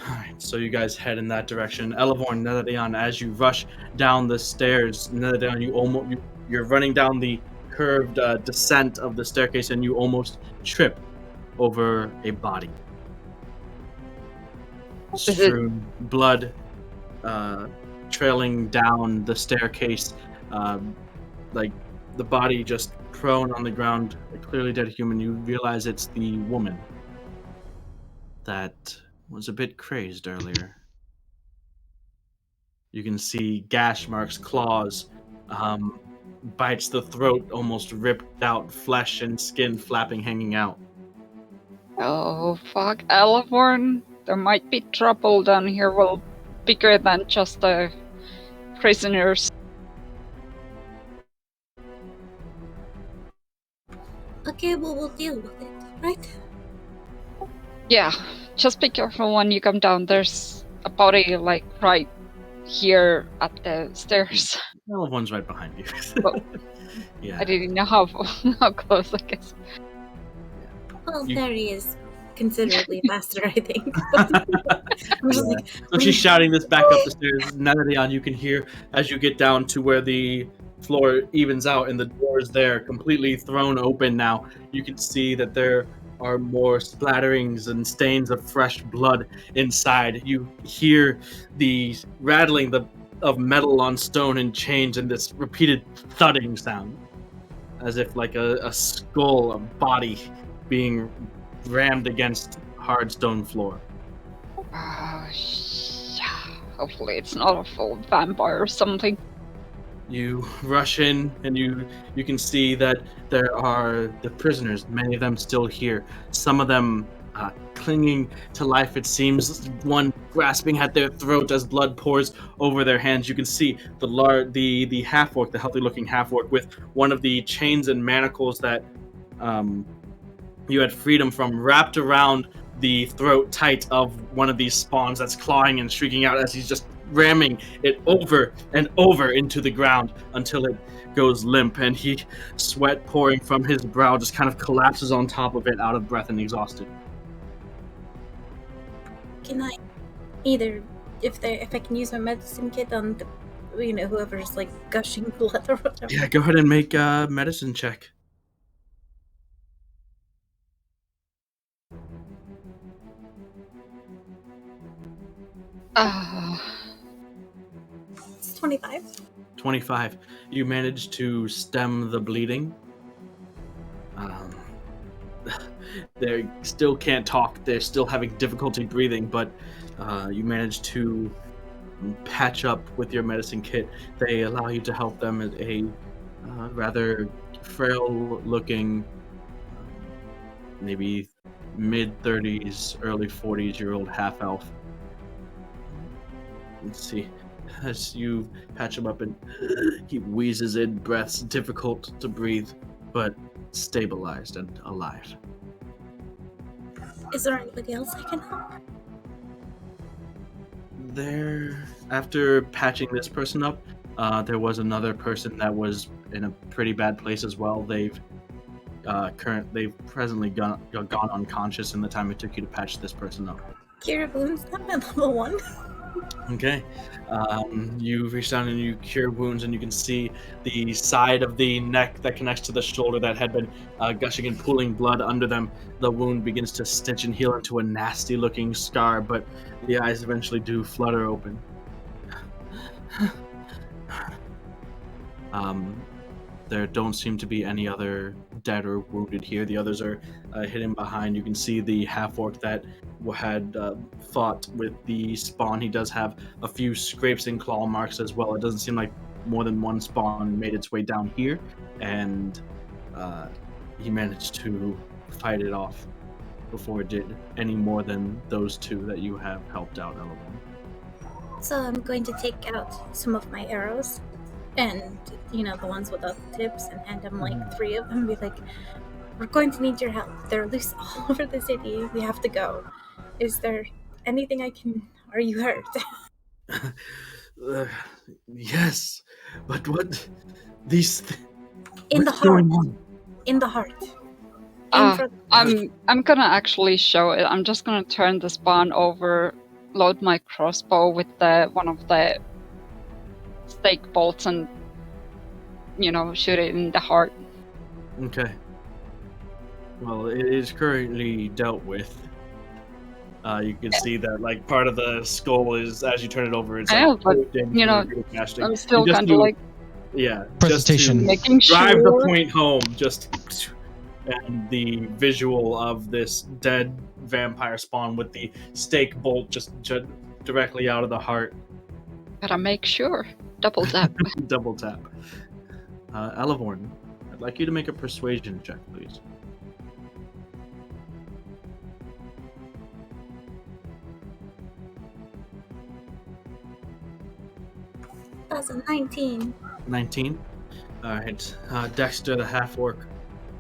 Alright, so you guys head in that direction. Elevorn, Netherdion, as you rush down the stairs, Netherdion, you're running down the curved descent of the staircase, and you almost trip over a body. Strewn blood trailing down the staircase, like the body just prone on the ground, a clearly dead human. You realize it's the woman that was a bit crazed earlier. You can see gash marks, claws, bites the throat, almost ripped out, flesh and skin flapping, hanging out. Oh, fuck. Elevorn, there might be trouble down here. Well, bigger than just the prisoners. Okay, well, we'll deal with it, right? Yeah, just be careful when you come down. There's a body, like, right here at the stairs. Elevorn's right behind you. Oh. Yeah. I didn't know how close, I guess. Well, You- there he is. Considerably faster, I think. I'm just like, So she's shouting this back up the stairs. Netherdion, you can hear as you get down to where the floor evens out and the doors there completely thrown open now. You can see that there are more splatterings and stains of fresh blood inside. You hear the rattling of metal on stone and chains and this repeated thudding sound, as if like a skull, a body being rammed against hard stone floor. Hopefully it's not a full vampire or something. You rush in and you can see that there are the prisoners, many of them still here. Some of them clinging to life, it seems, one grasping at their throat as blood pours over their hands. You can see the half-orc, the healthy-looking half-orc, with one of the chains and manacles that you had freedom from wrapped around the throat tight of one of these spawns that's clawing and shrieking out as he's just ramming it over and over into the ground until it goes limp, and sweat pouring from his brow, just kind of collapses on top of it, out of breath and exhausted. can I either, if I can use my medicine kit on the, whoever's like gushing blood or whatever? Yeah, go ahead and make a medicine check. It's 25. 25. You manage to stem the bleeding. They still can't talk. They're still having difficulty breathing, but you manage to patch up with your medicine kit. They allow you to help them as a rather frail-looking, maybe mid-30s, early 40s-year-old half-elf. Let's see. As you patch him up, and he wheezes in breaths, difficult to breathe, but stabilized and alive. Is there anybody else I can help? There, after patching this person up, there was another person that was in a pretty bad place as well. They've presently gone unconscious in the time it took you to patch this person up. Cure wounds, I'm at level 1. Okay. You reach down and you cure wounds, and you can see the side of the neck that connects to the shoulder that had been gushing and pooling blood under them. The wound begins to stitch and heal into a nasty looking scar, but the eyes eventually do flutter open. There don't seem to be any other dead or wounded here. The others are hidden behind. You can see the half-orc that had fought with the spawn. He does have a few scrapes and claw marks as well. It doesn't seem like more than one spawn made its way down here, and he managed to fight it off before it did any more than those two that you have helped out, Eleven. So I'm going to take out some of my arrows, and the ones without the tips, and hand him like 3 of them. And be like, "We're going to need your help. They're loose all over the city. We have to go. Is there anything I can? Are you hurt?" Yes, but what? These. In the What's heart. going on? In the heart. Aim for. I'm gonna actually show it. I'm just gonna turn the spawn over, load my crossbow with one of the stake bolts, and shoot it in the heart. Okay. Well, it is currently dealt with. You can see that, like, part of the skull is, as you turn it over, it's I know, but, casting. I'm still just kind of like Presentation. making drive the sure. point home, and the visual of this dead vampire spawn with the stake bolt just directly out of the heart. Gotta make sure. Double tap. Double tap. Elevorn, I'd like you to make a persuasion check, please. That's a 19. 19. All right. Dexter, the half orc,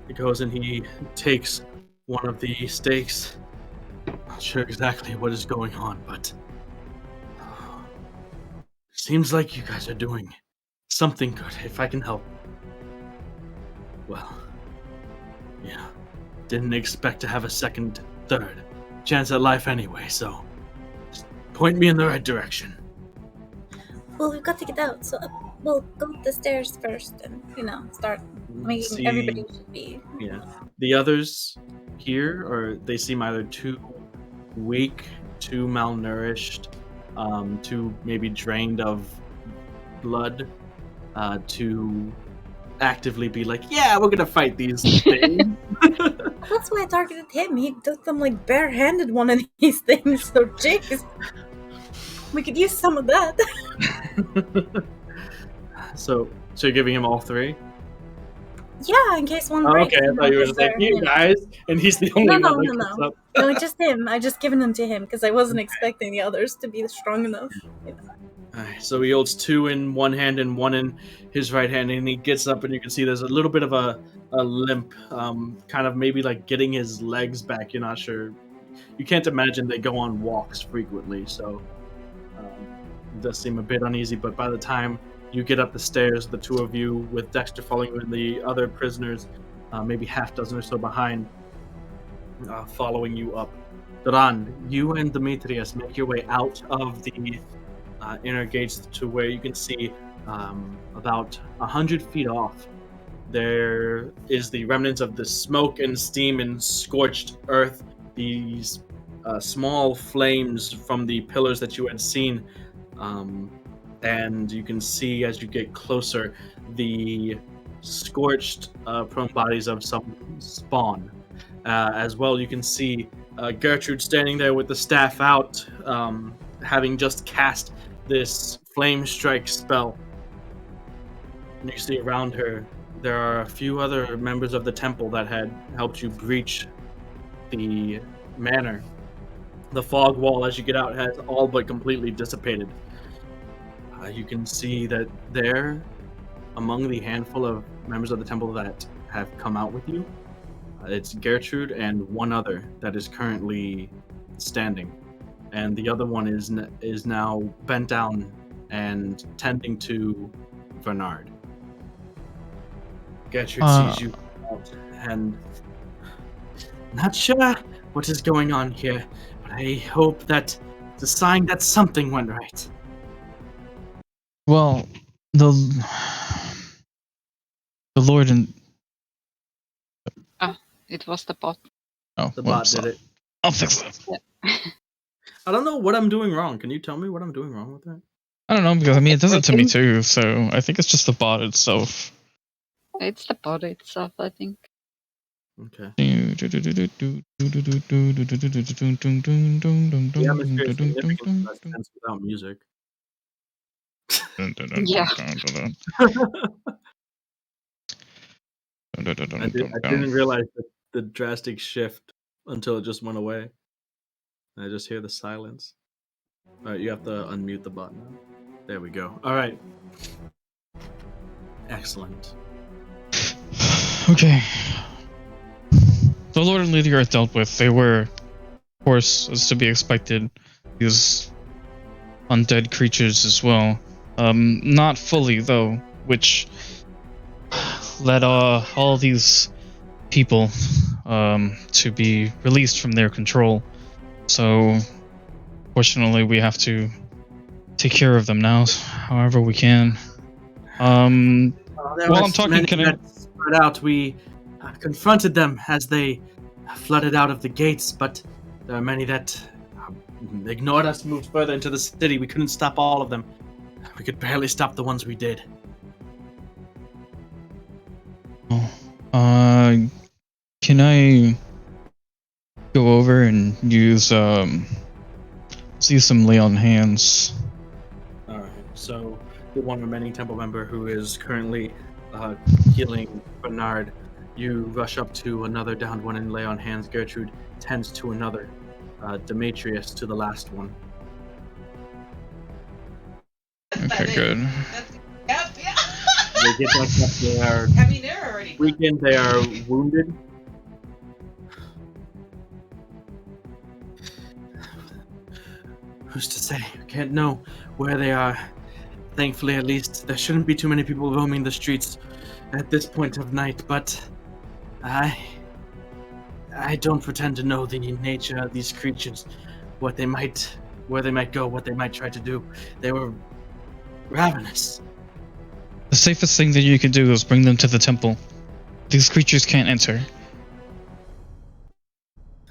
he goes and he takes one of the stakes. Not sure exactly what is going on, but seems like you guys are doing something good. If I can help. Well, yeah. Didn't expect to have a second, third chance at life anyway, so just point me in the right direction. Well, we've got to get out, so we'll go up the stairs first and, start making everybody should be. Yeah. The others here, they seem either too weak, too malnourished, too maybe drained of blood, to actively be like, yeah, we're gonna fight these things. That's why I targeted him. He took them like barehanded one of these things, so jeez. We could use some of that. So you're giving him all 3? Yeah, in case one Oh, breaks. okay, I thought you were just like, you guys, and he's the only one that gets up. No, just him. I just given them to him because I wasn't expecting the others to be strong enough. Alright, so he holds 2 in one hand and 1 in his right hand, and he gets up, and you can see there's a little bit of a limp, kind of maybe like getting his legs back. You're not sure. You can't imagine they go on walks frequently, so it does seem a bit uneasy. But by the time you get up the stairs, the 2 of you, with Dexter following you and the other prisoners, maybe half dozen or so behind, following you up. Duran, you and Demetrius make your way out of the inner gates to where you can see about 100 feet off. There is the remnants of the smoke and steam and scorched earth, these small flames from the pillars that you had seen. And you can see as you get closer the scorched prone bodies of some spawn. As well, you can see Gertrude standing there with the staff out, having just cast this flame strike spell. And you see around her there are a few other members of the temple that had helped you breach the manor. The fog wall as you get out has all but completely dissipated. You can see that there, among the handful of members of the temple that have come out with you, it's Gertrude and one other that is currently standing, and the other one is now bent down and tending to Bernard. Gertrude sees you out, and not sure what is going on here, but I hope that it's a sign that something went right. Well, the Lord and It was the bot. oh, The well, bot did it. I'll fix it. I don't know what I'm doing wrong. Can you tell me what I'm doing wrong with that? I don't know because I mean it does it to me too. So I think it's just the bot itself. It's the bot itself, I think. Okay. Yeah, The atmosphere is significantly less tense without music. Yeah. I didn't realize the drastic shift until it just went away. I just hear the silence. All right, you have to unmute the button. There we go. All right. Excellent. Okay. The Lord and Lady Earth dealt with, they were, of course, as to be expected, these undead creatures as well. Not fully, though, which led all these people to be released from their control. So, fortunately, we have to take care of them now, however we can. While I'm talking, can I... spread out. We confronted them as they flooded out of the gates, but there are many that ignored us, moved further into the city. We couldn't stop all of them. We could barely stop the ones we did. Can I go over and use some lay on hands? Alright, so the one remaining temple member who is currently healing Bernard, you rush up to another downed one and lay on hands. Gertrude tends to another. Demetrius to the last one. Okay, good. Yep, yeah. They get back up. They are I mean, they're already weakened. They are wounded. Who's to say? I can't know where they are. Thankfully, at least, there shouldn't be too many people roaming the streets at this point of night, but I don't pretend to know the nature of these creatures, where they might go, what they might try to do. They were ravenous. The safest thing that you could do is bring them to the temple. These creatures can't enter.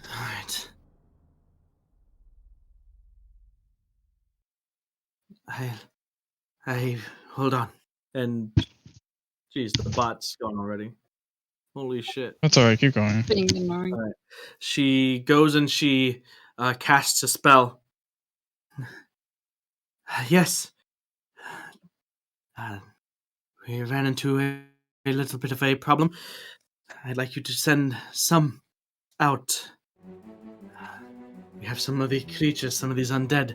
Alright. I hold on. And jeez, the bot's gone already. Holy shit. That's alright, keep going. Being annoying. Alright. She goes and she casts a spell. Yes. We ran into a little bit of a problem. I'd like you to send some out. We have some of the creatures, some of these undead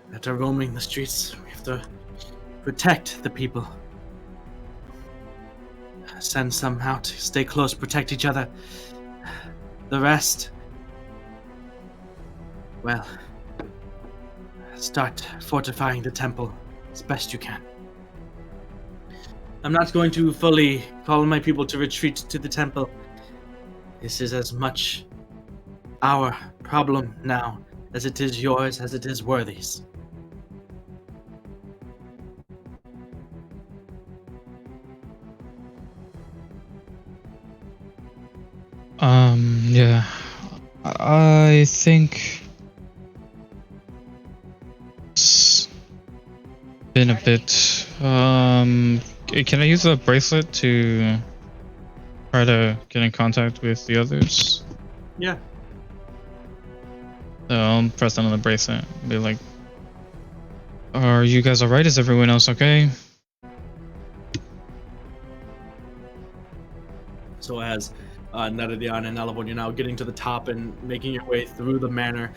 that are roaming the streets. We have to protect the people. Send some out, stay close, protect each other. The rest, well, start fortifying the temple as best you can. I'm not going to fully call on my people to retreat to the temple. This is as much our problem now as it is yours, as it is Worthy's. Yeah. I think it's been a bit, can I use a bracelet to try to get in contact with the others? Yeah. So I'll press down on the bracelet and be like, are you guys alright? Is everyone else okay? So as Netadian and Elevon, you're now getting to the top and making your way through the manor,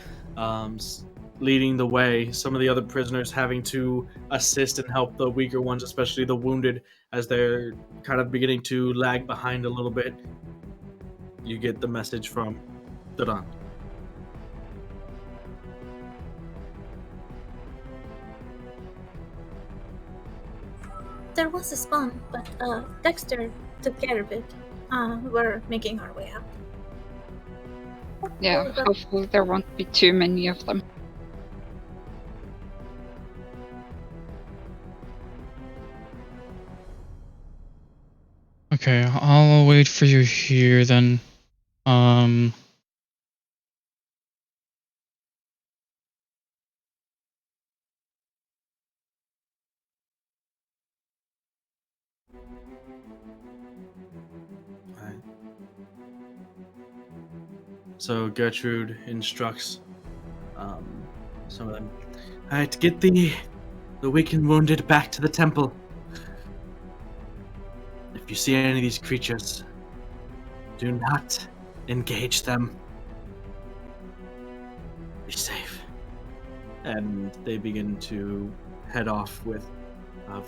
leading the way. Some of the other prisoners having to assist and help the weaker ones, especially the wounded, as they're kind of beginning to lag behind a little bit. You get the message from Duran. There was a spawn, but Dexter took care of it. We're making our way out. Yeah, hopefully there won't be too many of them. Okay, I'll wait for you here then. Alright. So Gertrude instructs some of them. Alright, get the weak and wounded back to the temple. If you see any of these creatures, do not engage them. Be safe. and they begin to head off with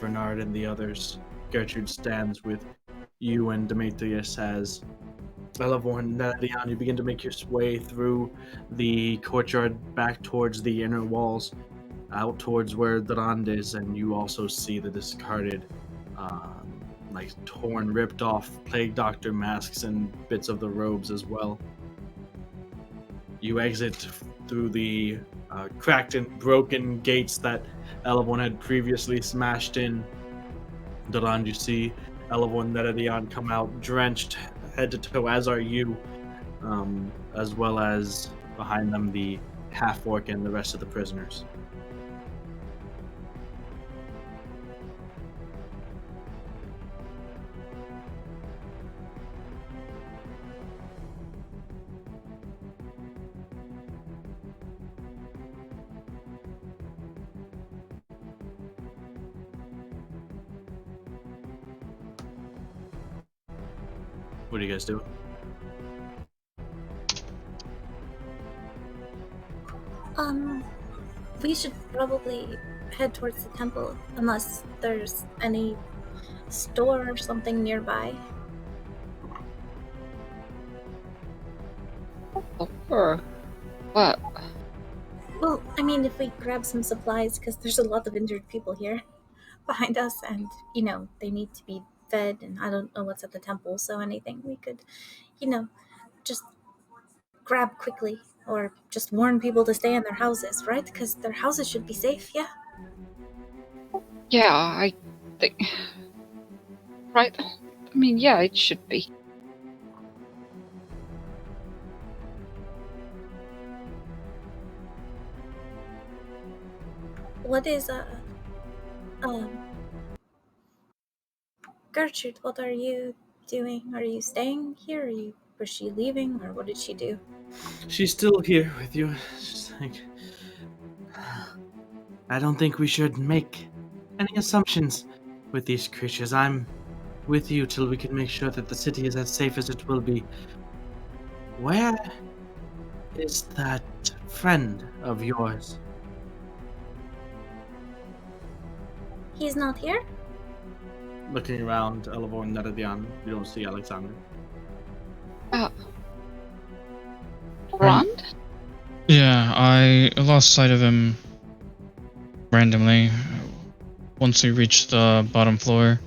Bernard and the others. Gertrude stands with you and Demetrius as Elevor and Nadian. You begin to make your way through the courtyard back towards the inner walls, out towards where Duran is, and you also see the discarded, torn, ripped off plague doctor masks and bits of the robes as well. You exit through the cracked and broken gates that Elevon had previously smashed in. Duran, you see Elevon and Nadian come out drenched head to toe, as are you, as well as behind them the half-orc and the rest of the prisoners. What do you guys do? We should probably head towards the temple, unless there's any store or something nearby. Or what? Well, I mean, if we grab some supplies, because there's a lot of injured people here behind us, and, they need to be fed, and I don't know what's at the temple, so anything we could, just grab quickly, or just warn people to stay in their houses, right? Because their houses should be safe, yeah? Yeah, I think. Right? I mean, yeah, it should be. What is, Gertrude, what are you doing? Are you staying here? Was she leaving, or what did she do? She's still here with you. She's like, I don't think we should make any assumptions with these creatures. I'm with you till we can make sure that the city is as safe as it will be. Where is that friend of yours? He's not here? Looking around, Elevor and Neredian, you don't see Alexander. Brand? Yeah, I lost sight of him randomly once we reached the bottom floor.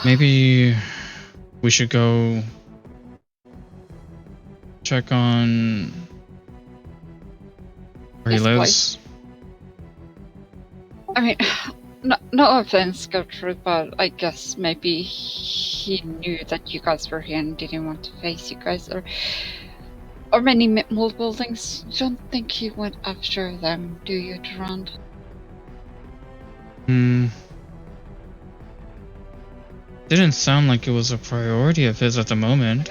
Maybe we should go check on where he This lives. place. I mean, no offense, Gertrude, but I guess maybe he knew that you guys were here and didn't want to face you guys, or many multiple things. Don't think he went after them, do you, Duran? Didn't sound like it was a priority of his at the moment.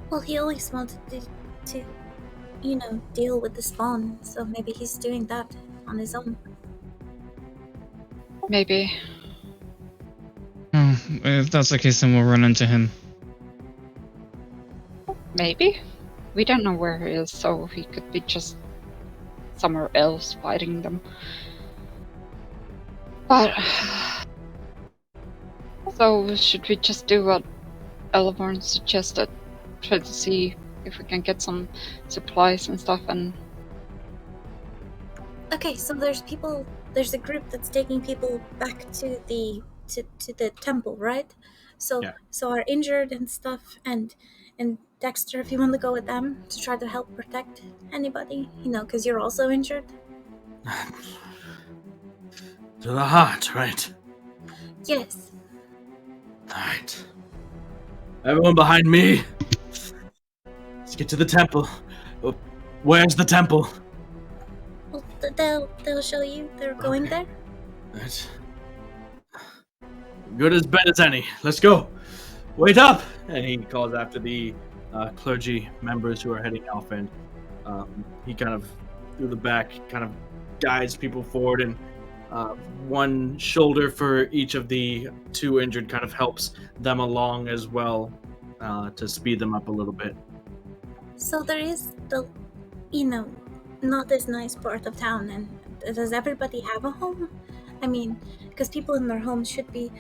Well, he always wanted to deal with the spawn, so maybe he's doing that on his own. Maybe. Oh, if that's the case, then we'll run into him. Maybe. We don't know where he is, so he could be just somewhere else fighting them. But so should we just do what Elevorn suggested? Try to see if we can get some supplies and stuff, and Okay, so there's a group that's taking people back to the temple, right? So Yeah. so our injured and stuff, and Dexter, if you want to go with them to try to help protect anybody, because you're also injured. To the heart, right? Yes. Alright. Everyone behind me. Let's get to the temple. Where's the temple? Well, they'll show you. They're going Okay. there. That's good as bad as any. Let's go. Wait up! And he calls after the clergy members who are heading off, and he kind of, through the back, kind of guides people forward, and one shoulder for each of the two injured kind of helps them along as well to speed them up a little bit. So there is the, not as nice part of town, and does everybody have a home? I mean, because people in their homes should be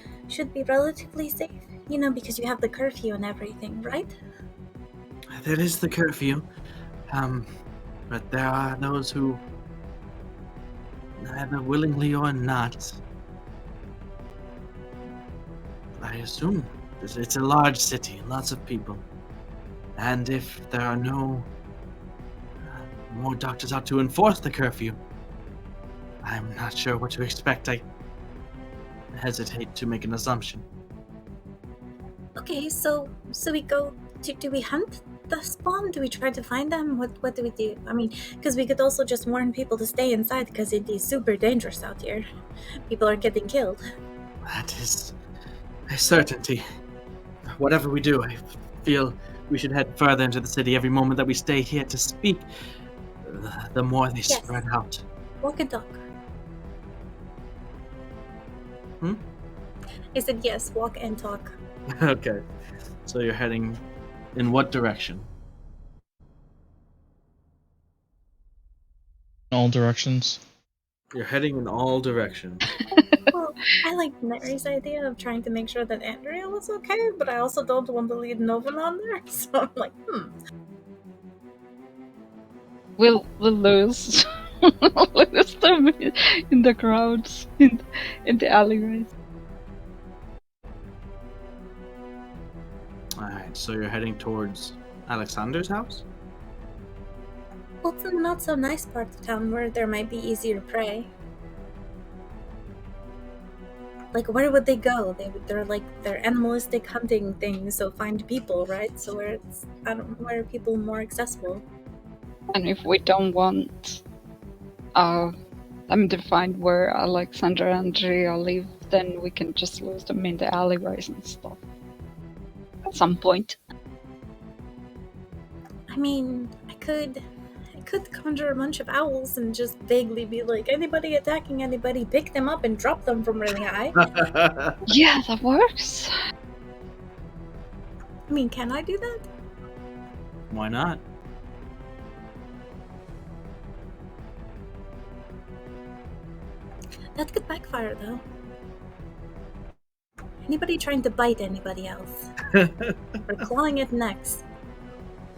relatively safe, because you have the curfew and everything, right? There is the curfew, but there are those who, either willingly or not, I assume it's a large city, lots of people, and if there are no more doctors out to enforce the curfew, I'm not sure what to expect. I hesitate to make an assumption. Okay, so we go. Do we hunt the spawn? Do we try to find them? What do we do? I mean, because we could also just warn people to stay inside because it is super dangerous out here. People are getting killed. That is a certainty. Whatever we do, I feel we should head further into the city. Every moment that we stay here to speak, the more they Yes. spread out. Walk and talk. Hmm? I said yes. Walk and talk. Okay. So you're heading in what direction? In all directions. You're heading in all directions. Well, I like Mary's idea of trying to make sure that Andrea was okay, but I also don't want to lead Novan on there. So I'm like, We'll lose. Lose them in the crowds, in the alleyways. Alright, so you're heading towards Alexander's house? Well, it's a not so nice part of town where there might be easier prey. Like, where would they go? They're animalistic hunting things, so find people, right? So where are people more accessible? And if we don't want them to find where Alexander and Andrea live, then we can just lose them in the alleyways and stuff. At some point. I mean, I could conjure a bunch of owls and just vaguely be like, anybody attacking anybody, pick them up and drop them from really high. Yeah, that works. I mean, can I do that? Why not? That could backfire, though. Anybody trying to bite anybody else? Or clawing at necks?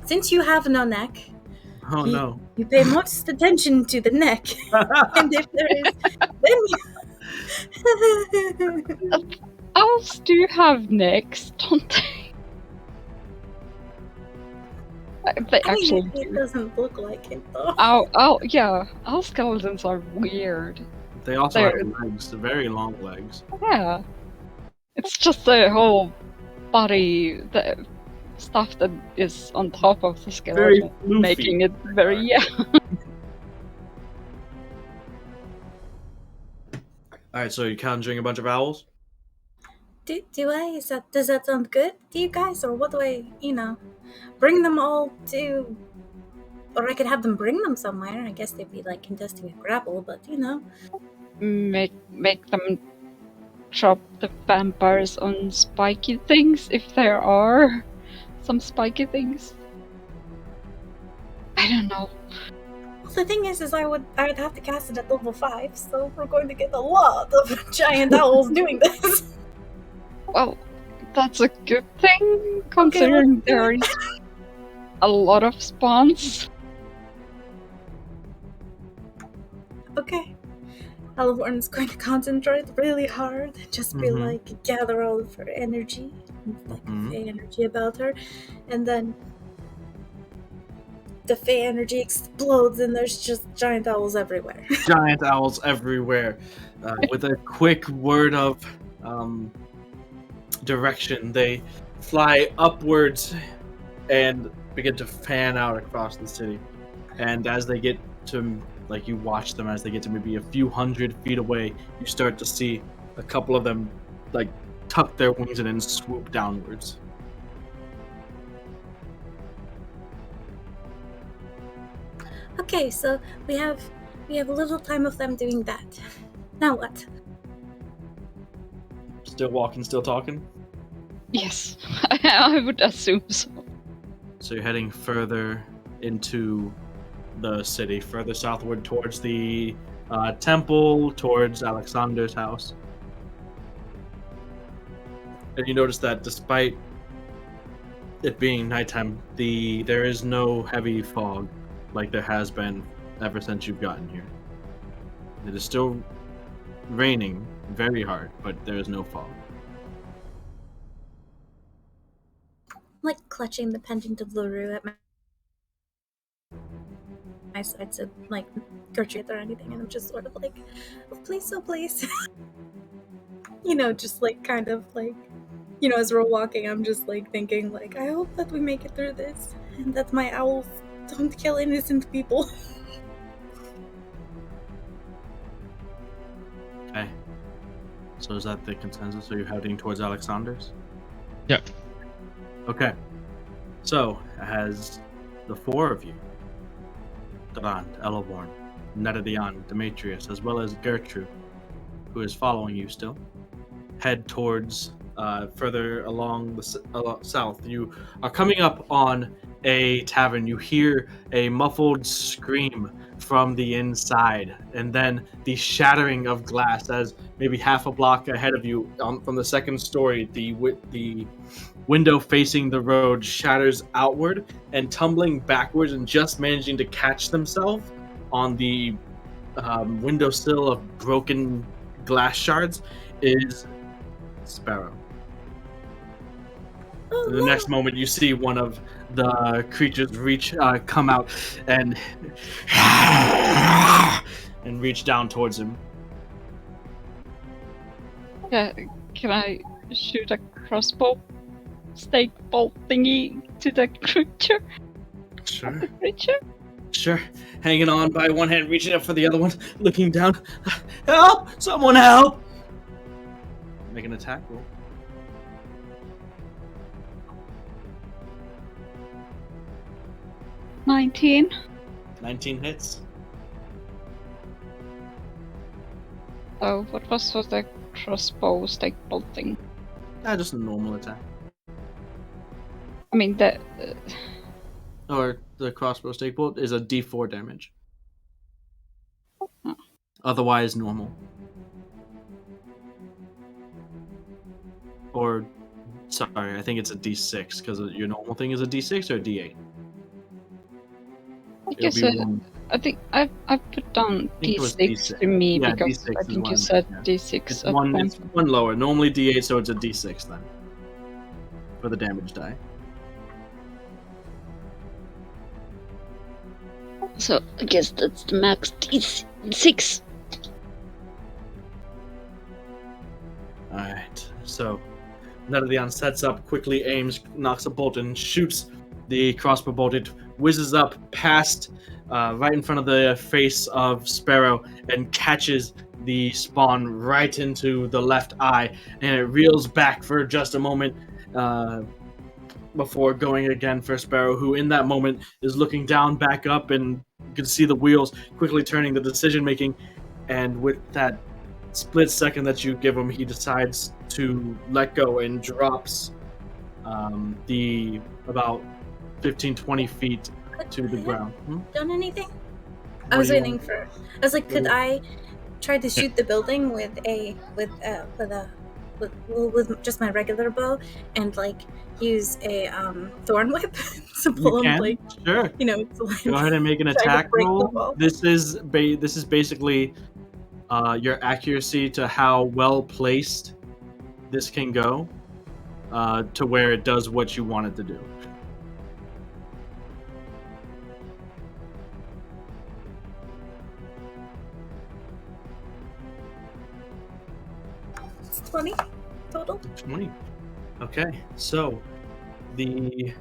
Since you have no neck, Oh no. you pay most attention to the neck. And if there is, then you... Owls do have necks, don't they? They I actually mean, it do. doesn't look like it, though. Yeah. Owl skeletons are weird. They also They're- have legs, very long legs. Yeah. It's just the whole body, the stuff that is on top of the Very skeleton, floofy. making it very, yeah. Alright, so you're conjuring a bunch of owls? Do I? Does that sound good to you guys? Or what do I, bring them all to... Or I could have them bring them somewhere. I guess they'd be like contesting a grapple, but Make them drop the vampires on spiky things, if there are some spiky things. I don't know. Well, the thing is I would have to cast it at level 5, so we're going to get a lot of giant owls doing this. Well, that's a good thing, considering there is a lot of spawns. Okay. Alivorn's going to concentrate really hard, just be like, gather all of her energy, like Fey energy about her, and then the Fey energy explodes and there's just giant owls everywhere. Giant owls everywhere. With a quick word of direction, they fly upwards and begin to fan out across the city. And as they get to, like, you watch them as they get to maybe a few hundred feet away, you start to see a couple of them, like, tuck their wings and then swoop downwards. Okay, so we have a little time of them doing that. Now what? Still walking, still talking? Yes, I would assume so. So you're heading further into the city, further southward towards the temple, towards Alexander's house. And you notice that despite it being nighttime, there is no heavy fog like there has been ever since you've gotten here. It is still raining very hard, but there is no fog. Like clutching the pendant of LaRue at my side, so like Gertrude or anything, and I'm just sort of like, oh please. You know, just like kind of like, you know, as we're walking, I'm just like thinking like, I hope that we make it through this, and that my owls don't kill innocent people. Okay. So is that the consensus? Are you heading towards Alexander's? Yep. Okay. So, as the four of you, Duran, Eloborn, Netadian, Demetrius, as well as Gertrude, who is following you still, head towards further along the south. You are coming up on a tavern. You hear a muffled scream from the inside, and then the shattering of glass as maybe half a block ahead of you from the second story, the window facing the road shatters outward, and tumbling backwards and just managing to catch themselves on the windowsill of broken glass shards is Sparrow. Oh, The no. next moment, you see one of the creatures come out and reach down towards him. Yeah, can I shoot a crossbow stake bolt thingy to the creature? Sure, The creature? sure. Hanging on by one hand, reaching up for the other one, looking down. Help! Someone help! Make an attack roll. 19. 19 hits. Oh, what was the crossbow stake bolt thing? Just a normal attack. I mean, Or the crossbow stake bolt is a D4 damage. Oh. Otherwise, normal. Or, sorry, I think it's a D6 because your normal thing is a D6 or a D8. I guess I think I put down think it was D6 D6. to me Yeah, because D6 I is think what you I said meant, D6. It's at one, one it's point. one lower. Normally D8, so it's a D6 then. For the damage die. So I guess that's the max D6. Alright, so Netadian sets up, quickly aims, knocks a bolt, and shoots the crossbow bolt. It whizzes up past, right in front of the face of Sparrow, and catches the spawn right into the left eye, and it reels back for just a moment before going again for Sparrow, who in that moment is looking down, back up, and you can see the wheels quickly turning, the decision making, and with that split second that you give him, he decides to let go and drops the about 15-20 feet to the ground. Done anything? What I was do you waiting want? for. I was like, could I try to shoot the building with just my regular bow and like use a thorn whip to pull You him can, like, sure. you know, to like Go ahead and make an try to attack break the roll. wall. This is basically your accuracy to how well placed this can go, to where it does what you want it to do. It's 20 total. 20. Okay, so the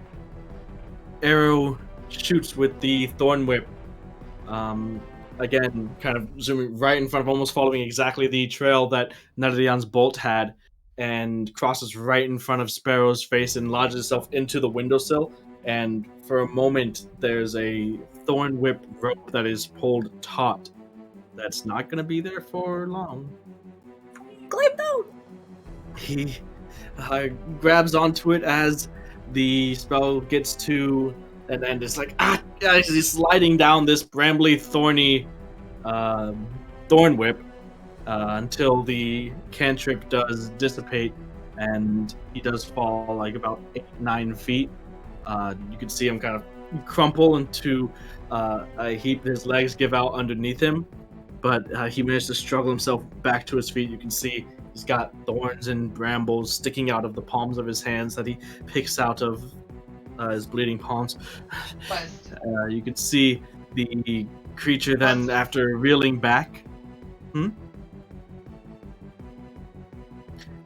arrow shoots with the thorn whip. Again, kind of zooming right in front of, almost following exactly the trail that Netadian's bolt had, and crosses right in front of Sparrow's face and lodges itself into the windowsill. And for a moment, there's a thorn whip rope that is pulled taut. That's not going to be there for long. Climb down. He grabs onto it as the spell gets to and then just like as he's sliding down this brambly, thorny thorn whip until the cantrip does dissipate, and he does fall like about 8-9 feet. You can see him kind of crumple into a heap. His legs give out underneath him, but he managed to struggle himself back to his feet. You can see he's got thorns and brambles sticking out of the palms of his hands that he picks out of his bleeding palms. Bust. You can see the creature then, after reeling back,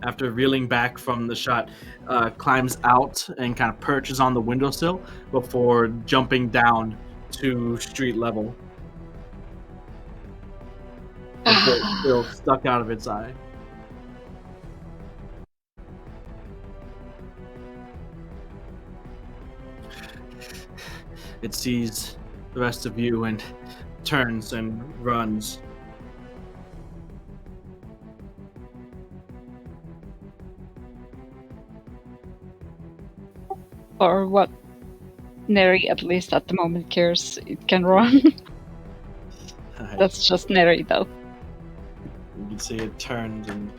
after reeling back from the shot, climbs out and kind of perches on the windowsill before jumping down to street level. The bolt still stuck out of its eye. It sees the rest of you and turns and runs. Or what Neri, at least at the moment, cares it can run. That's just Neri, though. You can see it turns and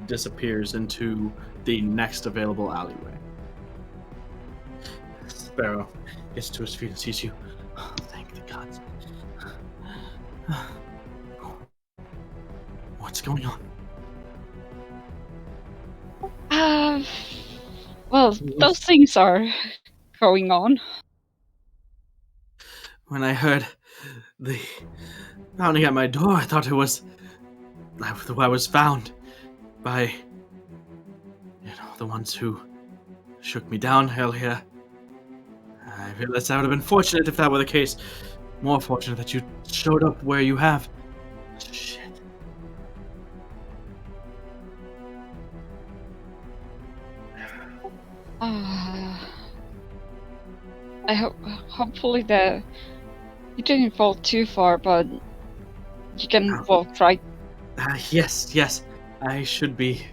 disappears into the next available alleyway. Sparrow gets to his feet and sees you. Oh, thank the gods. What's going on? Well, those things are going on. When I heard the pounding at my door, I thought I was found by, the ones who shook me down earlier. I realized I would have been fortunate if that were the case. More fortunate that you showed up where you have. Shit. I hopefully you didn't fall too far, but you can walk, right? Yes. I should be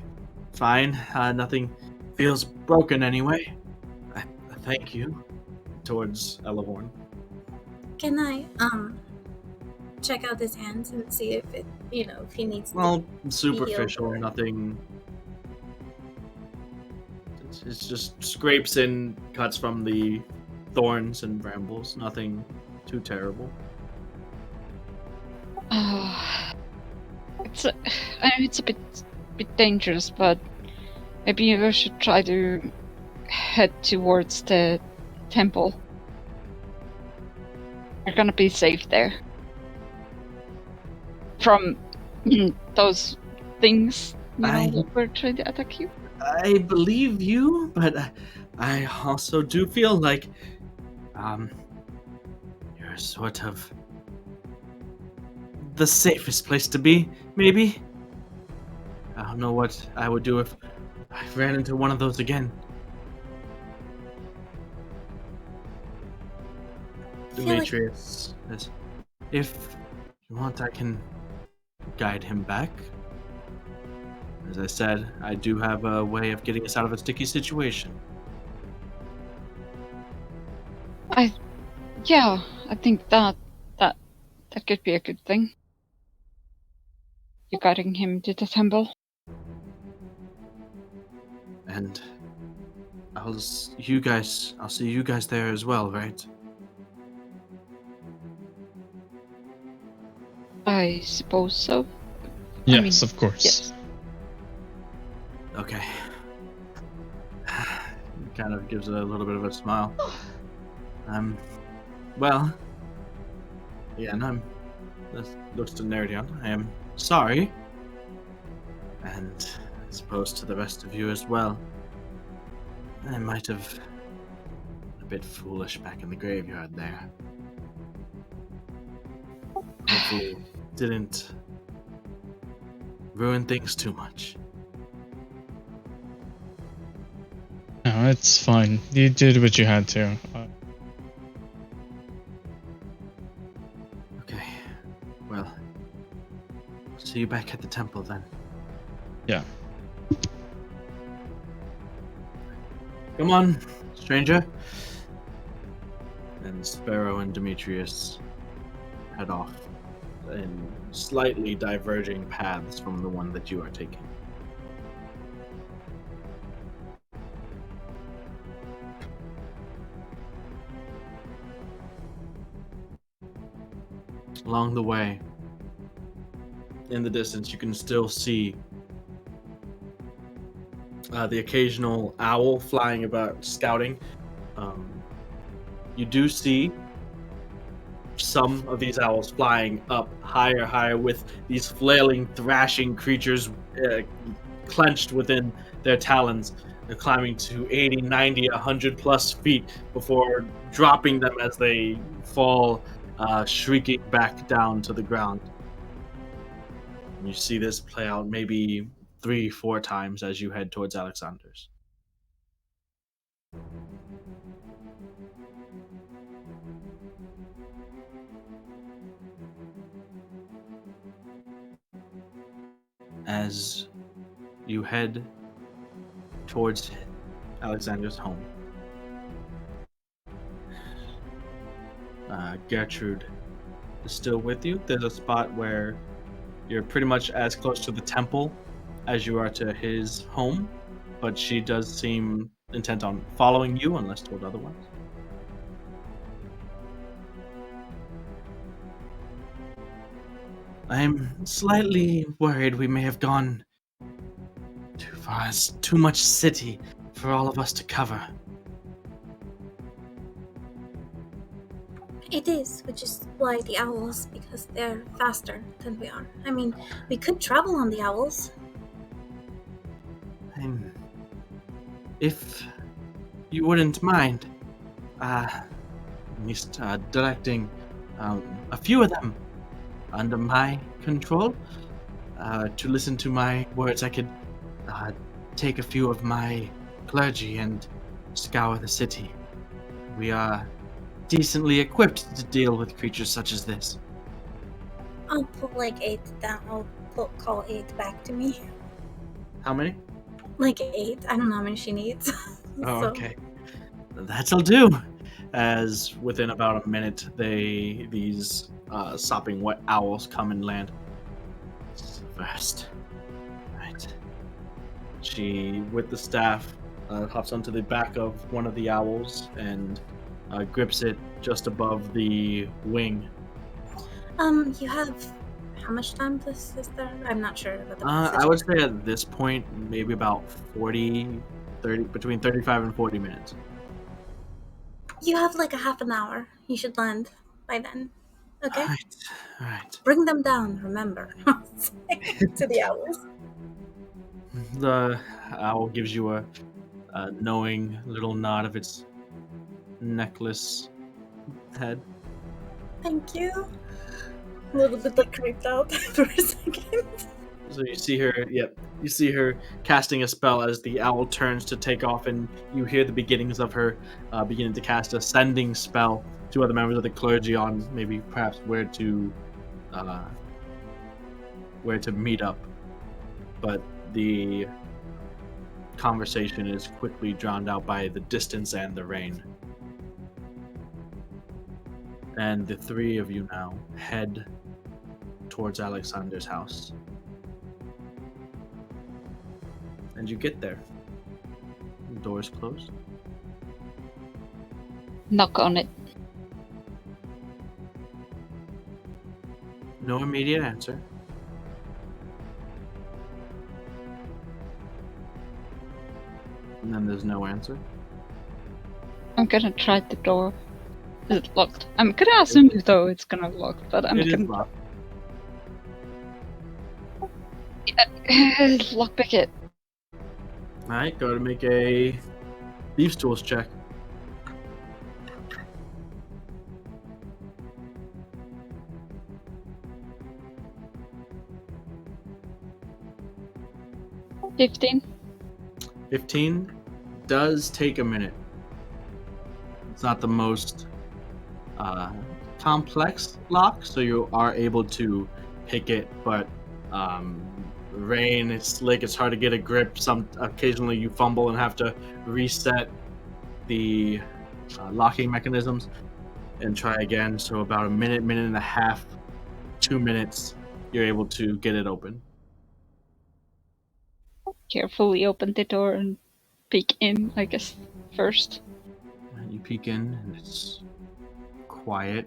fine. Nothing feels broken anyway. Thank you. Towards Elevorn. Can I check out his hands and see if it, if he needs Well, to superficial, heal? nothing. It's just scrapes and cuts from the thorns and brambles. Nothing too terrible. It's a bit dangerous, but maybe you should try to head towards the temple. You're gonna be safe there from those things that were trying to attack you. I believe you, but I also do feel like you're sort of the safest place to be, maybe. I don't know what I would do if I ran into one of those again. Demetrius, if you want, I can guide him back. As I said, I do have a way of getting us out of a sticky situation. I think that could be a good thing. You guiding him to the temple. And I'll see you guys there as well, right? I suppose so. Yes, of course. Yes. Okay. Kind of gives it a little bit of a smile. Well, yeah, and looks to Nerdion. I am sorry. And I suppose to the rest of you as well. I might have been a bit foolish back in the graveyard there. Hopefully didn't ruin things too much. No, it's fine. You did what you had to. Okay. Well, see you back at the temple then. Yeah. Come on, stranger. and Sparrow and Demetrius head off in slightly diverging paths from the one that you are taking. Along the way, in the distance, you can still see the occasional owl flying about, scouting. You do see some of these owls flying up higher, with these flailing, thrashing creatures clenched within their talons, climbing to 80, 90, 100 plus feet before dropping them as they fall, shrieking back down to the ground. And you see this play out maybe 3-4 times as you head towards Alexander's. As you head towards Alexander's home, Gertrude is still with you. There's a spot where you're pretty much as close to the temple as you are to his home, but she does seem intent on following you unless told otherwise. I'm slightly worried we may have gone too far. It's too much city for all of us to cover. It is, which is why the owls, because they're faster than we are. I mean, we could travel on the owls. If you wouldn't mind, at least directing a few of them under my control to listen to my words, I could take a few of my clergy and scour the city. We are decently equipped to deal with creatures such as this. I'll put like 8 down. Call 8 back to me. How many? Like 8. I don't know how many she needs. Oh, So- okay. That'll do. As within about a minute, these sopping wet owls come and land. First, right. She, with the staff, hops onto the back of one of the owls and grips it just above the wing. You have how much time this is there? I'm not sure about the I would say at this point, maybe about 30, between 35 and 40 minutes. You have like a half an hour. You should land by then. Okay? All right. Bring them down, remember. To the owls. The owl gives you a knowing little nod of its necklace head. Thank you. A little bit like creeped out for a second. So you see her, you see her casting a spell as the owl turns to take off, and you hear the beginnings of her beginning to cast a sending spell to other members of the clergy on maybe perhaps where to meet up. But the conversation is quickly drowned out by the distance and the rain. And the three of you now head towards Alexander's house. And you get there. The door's closed. Knock on it. No immediate answer. And then there's no answer. I'm gonna try the door. Is it locked? I'm gonna assume though it's gonna be locked, but I'm It is gonna locked. lockpick it. Alright, go to make a thieves' tools check. — 15. 15 does take a minute. It's not the most complex lock, so you are able to pick it, but rain, it's slick, it's hard to get a grip. Occasionally you fumble and have to reset the locking mechanisms. and try again. So about a minute, minute and a half, 2 minutes, you're able to get it open. Carefully open the door and peek in, I guess, first. And you peek in, and it's quiet.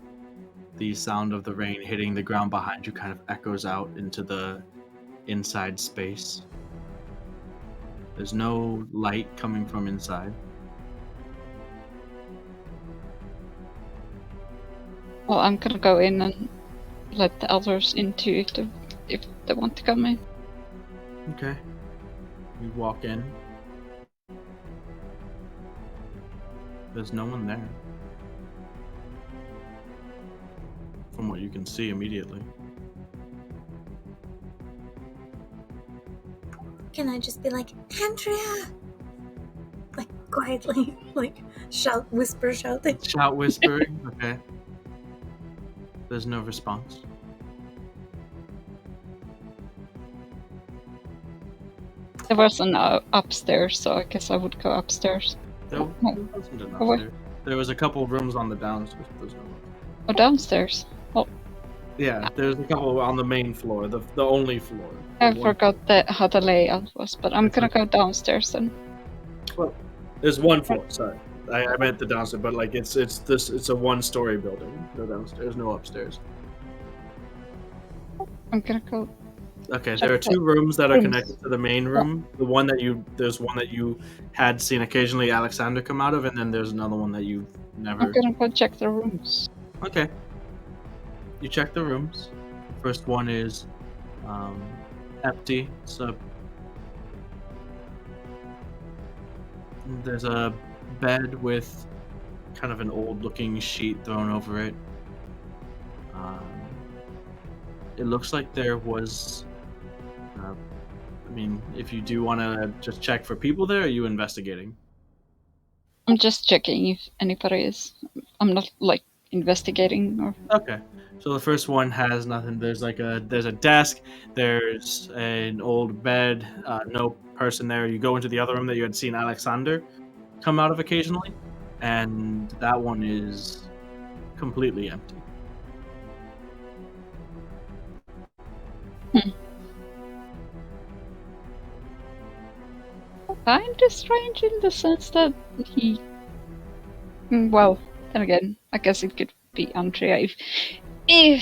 The sound of the rain hitting the ground behind you kind of echoes out into the inside space. There's no light coming from inside. Well, I'm gonna go in and let the others into if they want to come in. Okay. You walk in. There's no one there. From what you can see immediately. Can I just be like, Andrea? Like, quietly, like, whisper shouting. Shout whispering, okay. There's no response. There was an upstairs, so I guess I would go upstairs. There wasn't an upstairs. There was a couple of rooms on the downstairs, but there's no one. Oh, downstairs. Yeah, there's a couple on the main floor, the only floor. I forgot how the layout was, but I'm gonna go downstairs then. Well, there's one floor. Sorry, I meant the downstairs, but like it's a one-story building. No downstairs, no upstairs. I'm gonna go. Okay, there are two rooms that are connected to the main room. There's one that you had seen occasionally Alexander come out of, and then there's another one that you've never. I'm gonna go check the rooms. Okay. You check the rooms. First one is empty. So there's a bed with kind of an old-looking sheet thrown over it. It looks like there was. I mean, if you do want to just check for people there, are you investigating? I'm just checking if anybody is. I'm not like investigating or. Okay. So the first one has nothing. There's a desk. There's an old bed. No person there. You go into the other room that you had seen Alexander come out of occasionally, and that one is completely empty. Kind of strange in the sense that he. Well, then again, I guess it could be Andrea if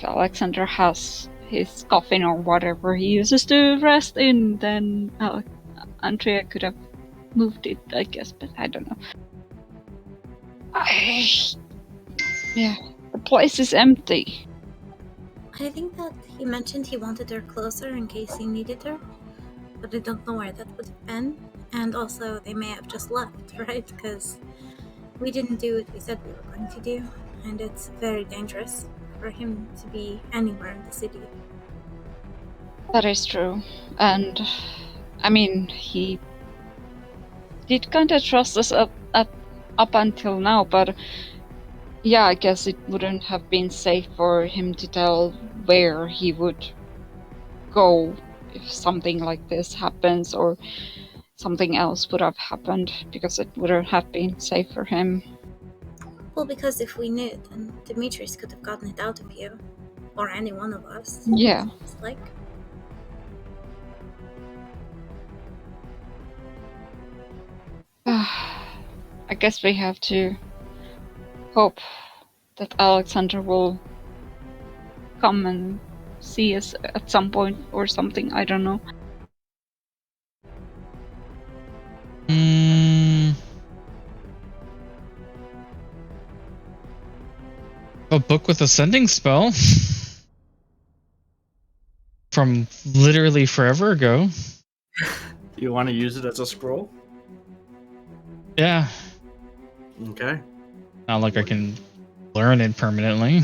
Alexander has his coffin or whatever he uses to rest in, then Andrea could have moved it, I guess, but I don't know. Yeah, the place is empty. I think that he mentioned he wanted her closer in case he needed her, but I don't know where that would have been. And also, they may have just left, right? Because we didn't do what we said we were going to do, and it's very dangerous for him to be anywhere in the city. That is true, and I mean, he did kind of trust us up until now, but yeah, I guess it wouldn't have been safe for him to tell where he would go if something like this happens or something else would have happened, because it wouldn't have been safe for him. Well, because if we knew, then Demetrius could have gotten it out of you, or any one of us. Yeah. It's like... I guess we have to hope that Alexander will come and see us at some point or something, I don't know. A book with a sending spell from literally forever ago. Do you want to use it as a scroll? Yeah. Okay. Not like I can learn it permanently.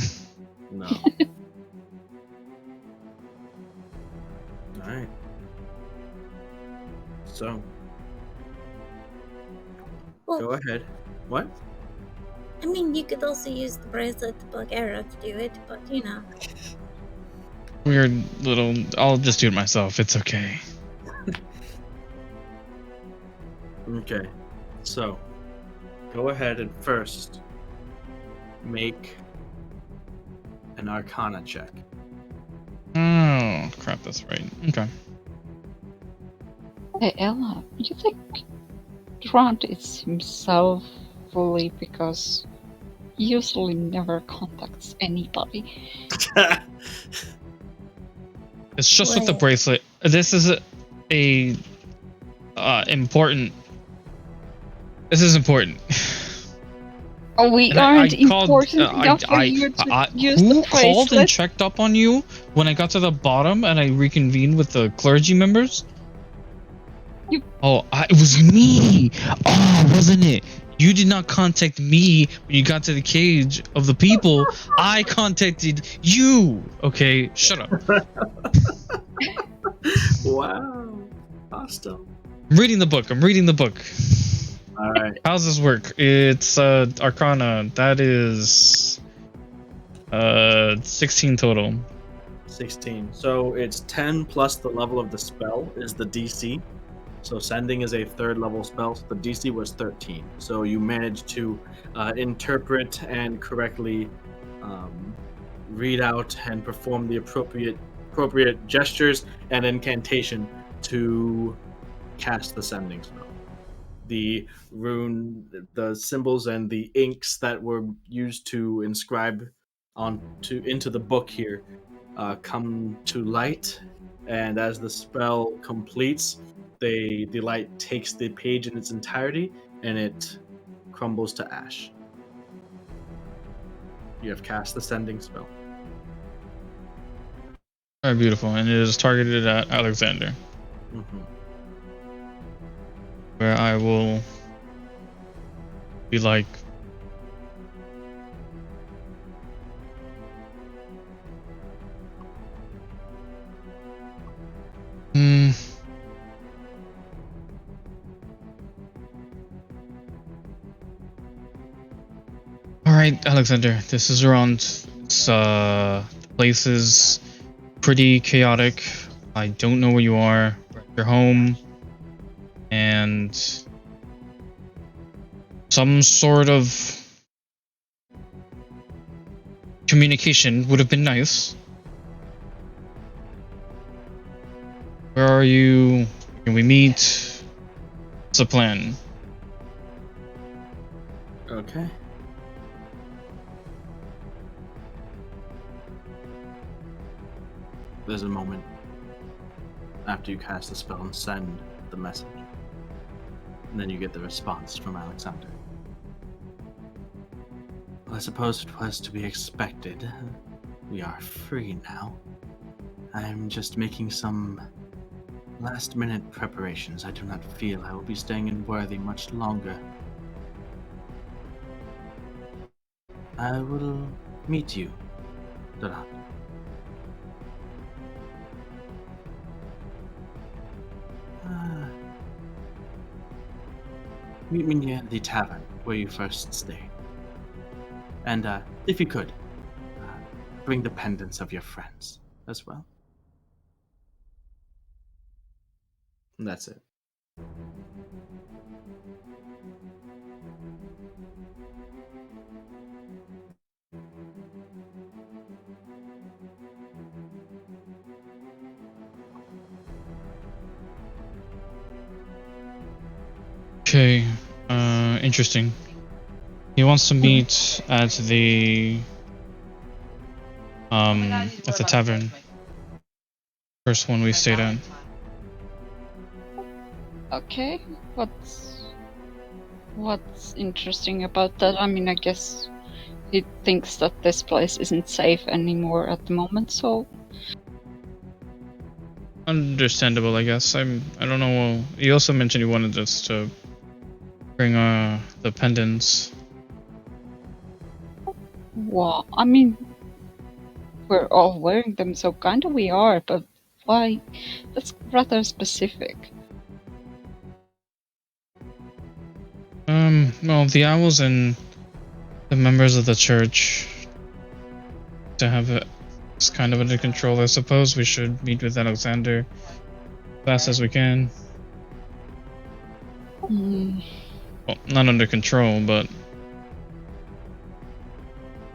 No. Alright. So, Well, go ahead. What? I mean, you could also use the bracelet, the bug arrow to do it, but you know. Weird little... I'll just do it myself. It's okay. Okay. So, go ahead and first make an Arcana check. Oh, crap, that's right. Okay. Hey Ella, you think Duran is himself fully because he usually never contacts anybody? It's just with the Wait. bracelet. This is a important. This is important. Oh, we And aren't I called. important enough for you to use who the called and bracelet? checked up on you when I got to the bottom and I reconvened with the clergy members? You- It was me. Oh, wasn't it? You did not contact me when you got to the cage of the people. I contacted you. Okay, shut up. Wow. Awesome. I'm reading the book. All right. How's this work? It's Arcana. That is 16 total. 16. So it's 10 plus the level of the spell is the DC. So sending is a 3rd level spell. So the DC was 13. So you managed to interpret and correctly read out and perform the appropriate gestures and incantation to cast the sending spell. The rune, the symbols, and the inks that were used to inscribe into the book here come to light, and as the spell completes, the light takes the page in its entirety and it crumbles to ash. You have cast the sending spell. All right, beautiful. And it is targeted at Alexander, Mm-hmm. where I will be like, all right, Alexander, this is around. The place is pretty chaotic. I don't know where you are. We're at your home, and some sort of communication would have been nice. Where are you? Can we meet? What's the plan? Okay. There's a moment after you cast the spell and send the message. And then you get the response from Alexander. Well, I suppose it was to be expected. We are free now. I'm just making some last-minute preparations. I do not feel I will be staying in Worthy much longer. I will meet you, Duran. Meet me near the tavern where you first stayed. And if you could, bring the pendants of your friends as well. And that's it. Okay, interesting. He wants to meet at the tavern. First one we stayed at. Okay, what's interesting about that? I mean, I guess he thinks that this place isn't safe anymore at the moment, so Understandable, I guess. I don't know. He also mentioned he wanted us to bring the pendants. well, I mean, we're all wearing them, so kinda we are, but why? That's rather specific. Well, the owls and the members of the church to have it kind of under control. I suppose we should meet with Alexander as fast as we can. Hmm. Well, not under control, but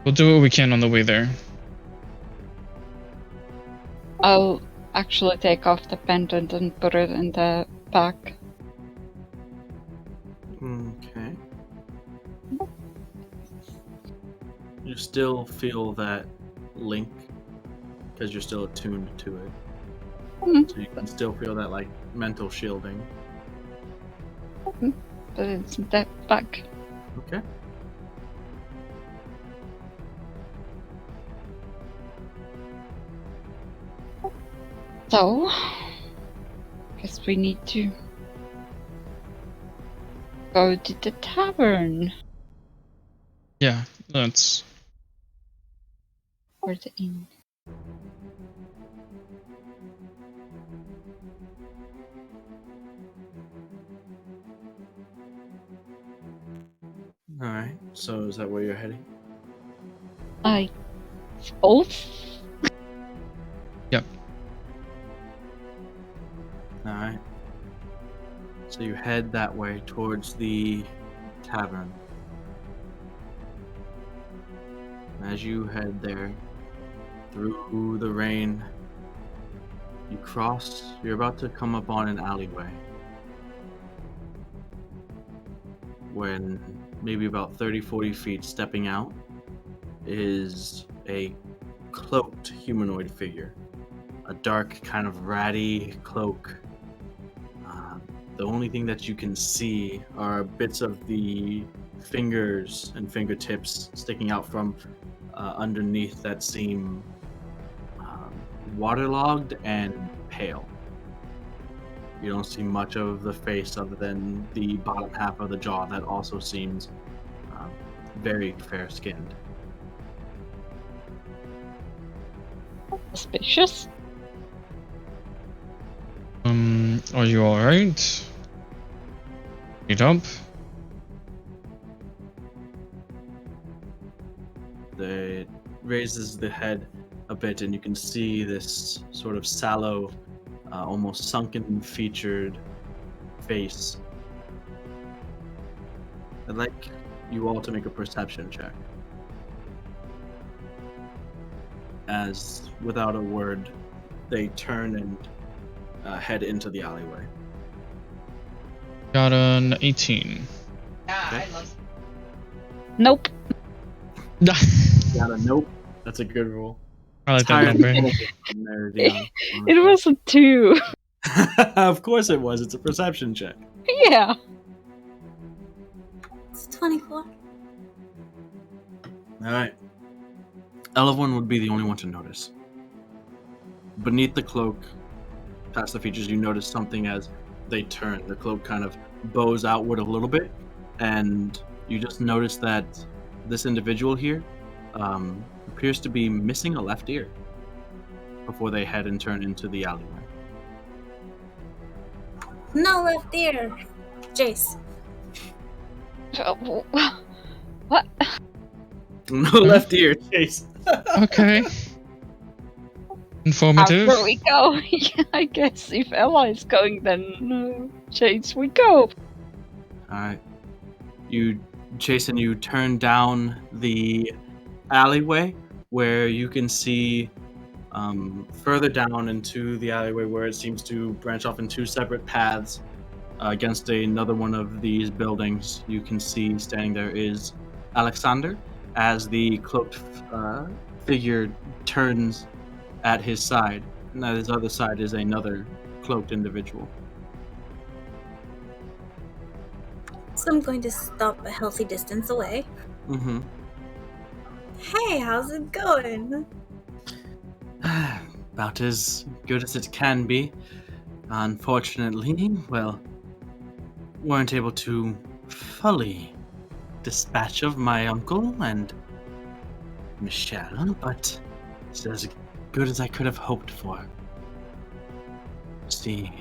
we'll do what we can on the way there. I'll actually take off the pendant and put it in the bag. Okay. You still feel that link because you're still attuned to it. Mhm. So you can still feel that like mental shielding. But it's in the bag. Okay. So, guess we need to go to the tavern Yeah, that's or the inn. All right. So is that where you're heading? I suppose. All right. So you head that way towards the tavern. As you head there, through the rain, you're about to come up on an alleyway. When maybe about 30-40 feet stepping out is a cloaked humanoid figure. A dark, kind of ratty cloak. The only thing that you can see are bits of the fingers and fingertips sticking out from underneath that seem waterlogged and pale. You don't see much of the face other than the bottom half of the jaw that also seems very fair-skinned. Suspicious. Are you alright? Need help? It raises the head a bit, and you can see this sort of sallow, almost sunken-featured face. I'd like you all to make a perception check. As, without a word, they turn and head into the alleyway. Got an 18. Yeah, Okay. I love. Nope. Got a nope. That's a good roll. I like that number. It wasn't 2. Of course it was. It's a perception check. Yeah. It's 24. All right. Elevon would be the only one to notice. Beneath the cloak, past the features, you notice something as they turn. The cloak kind of bows outward a little bit, and you just notice that this individual here appears to be missing a left ear before they head and turn into the alleyway. No left ear. Jace. What? No left ear, Chase. Okay. Informative. After we go. Yeah, I guess if Ella is going, then Chase we go. Alright. Jason, you turn down the alleyway where you can see further down into the alleyway where it seems to branch off in two separate paths against another one of these buildings. You can see standing there is Alexander as the cloaked figure turns at his side. And at his other side is another cloaked individual. So I'm going to stop a healthy distance away. Mm-hmm. Hey, how's it going? About as good as it can be. Unfortunately, well, weren't able to fully dispatch of my uncle and Michelle, but it's as good as I could have hoped for. See,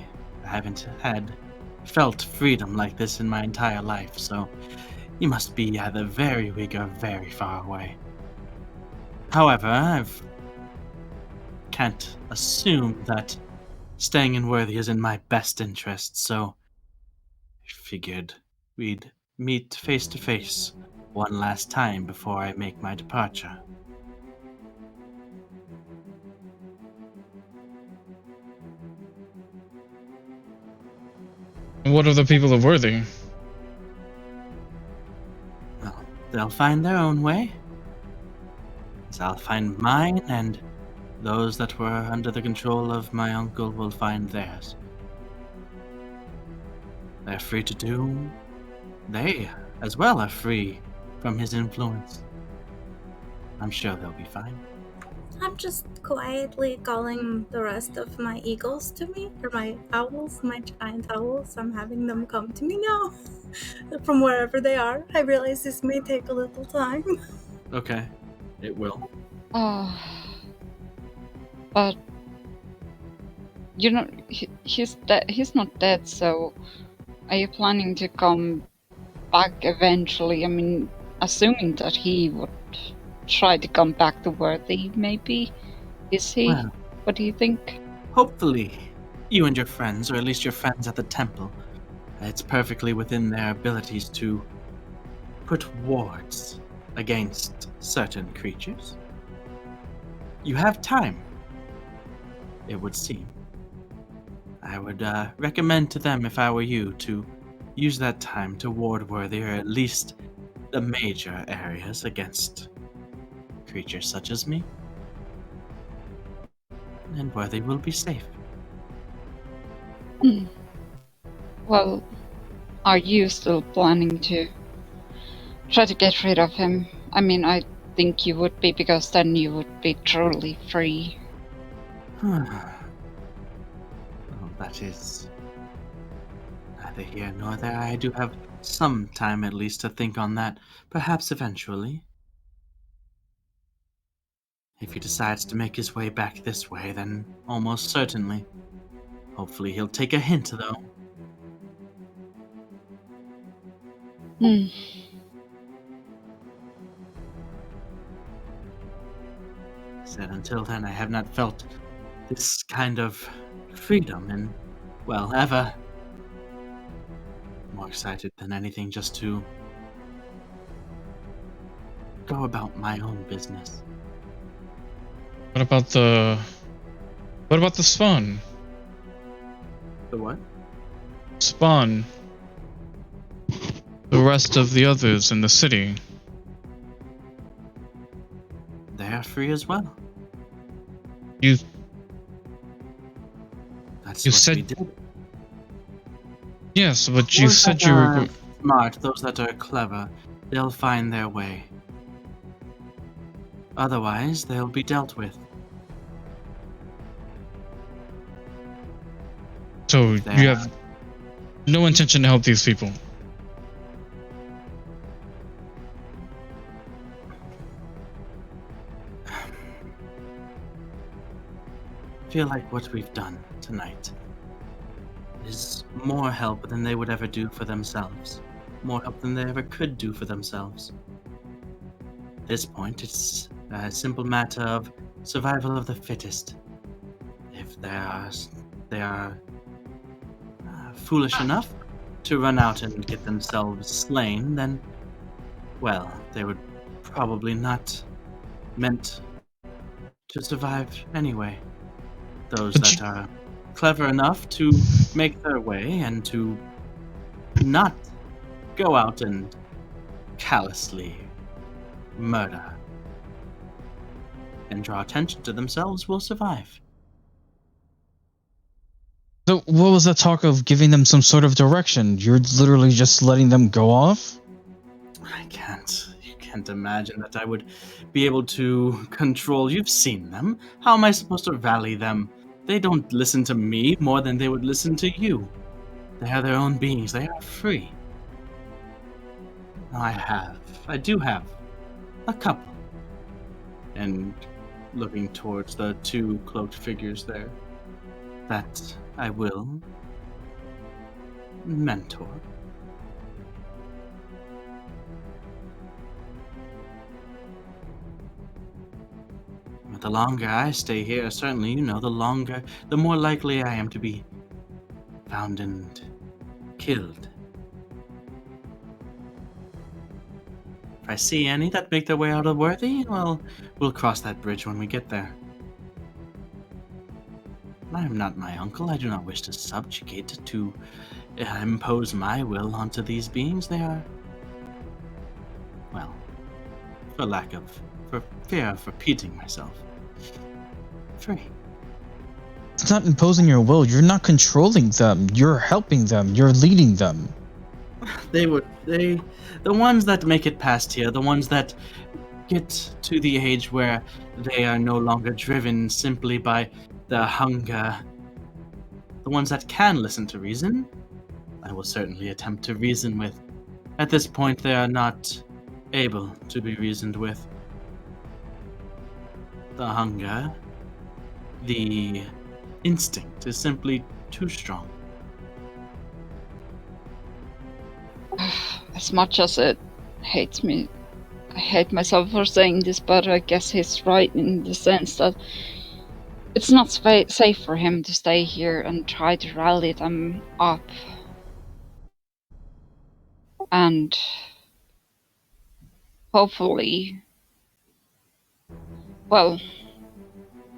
I haven't felt freedom like this in my entire life, so you must be either very weak or very far away. However, I can't assume that staying in Worthy is in my best interest, so I figured we'd meet face to face one last time before I make my departure. What of the people of Worthy? Well, they'll find their own way. As I'll find mine, and those that were under the control of my uncle will find theirs. They're free to do. They, as well, are free from his influence. I'm sure they'll be fine. I'm just quietly calling the rest of my eagles to me, or my owls, my giant owls. I'm having them come to me now from wherever they are. I realize this may take a little time. Okay, it will. Oh, but you know, he's dead. He's not dead. So, are you planning to come back eventually? I mean, assuming that he would try to come back to Worthy, maybe. Is he? Well, What do you think? hopefully, you and your friends, or at least your friends at the temple, it's perfectly within their abilities to put wards against certain creatures. You have time, it would seem. I would recommend to them, if I were you, to use that time to ward Worthy, or at least the major areas, against creatures such as me. And Worthy will be safe. Well, are you still planning to try to get rid of him? I mean, I think you would be, because then you would be truly free. Well, that is neither here nor there. I do have some time at least to think on that, perhaps eventually. If he decides to make his way back this way, then almost certainly. Hopefully he'll take a hint, though. Hmm. Said until then, I have not felt this kind of freedom in, well, ever. More excited than anything just to go about my own business. What about the spawn? The what? Spawn. The rest of the others in the city. They are free as well. You That's You what said- we did. Yes, but you Those said that you were are smart, those that are clever, they'll find their way. Otherwise, they'll be dealt with. so They you are- have no intention to help these people. I feel like what we've done tonight is more help than they would ever do for themselves. More help than they ever could do for themselves. At this point, it's a simple matter of survival of the fittest. If they are foolish enough to run out and get themselves slain, then, well, they would probably not meant to survive anyway. Those But that you- are clever enough to make their way and to not go out and callously murder and draw attention to themselves will survive. So what was that talk of giving them some sort of direction? You're literally just letting them go off? I can't. You can't imagine that I would be able to control. You've seen them. How am I supposed to rally them? They don't listen to me more than they would listen to you. They are their own beings. They are free. I do have a couple. And looking towards the two cloaked figures there, that I will mentor. But the longer I stay here, certainly the more likely I am to be found and killed. I see any that make their way out of Worthy, well, we'll cross that bridge when we get there. I am not my uncle. I do not wish to subjugate to impose my will onto these beings. They are, well, for fear of repeating myself, free. It's not imposing your will. You're not controlling them. You're helping them. You're leading them. The ones that make it past here, the ones that get to the age where they are no longer driven simply by the hunger, the ones that can listen to reason, I will certainly attempt to reason with. At this point, they are not able to be reasoned with. The hunger, the instinct is simply too strong. As much as it hates me, I hate myself for saying this, but I guess he's right in the sense that it's not safe for him to stay here and try to rally them up. And hopefully, well,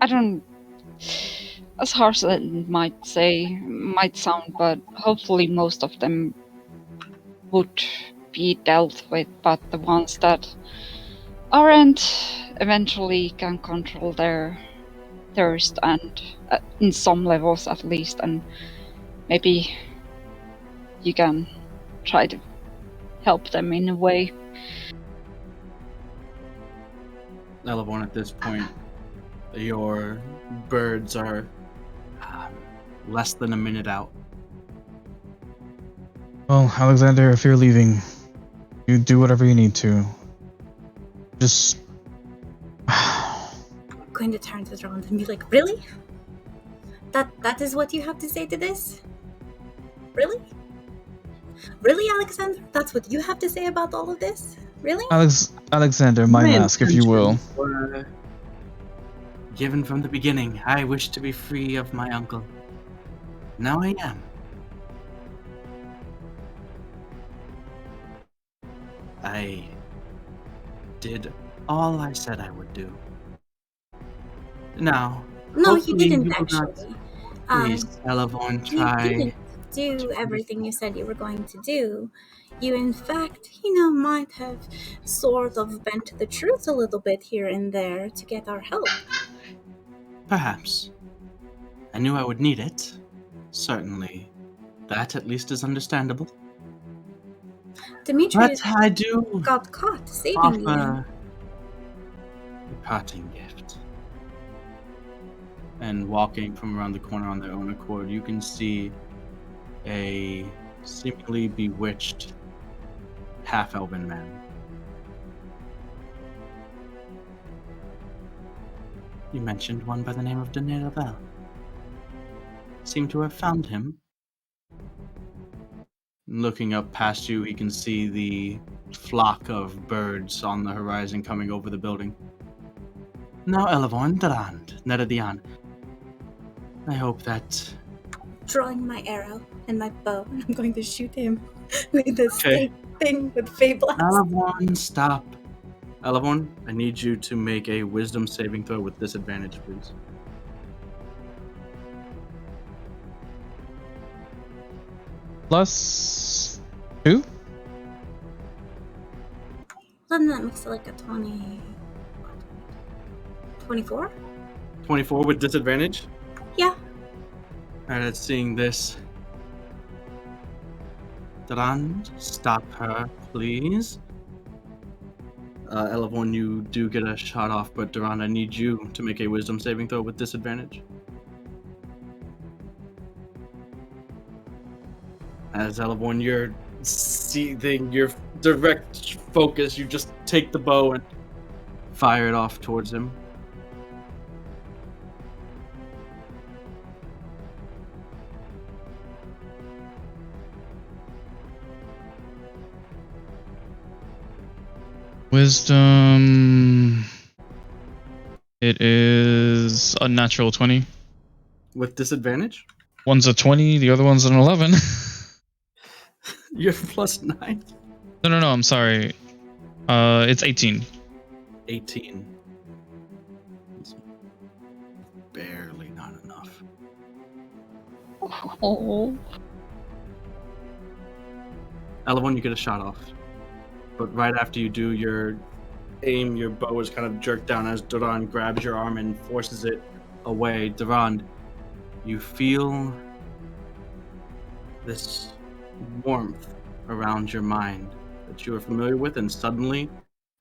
I don't, as harsh as it might sound, but hopefully most of them would be dealt with, but the ones that aren't eventually can control their thirst, and in some levels at least, and maybe you can try to help them in a way. Elevon, at this point, your birds are less than a minute out. Well, Alexander, if you're leaving, you do whatever you need to. Just... I'm going to turn to Duran and be like, really? That is what you have to say to this? Really? Really, Alexander? That's what you have to say about all of this? Really? Alexander, my mask, if you will. Were given from the beginning. I wish to be free of my uncle. Now I am. I did all I said I would do. Now, No, you hopefully didn't will not- actually. Please, Elevon, You try. didn't do everything you said you were going to do. You, in fact, might have sort of bent the truth a little bit here and there to get our help. Perhaps. I knew I would need it. Certainly. That at least is understandable. Demetrius But I do got caught saving you. offer a parting gift. And walking from around the corner on their own accord, you can see a seemingly bewitched half-elven man. You mentioned one by the name of Duen Bell. Seem to have found him. Looking up past you, he can see the flock of birds on the horizon coming over the building. Now, Elevon, Neradian. I hope that... Drawing my arrow and my bow, and I'm going to shoot him with this thing with Fable. Elevon, stop. Elevon, I need you to make a wisdom saving throw with disadvantage, please. +2? Then that makes it like a 24? 24 with disadvantage? Yeah. Alright, let's seeing this. Duran, stop her, please. Elevon, you do get a shot off, but Duran, I need you to make a wisdom saving throw with disadvantage. As Elevon, you're seething, your direct focus, you just take the bow and fire it off towards him. Wisdom... It is a natural 20. With disadvantage? One's a 20, the other one's an 11. You're +9. No, I'm sorry. It's 18. 18. It's barely not enough. Oh. Elevon, you get a shot off. But right after you do your aim, your bow is kind of jerked down as Duran grabs your arm and forces it away. Duran, you feel this warmth around your mind that you are familiar with, and suddenly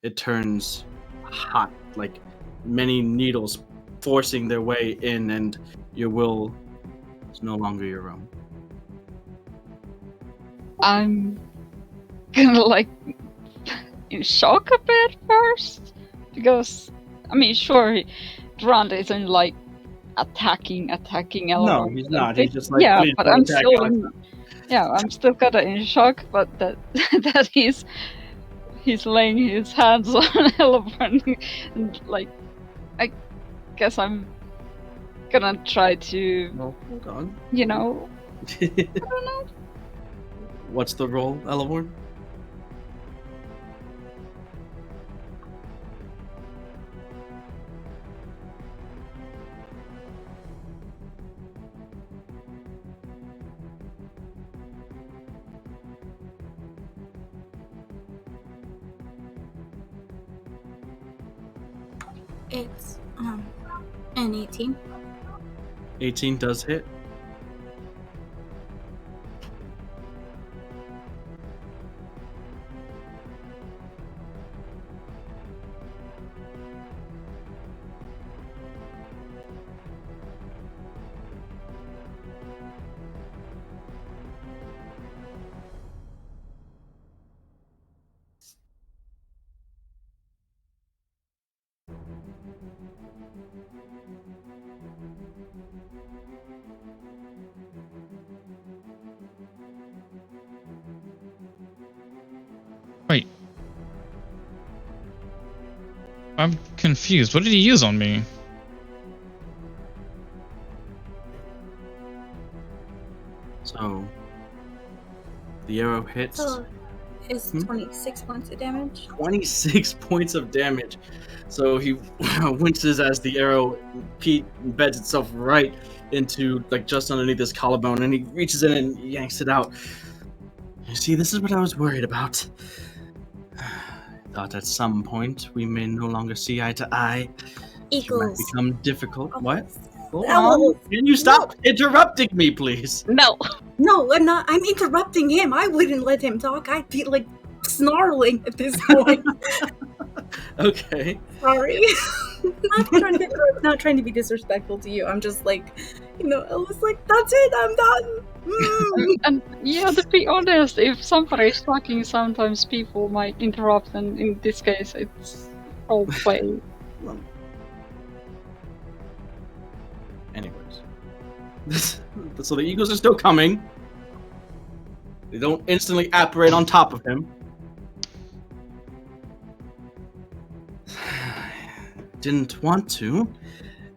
it turns hot, like many needles forcing their way in, and your will is no longer your own. I'm gonna like in shock a bit first, because I mean, sure, Duran isn't like attacking No, Elevon. he's not. He's just like, yeah, please but don't I'm attack still Alex. I'm still kinda in shock, but that that he's laying his hands on Elevon, and like I guess I'm gonna try to, Well, hold on. you know, I don't know. What's the roll, Elevorn? It's an 18. 18 does hit. Wait. I'm confused. What did he use on me? So the arrow hits. So it's 26 points of damage. 26 points of damage. So he winces as the arrow embeds itself right into, like, just underneath his collarbone, and he reaches in and yanks it out. You see, this is what I was worried about. I thought at some point we may no longer see eye to eye. It might Equals. become difficult. What? Hold Oh, on. Can you stop interrupting me, please? No. No, I'm not. I'm interrupting him. I wouldn't let him talk. I'd be like snarling at this point. Okay. Sorry. not trying to be disrespectful to you. I'm just like, I was like, that's it. I'm done. And yeah, to be honest, if somebody is talking, sometimes people might interrupt, and in this case, it's role play. Anyways. So the eagles are still coming. They don't instantly apparate on top of him. Didn't want to.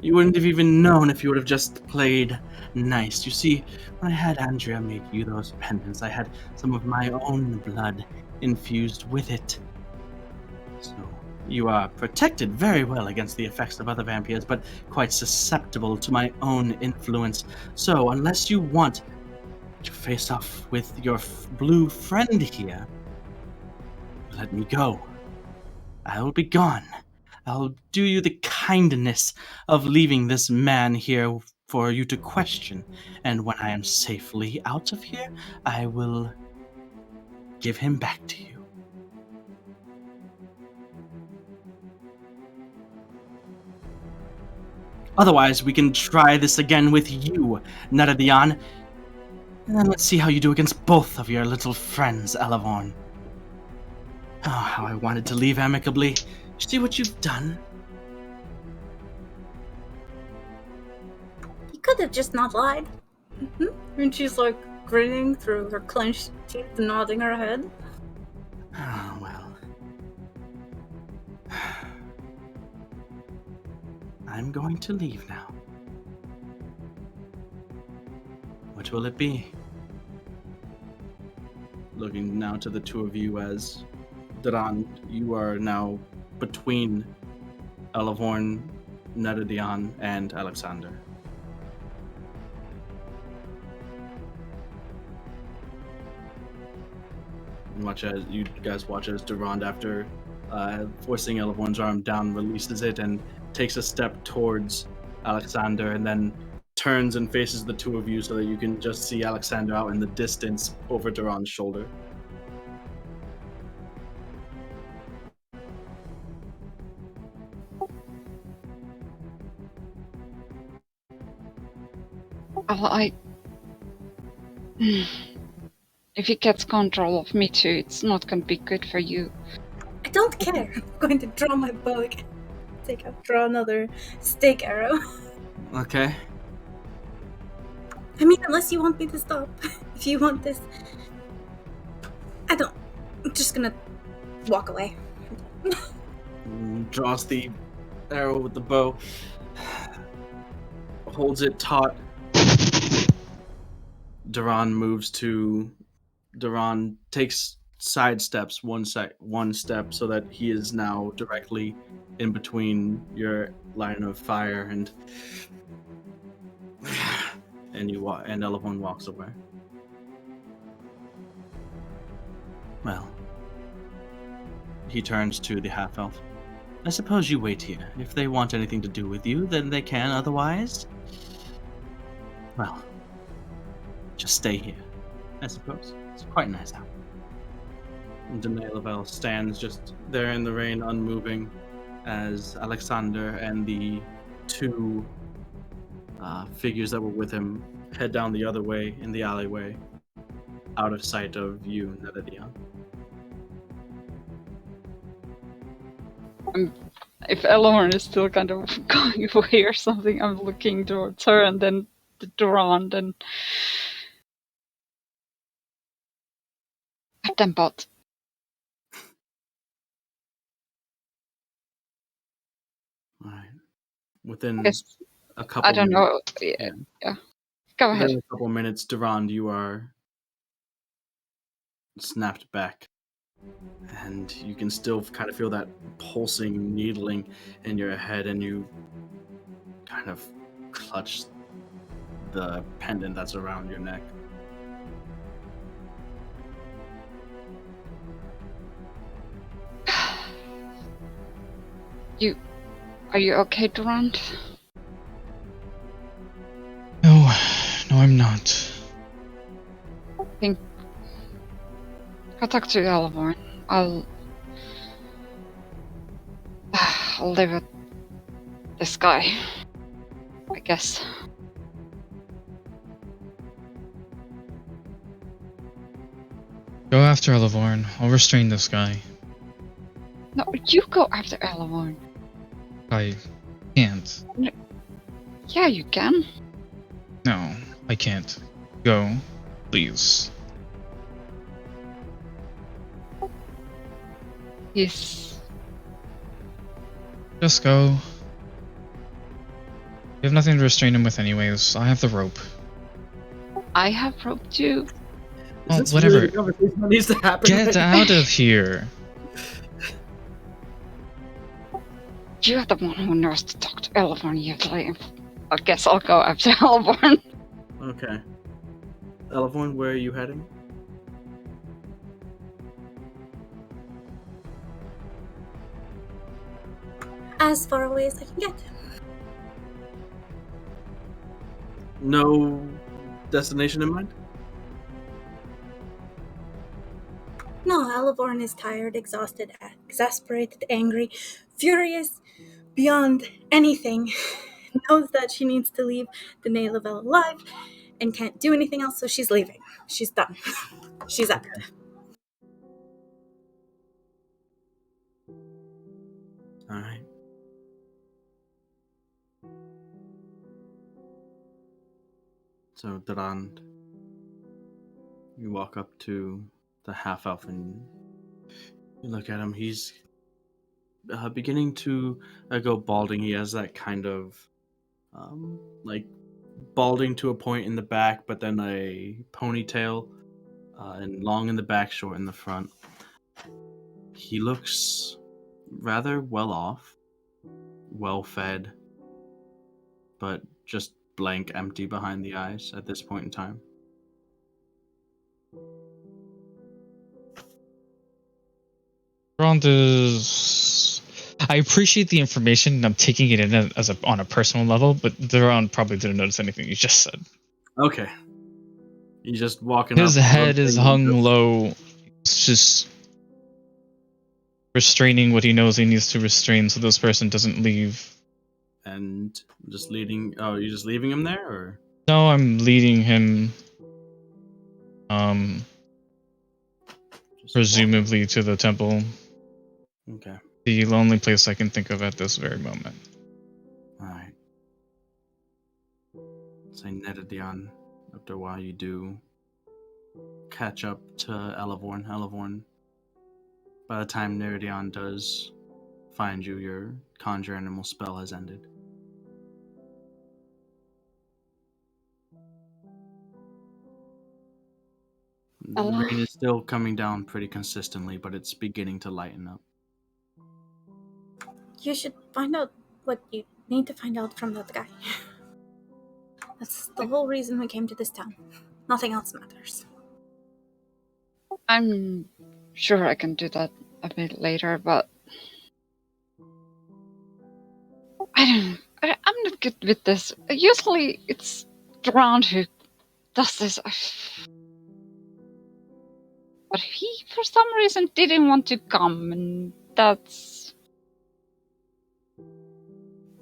You wouldn't have even known if you would have just played nice. You see, when I had Andrea make you those pendants, I had some of my own blood infused with it. So you are protected very well against the effects of other vampires, but quite susceptible to my own influence. So unless you want to face off with your blue friend here, let me go. I will be gone. I'll do you the kindness of leaving this man here for you to question, and when I am safely out of here, I will give him back to you. Otherwise, we can try this again with you, Naradian, and then let's see how you do against both of your little friends, Elevorn. Oh, how I wanted to leave amicably. See what you've done? You could have just not lied. And she's like grinning through her clenched teeth, nodding her head. Oh, well. I'm going to leave now. What will it be? Looking now to the two of you as Duran, you are now between Elavorn, Nedadian, and Alexander. You guys watch as Durand, after forcing Elavorn's arm down, releases it and takes a step towards Alexander, and then turns and faces the two of you so that you can just see Alexander out in the distance over Durand's shoulder. If he gets control of me too, it's not gonna be good for you. I don't care. I'm going to draw my bow again. Draw another stake arrow. Okay. I mean, unless you want me to stop. If you want this. I'm just gonna walk away. Draws the arrow with the bow. Holds it taut. Duran takes side steps, one step, so that he is now directly in between your line of fire, and Elavorn walks away. Well, he turns to the half-elf. I suppose you wait here. If they want anything to do with you, then they can. Otherwise, well, just stay here, I suppose. It's quite nice out. And Demetrius stands just there in the rain, unmoving, as Alexander and the two figures that were with him head down the other way in the alleyway, out of sight of you, Nedadian. If Elavorn is still kind of going away or something, I'm looking towards her and then the Duran and at them both. Alright. Within Yes, a couple I don't know. minutes, Yeah. Go ahead. within a couple minutes, Durand, you are snapped back. And you can still kind of feel that pulsing, needling in your head, and you kind of clutch the pendant that's around your neck. Are you okay, Durand? No, I'm not. Go talk to Elavorn. I'll leave it this guy, I guess. Go after Elavorn. I'll restrain this guy. No, you go after Elavorn. I can't. Yeah, you can. No, I can't. Go, please. He's... Just go. You have nothing to restrain him with anyways. I have the rope. I have rope too. Well, Is this whatever. really the conversation that needs to happen Get right now? out of here. You're the one who knows to talk to Elavorn usually. I guess I'll go after Elavorn. Okay. Elavorn, where are you heading? As far away as I can get. No destination in mind? No, Elavorn is tired, exhausted, exasperated, angry, furious, beyond anything. Knows that she needs to leave the Level alive and can't do anything else, so she's leaving. She's done. She's out. Alright. So, Durand, you walk up to the half-elf and you look at him. He's beginning to go balding. He has that kind of, like, balding to a point in the back, but then a ponytail, and long in the back, short in the front. He looks rather well off, well fed, but just blank empty behind the eyes at this point in time. Duran is. I appreciate the information and I'm taking it in as on a personal level, but Duran probably didn't notice anything you just said. Okay. He's just walking His up. head is looking, hung low. It's just restraining what he knows he needs to restrain so this person doesn't leave. And just leading. Oh, you're just leaving him there, or? No, I'm leading him, Just presumably to the temple. walking? Okay. The only place I can think of at this very moment. Alright. Say Nedadion, after a while you do catch up to Elevorn. Elevorn, by the time Nerdion does find you, your conjure animal spell has ended. The rain is still coming down pretty consistently, but it's beginning to lighten up. You should find out what you need to find out from that guy. That's the whole reason we came to this town. Nothing else matters. I'm sure I can do that a bit later, but I'm not good with this. Usually it's Duran who does this. But he, for some reason, didn't want to come, and that's...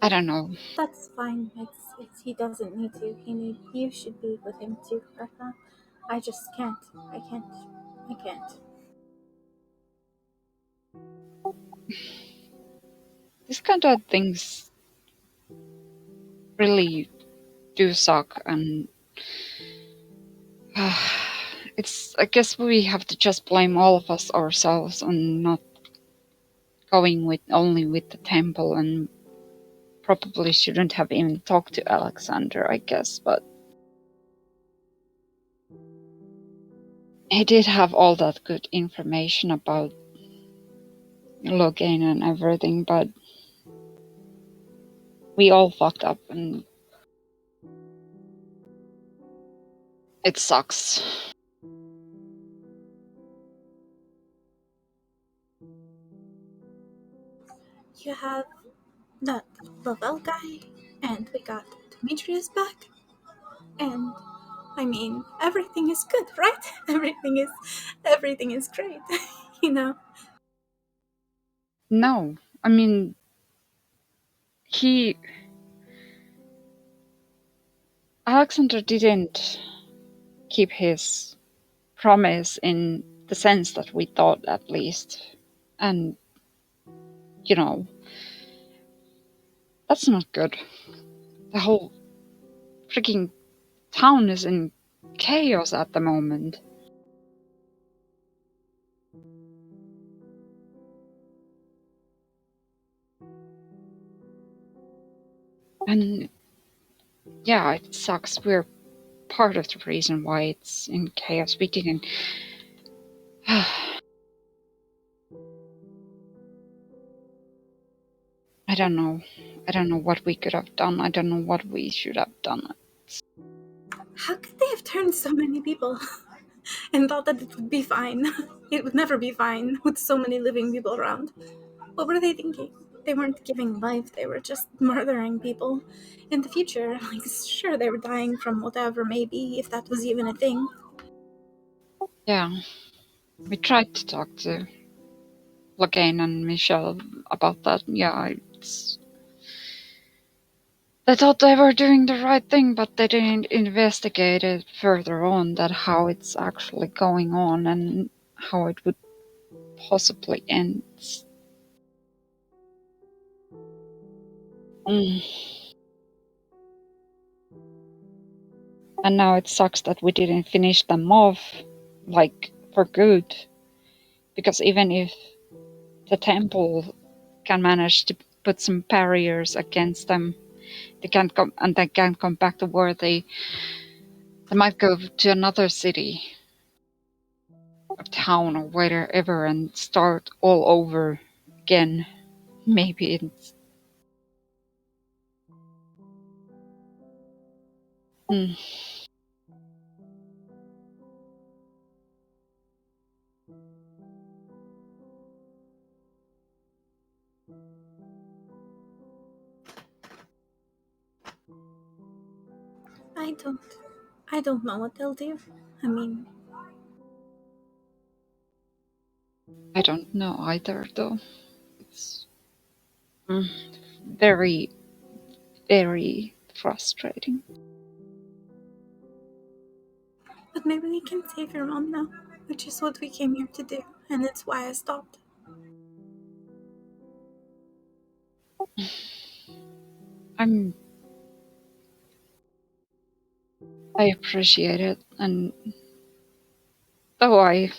I don't know. That's fine. He doesn't need to. You should be with him too, Arcana. I just can't. I can't. These kind of things really do suck, and it's. I guess we have to just blame all of us ourselves on not going with only with the temple, and probably shouldn't have even talked to Alexander, I guess, but he did have all that good information about Logan and everything, but we all fucked up, and it sucks. You have that Lavelle guy, and we got Demetrius back, and I mean, everything is good, right? Everything is great, you know. No, I mean, Alexander didn't keep his promise in the sense that we thought, at least. And, you know, that's not good. The whole freaking town is in chaos at the moment. And yeah, it sucks. We're part of the reason why it's in chaos. We didn't. I don't know. I don't know what we could have done. I don't know what we should have done. How could they have turned so many people and thought that it would be fine? It would never be fine with so many living people around. What were they thinking? They weren't giving life, they were just murdering people. In the future, like, sure, they were dying from whatever, maybe, if that was even a thing. Yeah. We tried to talk to Logan and Michelle about that. Yeah, they thought they were doing the right thing, but they didn't investigate it further on, that how it's actually going on and how it would possibly end. And now it sucks that we didn't finish them off, like, for good. Because even if the temple can manage to put some barriers against them, they can't come, and they can't come back to where they might go to another city. a town or wherever and start all over again. Maybe it's. Mm, I don't know what they'll do. I mean, I don't know either, though. It's very, very frustrating. but maybe we can save your mom now, which is what we came here to do, and it's why I stopped. I appreciate it, and though I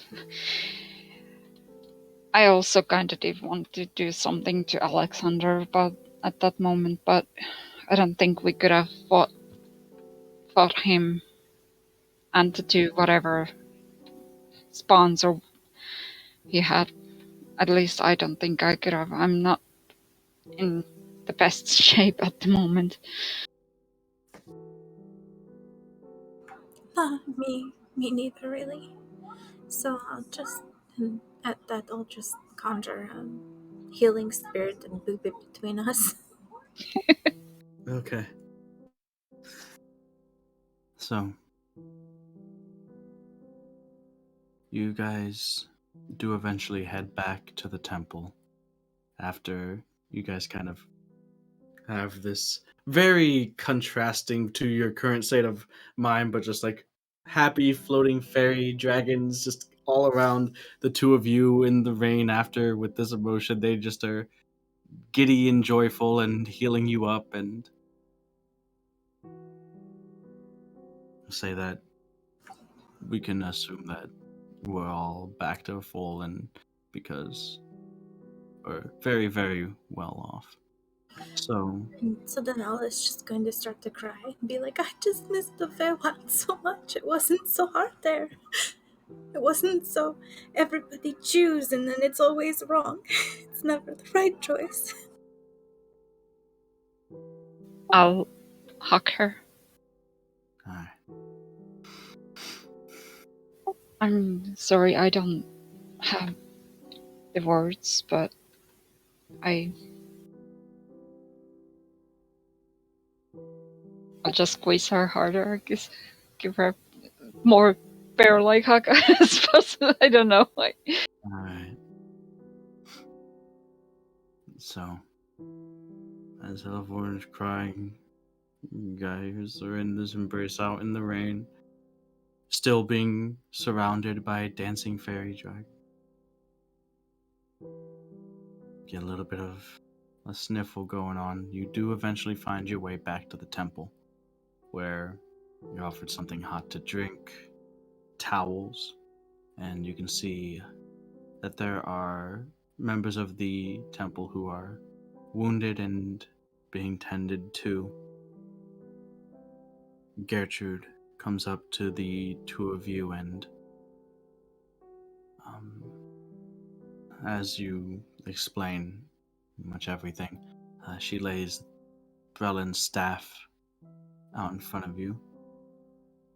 also kind of did want to do something to Alexander, but at that moment, but I don't think we could have fought him and to do whatever sponsor he had. At least I don't think I could have. I'm not in the best shape at the moment. Me neither, really. So at that I'll just conjure healing spirit and boop it between us. Okay. So, you guys do eventually head back to the temple after you guys kind of have this very contrasting to your current state of mind, but just like happy floating fairy dragons just all around the two of you in the rain after with this emotion. They just are giddy and joyful and healing you up, and say that we can assume that we're all back to full and because we're very, very well off. So, And so then Alice just going to start to cry and be like, I just missed the Feywild so much. It wasn't so hard there. It wasn't so everybody choose and then it's always wrong. It's never the right choice. I'll hug her. alright. I'm sorry I don't have the words, but I'll just squeeze her harder, give her more bear-like hug, I suppose. I don't know. Alright. So, as Elvorn is crying, you guys are in this embrace out in the rain, still being surrounded by dancing fairy dragon. Get a little bit of a sniffle going on. You do eventually find your way back to the temple, where you're offered something hot to drink, towels, and you can see that there are members of the temple who are wounded and being tended to. Gertrude comes up to the two of you and, as you explain much everything, she lays Brelin's staff out in front of you.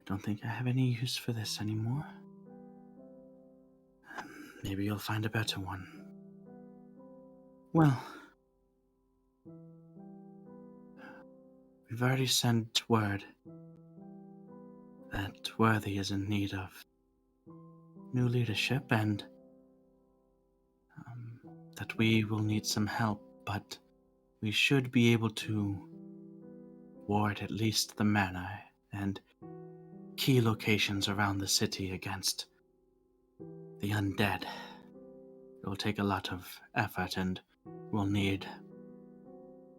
I don't think I have any use for this anymore. Maybe you'll find a better one. Well, we've already sent word that Worthy is in need of new leadership and that we will need some help, but we should be able to ward at least the manor and key locations around the city against the undead. It will take a lot of effort and we'll need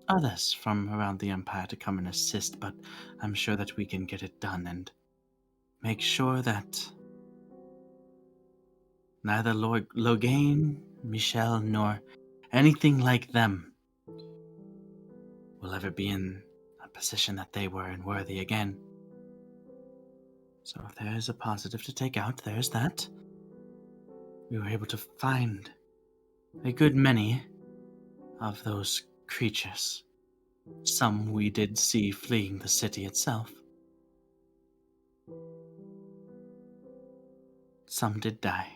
others from around the Empire to come and assist, but I'm sure that we can get it done and make sure that neither Logan, Michelle, nor anything like them will ever be in a position that they were in Worthy again. So if there is a positive to take out, there's that. we were able to find a good many of those creatures. Some we did see fleeing the city itself. Some did die.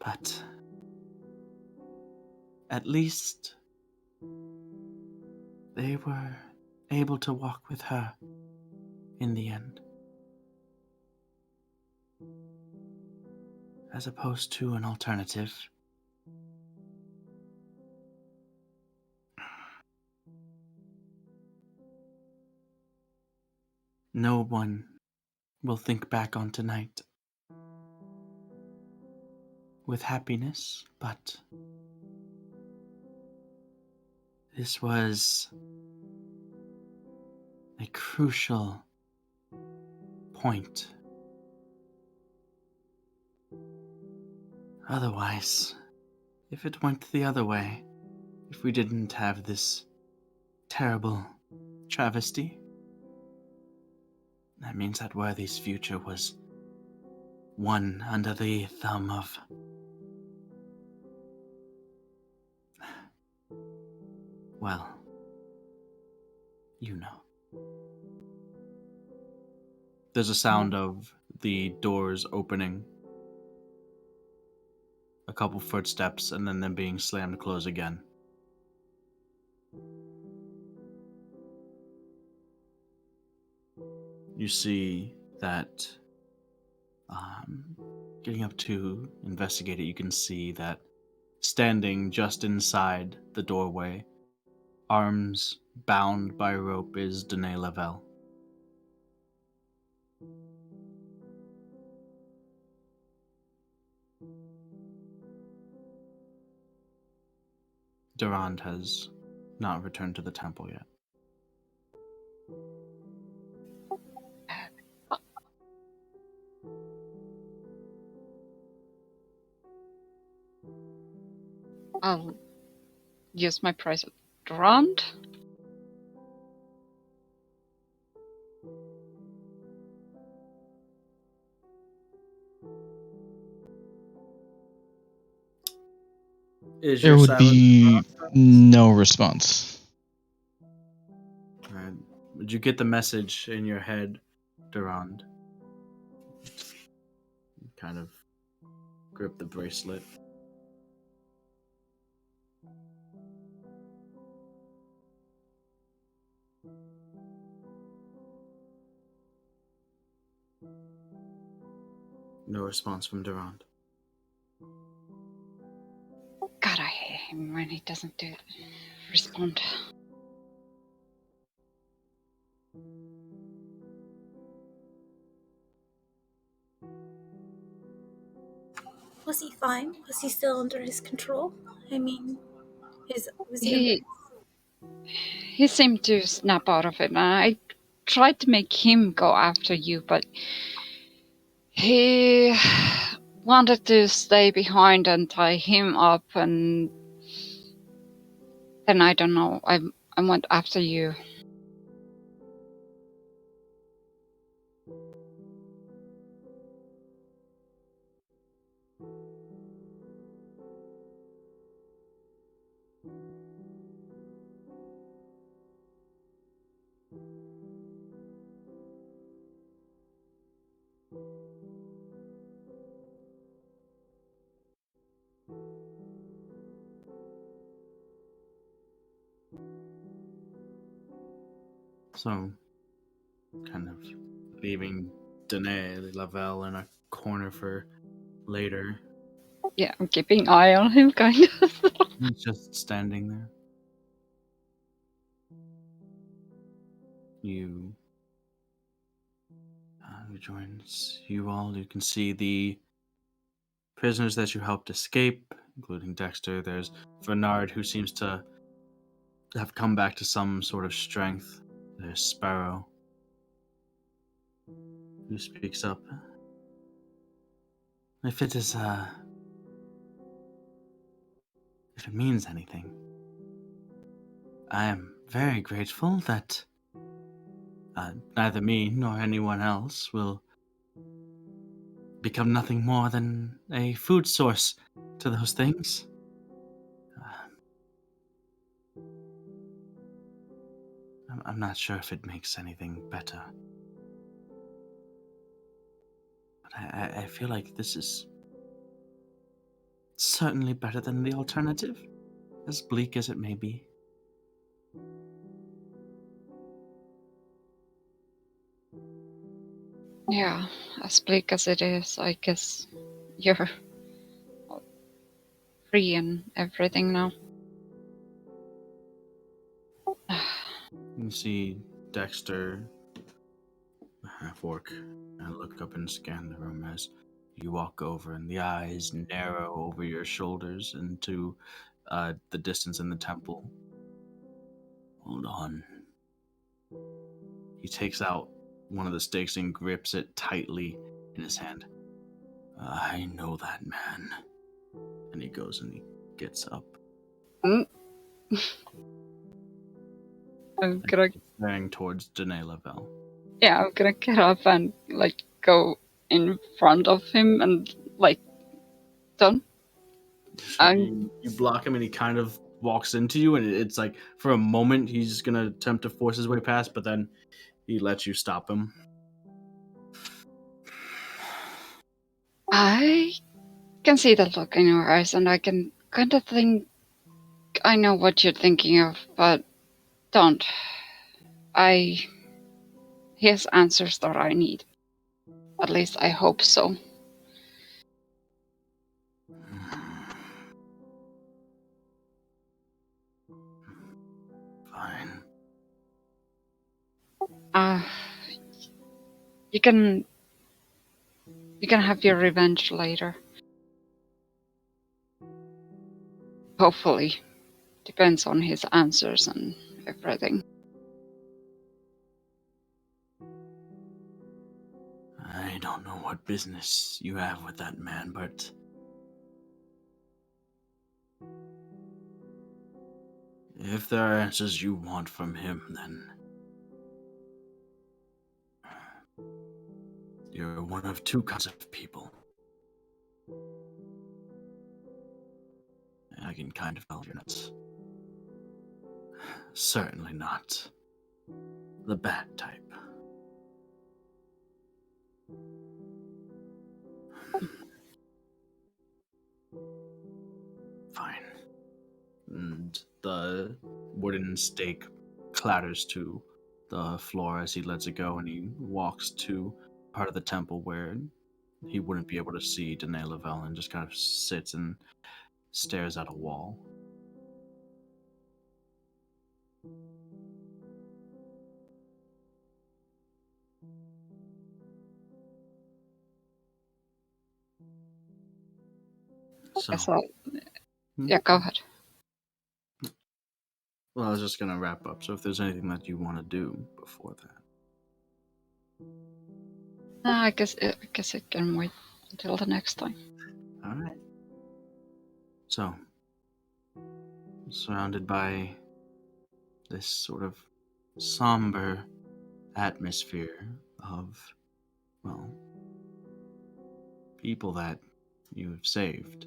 But at least they were able to walk with her in the end. As opposed to an alternative. No one will think back on tonight with happiness, but this was a crucial point. Otherwise, if it went the other way, if we didn't have this terrible travesty, that means that Worthy's future was one under the thumb of... well, you know. There's a sound of the doors opening, a couple footsteps, and then them being slammed closed again. You see that, getting up to investigate it, you can see that standing just inside the doorway, arms bound by rope, is Dune Lavelle. Duran has not returned to the temple yet. I'll use my prize at Duran. Is There your would silence be process? no response. Alright. Would you get the message in your head, Durand? Kind of grip the bracelet. No response from Durand. God, I hate him when he doesn't respond. Was he fine? Was he still under his control? I mean, was he He seemed to snap out of it, and I tried to make him go after you, but he wanted to stay behind and tie him up, and then I don't know, I went after you. So, kind of leaving Dune Lavelle in a corner for later. Yeah, I'm keeping eye on him, kind of. He's just standing there. You who joins you all. You can see the prisoners that you helped escape, including Dexter. There's Bernard, who seems to have come back to some sort of strength. There's Sparrow, who speaks up. If it is, if it means anything, I am very grateful that neither me nor anyone else will become nothing more than a food source to those things. I'm not sure if it makes anything better. But I feel like this is certainly better than the alternative, as bleak as it may be. Yeah, as bleak as it is, I guess you're free and everything now. You see Dexter Fork and look up and scan the room as you walk over, and the eyes narrow over your shoulders into the distance in the temple. Hold on. He takes out one of the stakes and grips it tightly in his hand. I know that man. And he goes and he gets up. Mm. I'm gonna, Staring towards Danae Lavelle. yeah, I'm gonna get up and like go in front of him and like done. You block him and he kind of walks into you, and it's like for a moment he's gonna attempt to force his way past, but then he lets you stop him. I can see the look in your eyes, and I can kind of think I know what you're thinking of, but don't. He has answers that I need. At least I hope so. Fine. You can have your revenge later. Hopefully. Depends on his answers and everything. I don't know what business you have with that man, but if there are answers you want from him, then you're one of two kinds of people. I can kind of tell you're not. Certainly not the bad type. Fine. And the wooden stake clatters to the floor as he lets it go, and he walks to part of the temple where he wouldn't be able to see Danae Lavelle, and just kind of sits and stares at a wall. So, Yeah, go ahead. well, I was just gonna wrap up. So, if there's anything that you want to do before that, I guess it can wait until the next time. all right. So, surrounded by this sort of somber atmosphere of, well, people that you have saved,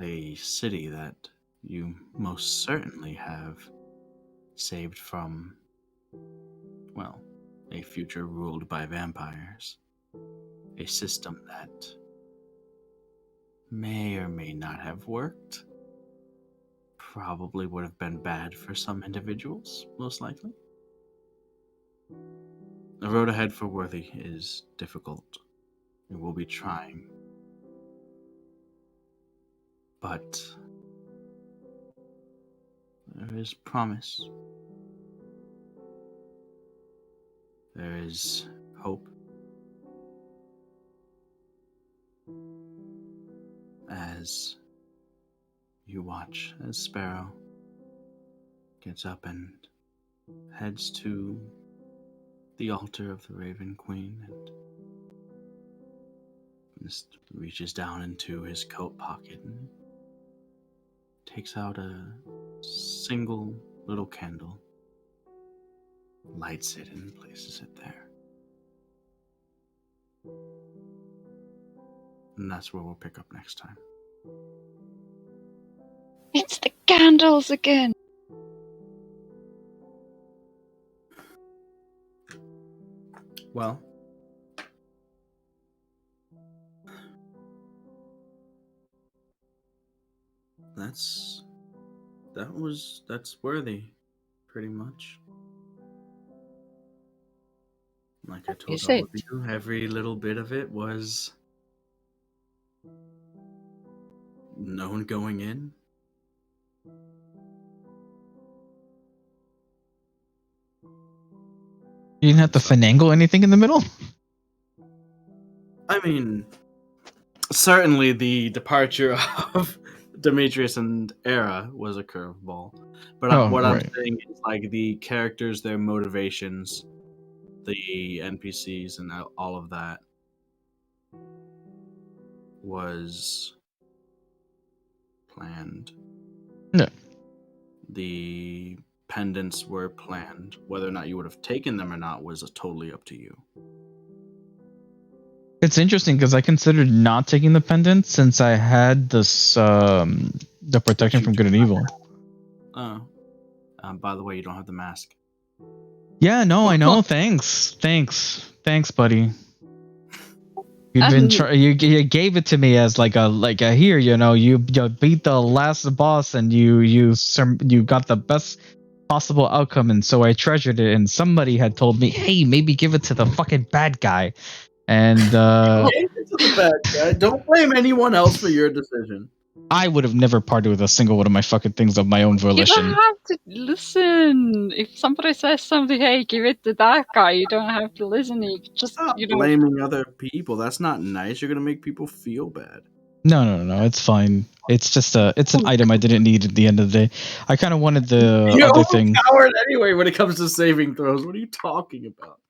a city that you most certainly have saved from, well, a future ruled by vampires, a system that may or may not have worked, probably would have been bad for some individuals, most likely. The road ahead for Worthy is difficult. It will be trying. But there is promise. There is hope. As you watch as Sparrow gets up and heads to the altar of the Raven Queen and just reaches down into his coat pocket and takes out a single little candle, lights it and places it there. And that's where we'll pick up next time. It's the candles again. Well, that's worthy, pretty much. Like I told Is all of it? you, every little bit of it was known going in. You didn't have to finagle anything in the middle? I mean, certainly the departure of Demetrius and Era was a curveball. But Oh, what right. I'm saying is, like, the characters, their motivations, the NPCs, and all of that was planned. No. The pendants were planned. Whether or not you would have taken them or not was totally up to you. It's interesting because I considered not taking the pendant since I had this the protection from good and evil. Oh. By the way, you don't have the mask. Yeah, no, I know. Thanks, buddy. You've been you gave it to me as like a here, you beat the last boss and you got the best possible outcome, and so I treasured it. And somebody had told me, hey, maybe give it to the fucking bad guy. And It's the bad guy. Don't blame anyone else for your decision. I would have never parted with a single one of my fucking things of my own You volition. don't have to listen. If somebody says something, hey, give it to that guy, you don't have to listen. You just, Stop blaming other people. That's not nice. You're gonna make people feel bad. No, it's fine. It's just it's an item I didn't need at the end of the day. I kind of wanted the You're other thing. overpowered anyway when it comes to saving throws. What are you talking about?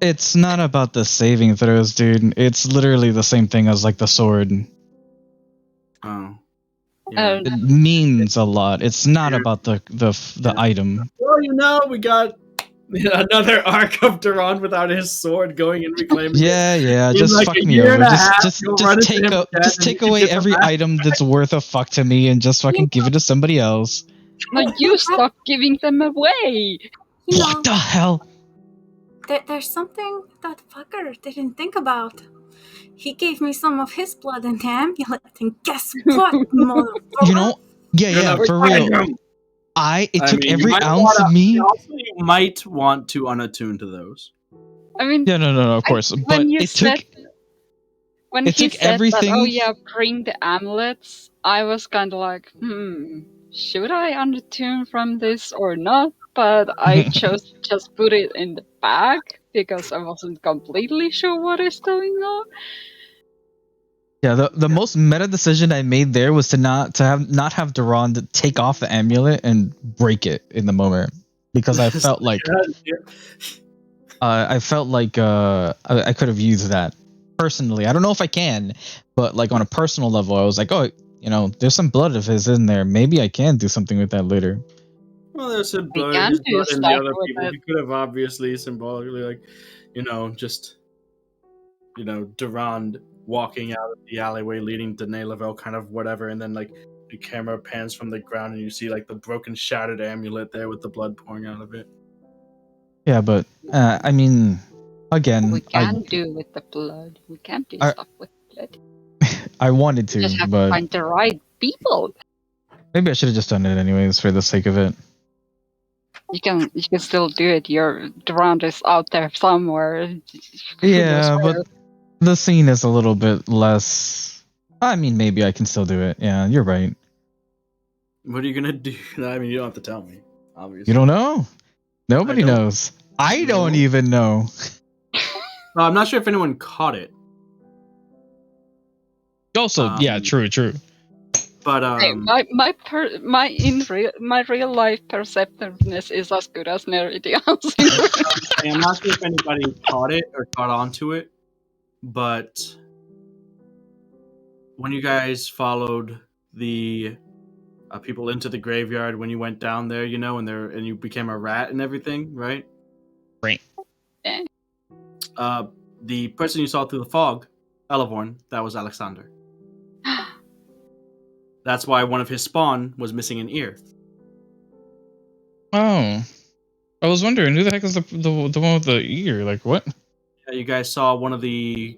It's not about the saving throws, dude. It's literally the same thing as like the sword. Oh. Yeah. It means a lot. It's not about the item. Well, we got another arc of Duran without his sword going and reclaiming it. Yeah, In just like fuck a me year over. and a half, Just you'll run into him again just and take you away get the every mask item that's worth a fuck to me and just fucking give it to somebody else. No, you stop giving them away. You know, What the hell? there's something that fucker didn't think about. He gave me some of his blood in the amulet, and guess what, motherfucker? You know, yeah, for real. It took every ounce of me. Also, you might want to unattune to those. I mean, Yeah, no, of course. But it took. When It he took said everything. that, oh yeah, bring the amulets, I was kind of like, should I unattune from this or not? But I chose to just put it in the bag because I wasn't completely sure what is going on. Yeah, the most meta decision I made there was to not have Duran take off the amulet and break it in the moment, because I felt like I could have used that personally. I don't know if I can, but like on a personal level, I was like, oh, there's some blood of his in there. Maybe I can do something with that later. Well, there's some blood, can his do blood and the stuff other with people. it. He could have obviously symbolically, like, Durand walking out of the alleyway leading to Nailavel, kind of whatever, and then like the camera pans from the ground and you see like the broken, shattered amulet there with the blood pouring out of it. Yeah, but I mean, again, We can do with the blood. We can do stuff with blood. I wanted to, Just have but to find the right people. maybe I should have just done it anyways for the sake of it. You can still do it. Your Durand is out there somewhere. Yeah, but the scene is a little bit less. I mean, maybe I can still do it. Yeah, you're right. What are you gonna do? I mean, you don't have to tell me. Obviously, You don't know. Nobody knows. I don't even know. I'm not sure if anyone caught it. Also, yeah, true. But my real life perceptiveness is as good as Meridian's. I'm not sure if anybody caught it or caught onto it, but when you guys followed the people into the graveyard, when you went down there, and you became a rat and everything, right? Right. Yeah. The person you saw through the fog, Elevorn, that was Alexander. That's why one of his spawn was missing an ear. Oh, I was wondering who the heck is the one with the ear? Like what? Yeah, you guys saw one of the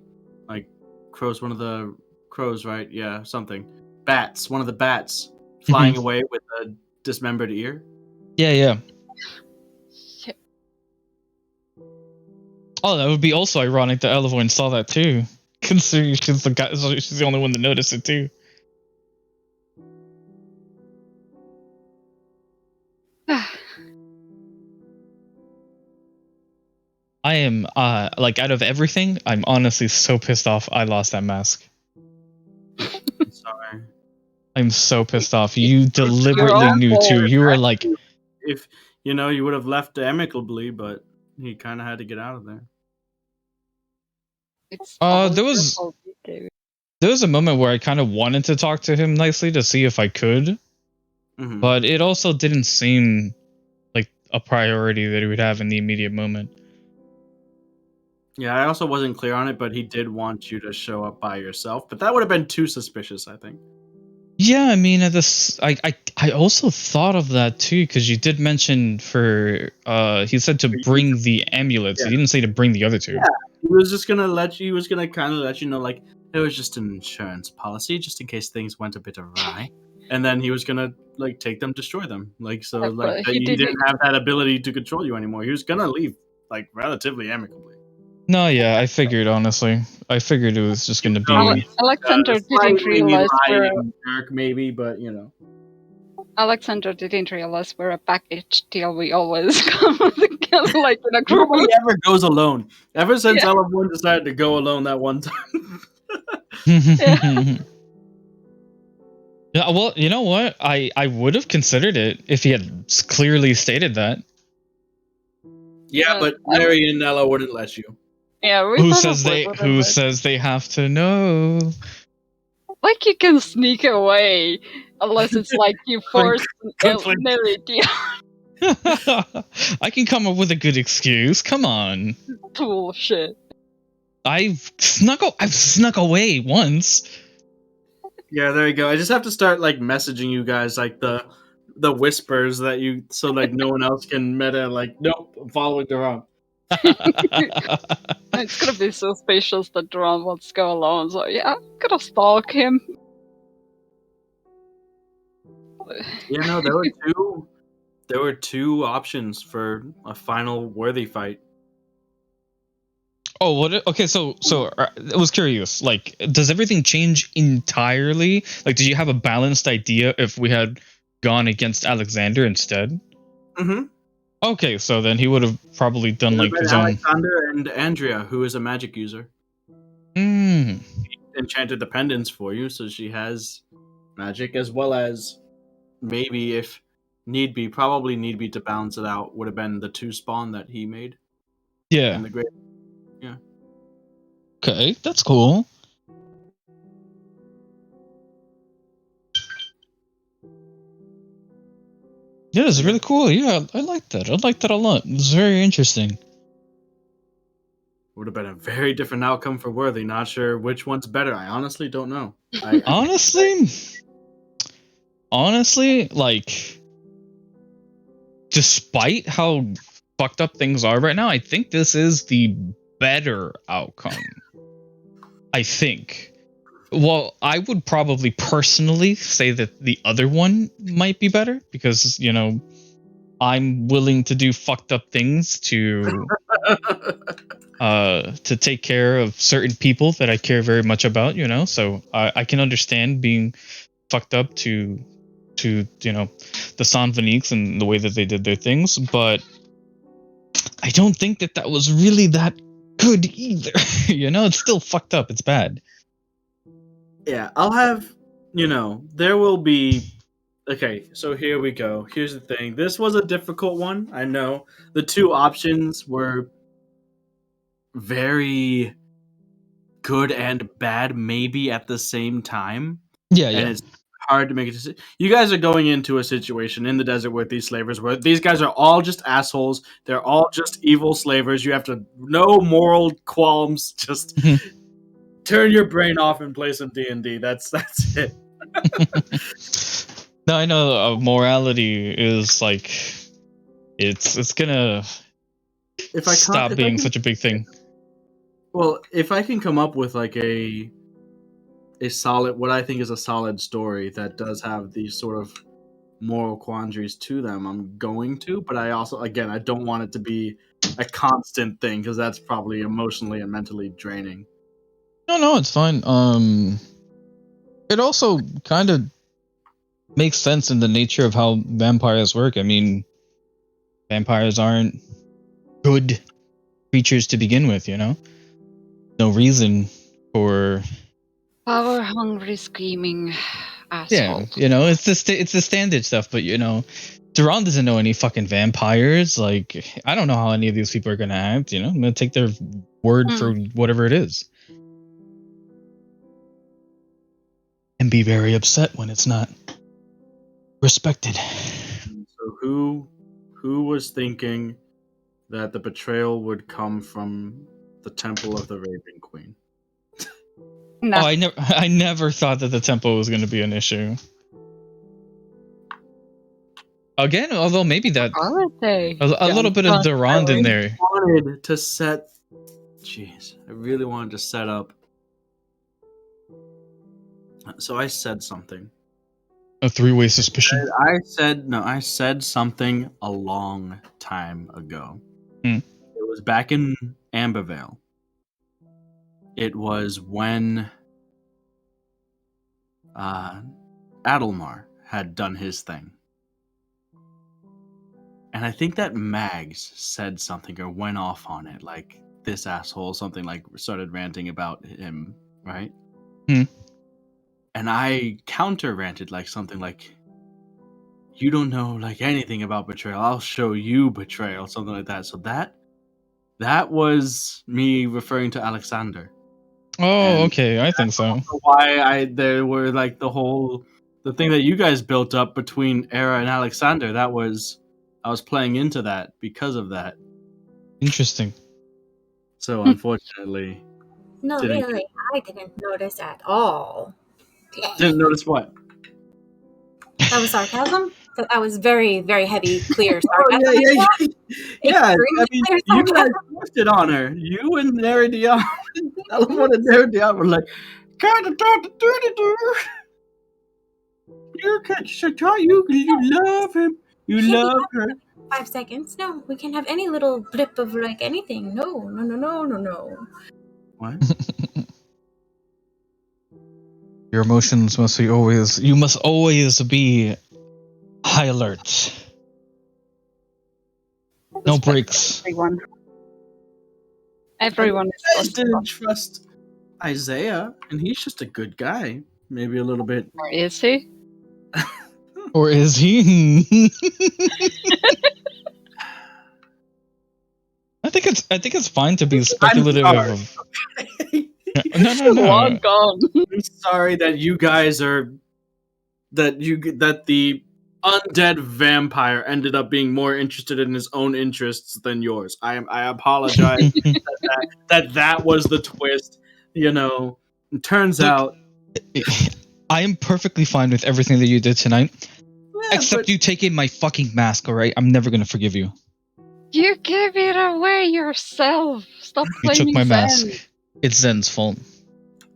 crows, right? Yeah, something. Bats, one of the bats flying away with a dismembered ear. Yeah. Shit. Oh, that would be also ironic that Elevorn saw that too. Considering she's the only one that noticed it too. I am out of everything, I'm honestly so pissed off I lost that mask. Sorry. I'm so pissed off. You deliberately knew too. You were like, if you would have left amicably, but he kind of had to get out of there. It's there was a moment where I kind of wanted to talk to him nicely to see if I could, but it also didn't seem like a priority that he would have in the immediate moment. Yeah, I also wasn't clear on it, but he did want you to show up by yourself. But that would have been too suspicious, I think. Yeah, I mean, I also thought of that too, because you did mention he said to bring the amulets. Yeah. He didn't say to bring the other two. Yeah, he was just gonna kind of let you know, like, it was just an insurance policy, just in case things went a bit awry. And then he was gonna take them, destroy them, he didn't have that ability to control you anymore. He was gonna leave relatively amicably. No, yeah, I figured, honestly. I figured it was just going to be... Alexander didn't realize jerk, maybe, but, Alexander didn't realize we're a package deal. We always come together in a group. Nobody ever goes alone. Ever since Elevorn decided to go alone that one time. Yeah, well, you know what? I would have considered it if he had clearly stated that. Yeah, but Mary and Ella wouldn't let you. Yeah, who says they have to know? Like, you can sneak away unless it's like you force Mary deal. I can come up with a good excuse. Come on. Bullshit. I've snuck away once. Yeah, there you go. I just have to start messaging you guys the whispers that you so no one else can nope, I'm following Duran. It's gonna be suspicious that Duran wants to go alone, so yeah, I'm gonna stalk him. Yeah, no, there were two options for a final worthy fight. Oh, what? Okay, so I was curious. Does everything change entirely? Did you have a balanced idea if we had gone against Alexander instead? Mm-hmm. Okay, so then he would have probably done his own. Alexander and Andrea, who is a magic user. Enchanted the pendants for you, so she has magic, as well as maybe, if need be, to balance it out, would have been the two spawn that he made. Yeah. In the great. Yeah. Okay, that's cool. Yeah, it's really cool. Yeah, I like that. I like that a lot. It's very interesting. Would have been a very different outcome for Worthy. Not sure which one's better. I honestly don't know. Honestly, despite how fucked up things are right now, I think this is the better outcome. I think. Well, I would probably personally say that the other one might be better because, I'm willing to do fucked up things to take care of certain people that I care very much about, so I can understand being fucked up to the San Veniques and the way that they did their things, but I don't think that was really that good either. It's still fucked up. It's bad. Yeah, I'll have, there will be. Okay, so here we go. Here's the thing. This was a difficult one. I know the two options were very good and bad, maybe at the same time. Yeah. And it's hard to make a decision. You guys are going into a situation in the desert with these slavers where these guys are all just assholes. They're all just evil slavers. You have to no moral qualms. Just turn your brain off and play some D&D. That's it. No, I know morality is like it's gonna If I can't, stop if I being can, such a big thing. well, if I can come up with like a solid, what I think is a solid story that does have these sort of moral quandaries to them, I'm going to. But I also, again, I don't want it to be a constant thing because that's probably emotionally and mentally draining. No, it's fine. It also kind of makes sense in the nature of how vampires work. I mean, vampires aren't good creatures to begin with, you know? No reason for Power hungry screaming yeah, assholes. you know, it's the standard stuff, but you know, Duran doesn't know any fucking vampires. Like, I don't know how any of these people are gonna act, you know? I'm gonna take their word for whatever it is. And be very upset when it's not respected. So who was thinking that the betrayal would come from the Temple of the Raven Queen? No. Oh, I never thought that the tempo was gonna be an issue. Again, although maybe that Aren't they? a little bit of Durand in there. I wanted to set. Jeez, I really wanted to set up. So I said something. A three-way suspicion. I said something a long time ago. Hmm. It was back in Ambervale. It was when Adelmar had done his thing. And I think that Mags said something or went off on it, like this asshole, something like started ranting about him, right? Hmm. And I counter ranted like something like, you don't know like anything about betrayal. I'll show you betrayal, something like that. So that was me referring to Alexander. Oh, okay, I think so. Why there were like the thing that you guys built up between Era and Alexander. I was playing into that because of that. Interesting. So unfortunately, No, Didn't- really, I didn't notice at all. didn't notice what. That was sarcasm? That was very, very heavy, clear Oh, sarcasm. yeah. I Extremely mean, clear you guys sarcasm. pushed it on her. You and Neridion, Elamon and Neridion were like, "Kind of talk to Dirty. You should try you. You love him. You Yeah, love her." 5 seconds. No, we can't have any little blip of like anything. No. What? Your emotions must be always. You must always be high alert. No breaks. Everyone You is guys supposed didn't to. trust Isaiah, and he's just a good guy. Maybe a little bit. Or is he? Or is he? I think it's fine to be speculative. I'm sorry. No. Long gone. I'm sorry that you guys are that the undead vampire ended up being more interested in his own interests than yours. I apologize that was the twist. You know, it turns Look, out. I am perfectly fine with everything that you did tonight, Yeah, except but you taking my fucking mask. All right, I'm never gonna forgive you. You gave it away yourself. Stop You took blaming my Zen. mask. It's Zen's fault.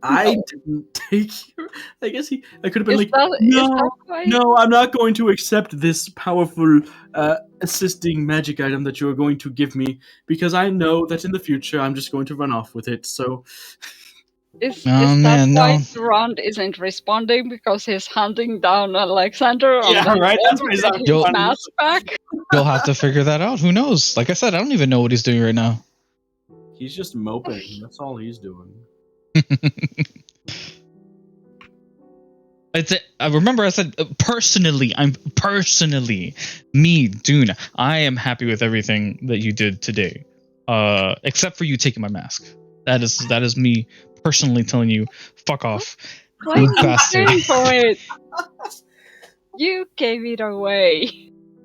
I didn't take your. I guess I could have been Is like, that why? no, I'm not going to accept this powerful assisting magic item that you are going to give me because I know that in the future I'm just going to run off with it. So, Is Oh, that man, why no. Durand isn't responding because he's hunting down Alexander? Yeah, and right, that's what he's then up his to. mask back? You'll have to figure that out. Who knows? Like I said, I don't even know what he's doing right now. he's just moping. That's all he's doing. I remember I said personally, me, Dune, I am happy with everything that you did today. Except for you taking my mask. That is me personally telling you, fuck off. Claim You bastard. shame for it. You gave it away.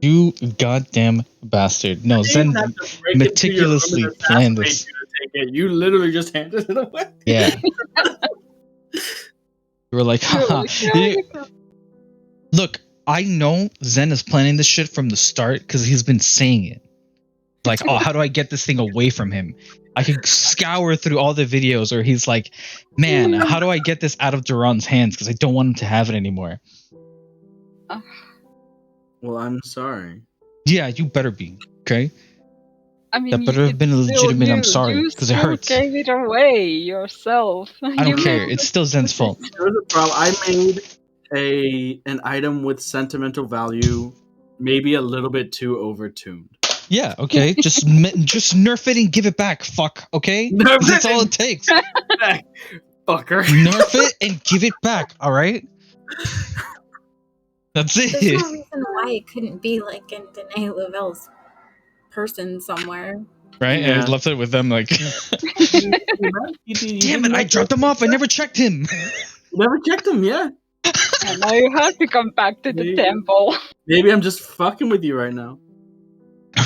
You goddamn bastard. No, I didn't Zen have to break into your room and meticulously planned assassinate this. you to take it. You literally just handed it away. Yeah. You were like, haha. Look, I know Zen is planning this shit from the start because he's been saying it. Like, oh, how do I get this thing away from him? I could scour through all the videos where he's like, man, how do I get this out of Duran's hands? Because I don't want him to have it anymore. Well, I'm sorry. Yeah, you better be. Okay? I mean, That better have been a legitimate I'm sorry, because it hurts. You gave it away yourself. I don't care. It's still Zen's fault. There's a problem. I made an item with sentimental value, maybe a little bit too overtuned. Yeah, okay. Just nerf it and give it back. Fuck, okay? That's all it takes. Back, fucker. Nerf it and give it back, alright? That's it. There's no reason why it couldn't be like in Danae Lavelle's person somewhere. Right? Yeah. And I left it with them like, Damn damn it, I dropped him off. I never checked him. Never checked him, yeah. And now you have to come back to the Maybe. temple. Maybe I'm just fucking with you right now.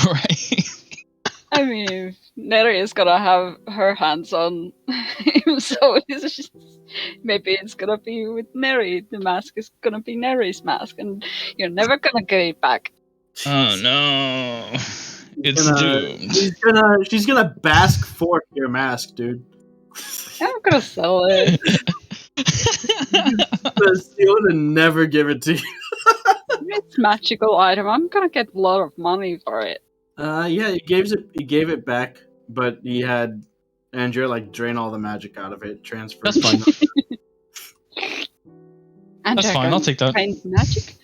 Right? I mean, Neri is gonna have her hands on him, so it's just, maybe it's gonna be with Neri. The mask is gonna be Neri's mask, and you're never gonna get it back. Oh no. It's doomed. She's gonna bask for your mask, dude. I'm gonna sell it. Gonna steal it and never give it to you. It's a magical item. I'm gonna get a lot of money for it. Yeah, he gave it back, but he had Andrea like drain all the magic out of it, transfer. That's fine. And That's fine, I'll take that. Magic.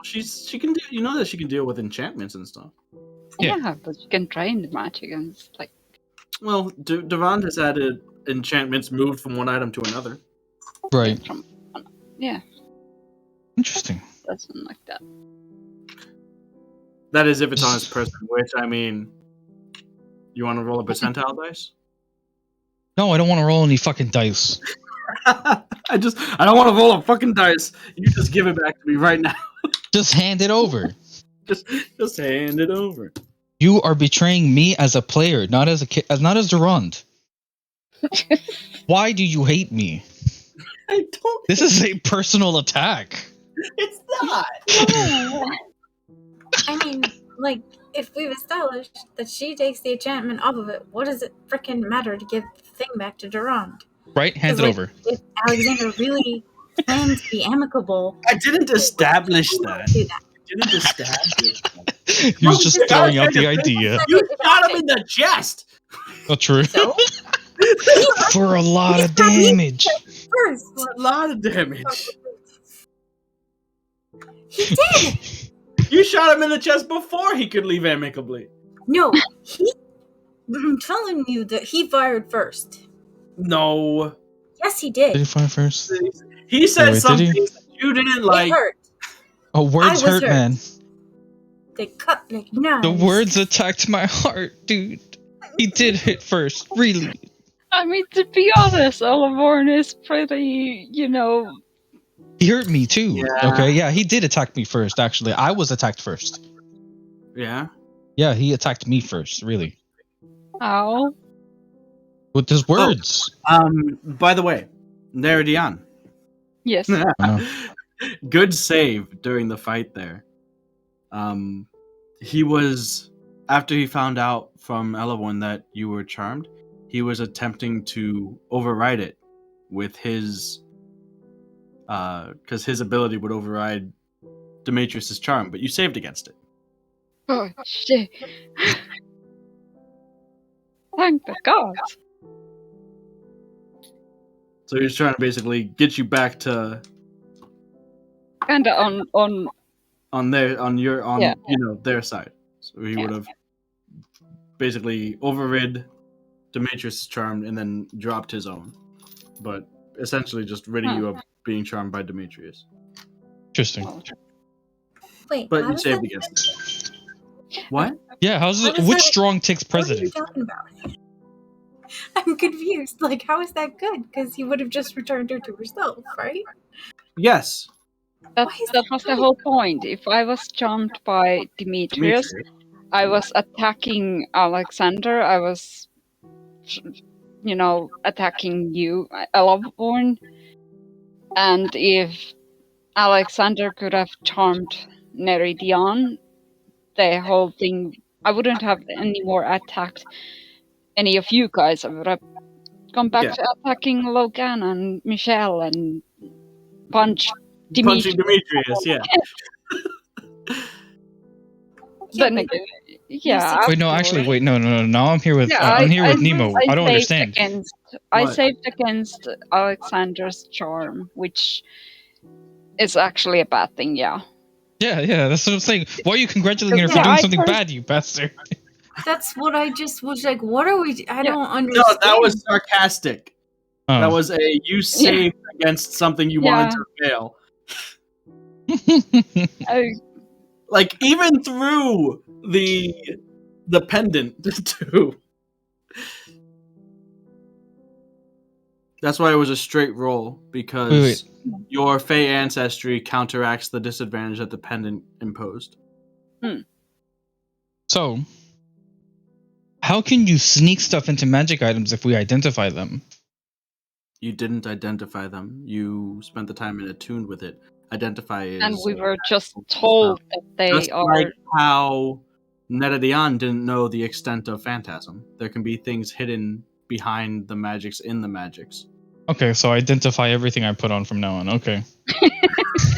She can do. You know that she can deal with enchantments and stuff. Yeah. Yeah, but you can drain the magic, and it's like, Well, Duran has had enchantments moved from one item to another. Right. from, yeah, Interesting. doesn't like that. That is if it's on his person, which I mean, you want to roll a percentile dice? No, I don't want to roll any fucking dice. I don't want to roll a fucking dice. You just give it back to me right now. Just hand it over. Just hand it over. You are betraying me as a player, not as a kid, not as Durand. Why do you hate me? I don't. This is a personal attack. It's not. I mean, like, if we've established that she takes the enchantment off of it, what does it frickin' matter to give the thing back to Durand? Right? Hand it over. If Alexander really plans to be amicable, I didn't establish that. do that. Didn't establish that. He was just throwing out the idea. You shot him in the chest. Oh, true. So, For a lot of damage. first, For a lot of damage. he did. You shot him in the chest before he could leave amicably. No, I'm telling you that he fired first. No. Yes, he Did he did. fire first? He said Wait, did something he? that you didn't It like. hurt. Oh, words I was hurt, hurt. man. They cut like knives. The words attacked my heart, dude. He did hit first, really. I mean, to be honest, Olivorn is pretty, He hurt me too. Yeah. Okay, yeah, he did attack me first, actually. I was attacked first. Yeah. Yeah, he attacked me first, really. Ow. With his words. By the way, Neredian. Yes. Good save during the fight there. He was, after he found out from Elevorn that you were charmed, he was attempting to override it with his, because his ability would override Demetrius' charm, but you saved against it. Oh, shit. Thank the gods. So he was trying to basically get you back to Kinda on their side. So he Yeah. would have basically overrid Demetrius' charm and then dropped his own, but essentially just ridding you of being charmed by Demetrius. Interesting. Wait, But how you is saved that against it. What? Yeah, how's How it? does Which that- strong takes What are you president? talking about? I'm confused. Like, how is that good? Because he would have just returned her to herself, right? Yes. That Why is that that was the right? whole point. If I was charmed by Demetrius, I was attacking Alexander, I was, attacking you, Eloborn. And if Alexander could have charmed Neridian, the whole thing, I wouldn't have any more attacked any of you guys. I would have gone back Yeah. to attacking Logan and Michelle and punch Punching Demetrius. Demetrius, yeah. Then again, yeah. Wait, no, actually, wait, no. Now I'm here with Yeah, I'm here with I Nimue. I don't saved understand. I What? saved against Alexander's charm, which is actually a bad thing. Yeah. Yeah, that's what I'm saying. Why are you congratulating her for Yeah, doing I something first- bad, you bastard? That's what I just was like. What are we? I Yeah. don't No, understand. that was sarcastic. Oh. That was you saved against something you wanted to fail. Like even through the pendant too. That's why it was a straight roll, because your Fey ancestry counteracts the disadvantage that the pendant imposed. So, how can you sneak stuff into magic items if we identify them? You didn't identify them. You spent the time and attuned with it. Identify is and we were just told that they just are. like how Neredian didn't know the extent of phantasm. There can be things hidden behind the magics in the magics. Okay, so identify everything I put on from now on. Okay.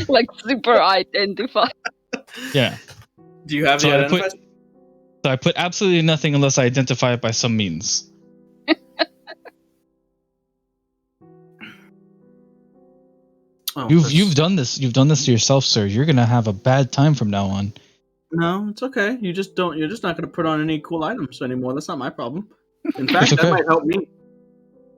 Like super identified. Yeah. Do you have So the I put- identifiers? So I put absolutely nothing unless I identify it by some means. Oh, You've done this. You've done this to yourself, sir. You're gonna have a bad time from now on. No, it's okay. You just don't. You're just not going to put on any cool items anymore. That's not my problem. In fact, It's okay. that might help me.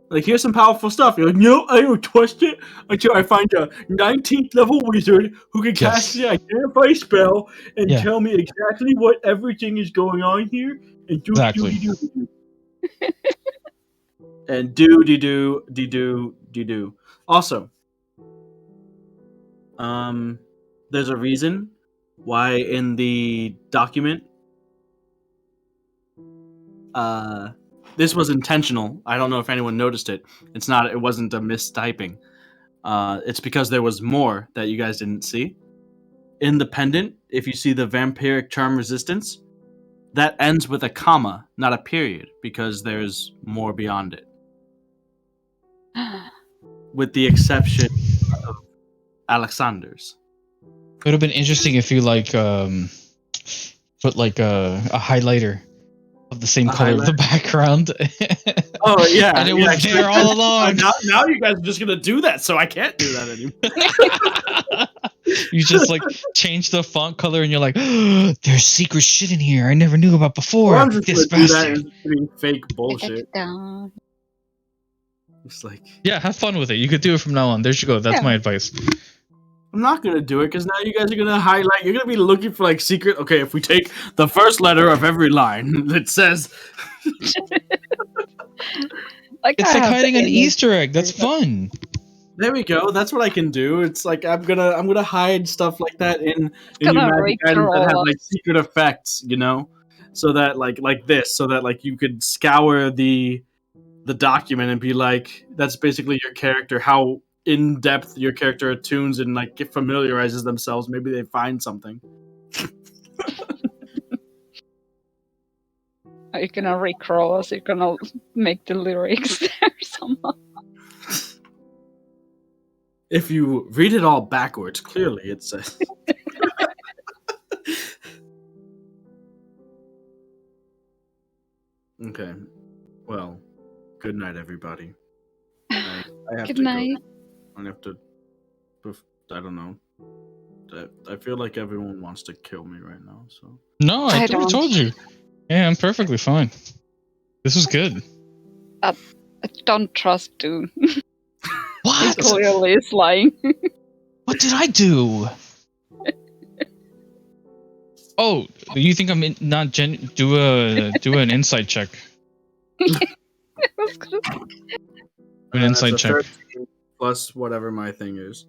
Like, here's some powerful stuff. You're like, no, I don't trust it until I find a 19th level wizard who can cast the identify spell and tell me exactly what everything is going on here and do Exactly. do. And do. Also, there's a reason why in the document, this was intentional. I don't know if anyone noticed it. It wasn't a mistyping. It's because there was more that you guys didn't see. In the pendant, if you see the vampiric charm resistance, that ends with a comma, not a period, because there's more beyond it. With the exception of Alexander's. It would have been interesting if you put like a highlighter of the same color of the background. Oh yeah, and it was there all along. Now you guys are just gonna do that, so I can't do that anymore. You just like change the font color, and you're like, oh, "There's secret shit in here I never knew about before." Well, I'm just this gonna do that bastard. and doing fake bullshit. It's like, yeah, have fun with it. You could do it from now on. There you go. That's my advice. I'm not gonna do it because now you guys are gonna highlight. You're gonna be looking for like secret. Okay, if we take the first letter of every line that says, it's like hiding an Easter egg. That's fun. There we go. That's what I can do. It's like I'm gonna hide stuff like that in your magic items that have like secret effects, so that like this, so that like you could scour the document and be like, that's basically your character. How in depth your character attunes and like familiarizes themselves. Maybe they find something. Are you gonna recroll us? You're gonna make the lyrics there somehow. If you read it all backwards, clearly it says. Okay. Well, good night, everybody. I have Good to night. go. I have to. I don't know. I feel like everyone wants to kill me right now. So. No, I don't. told you. Yeah, I'm perfectly fine. This was good. I don't trust Duen. What? He clearly is lying. What did I do? Oh, you think I'm do an insight check? Do an insight check. 13 plus whatever my thing is.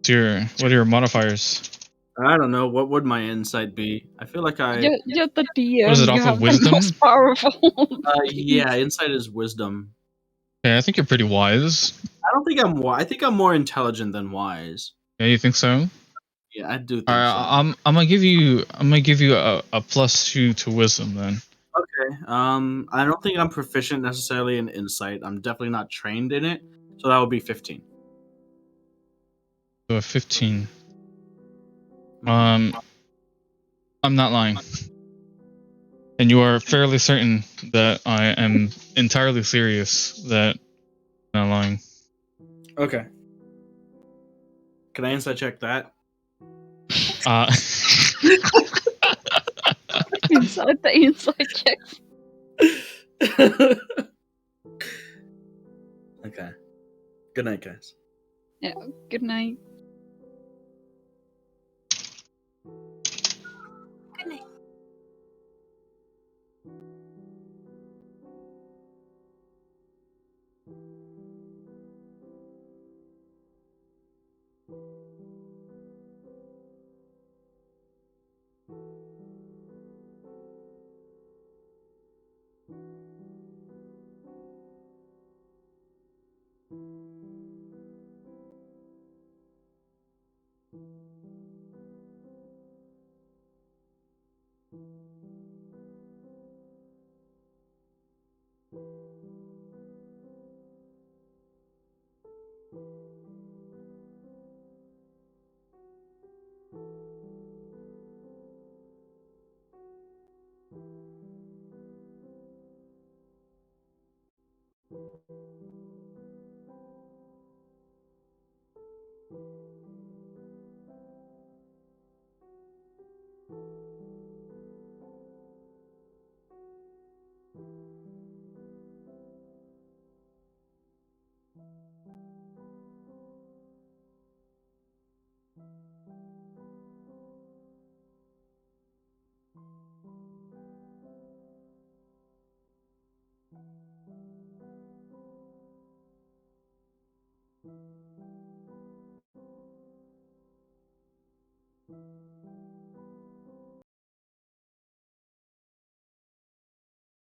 What are your modifiers? I don't know. What would my insight be? I feel like I. You're the DM. Was it you off of have the wisdom? most powerful. Yeah, insight is wisdom. Yeah, I think you're pretty wise. I don't think I'm. I think I'm more intelligent than wise. Yeah, you think so? Yeah, I do think All right, so. I'm gonna give you a +2 to wisdom then. Okay. I don't think I'm proficient necessarily in insight. I'm definitely not trained in it, so that would be 15. So a 15. Mhm. I'm not lying. And you are fairly certain that I am entirely serious that I'm not lying. Okay. Can I insight check that? Uh, Inside the inside checks. Okay. Good night, guys. Yeah. Good night. Good night.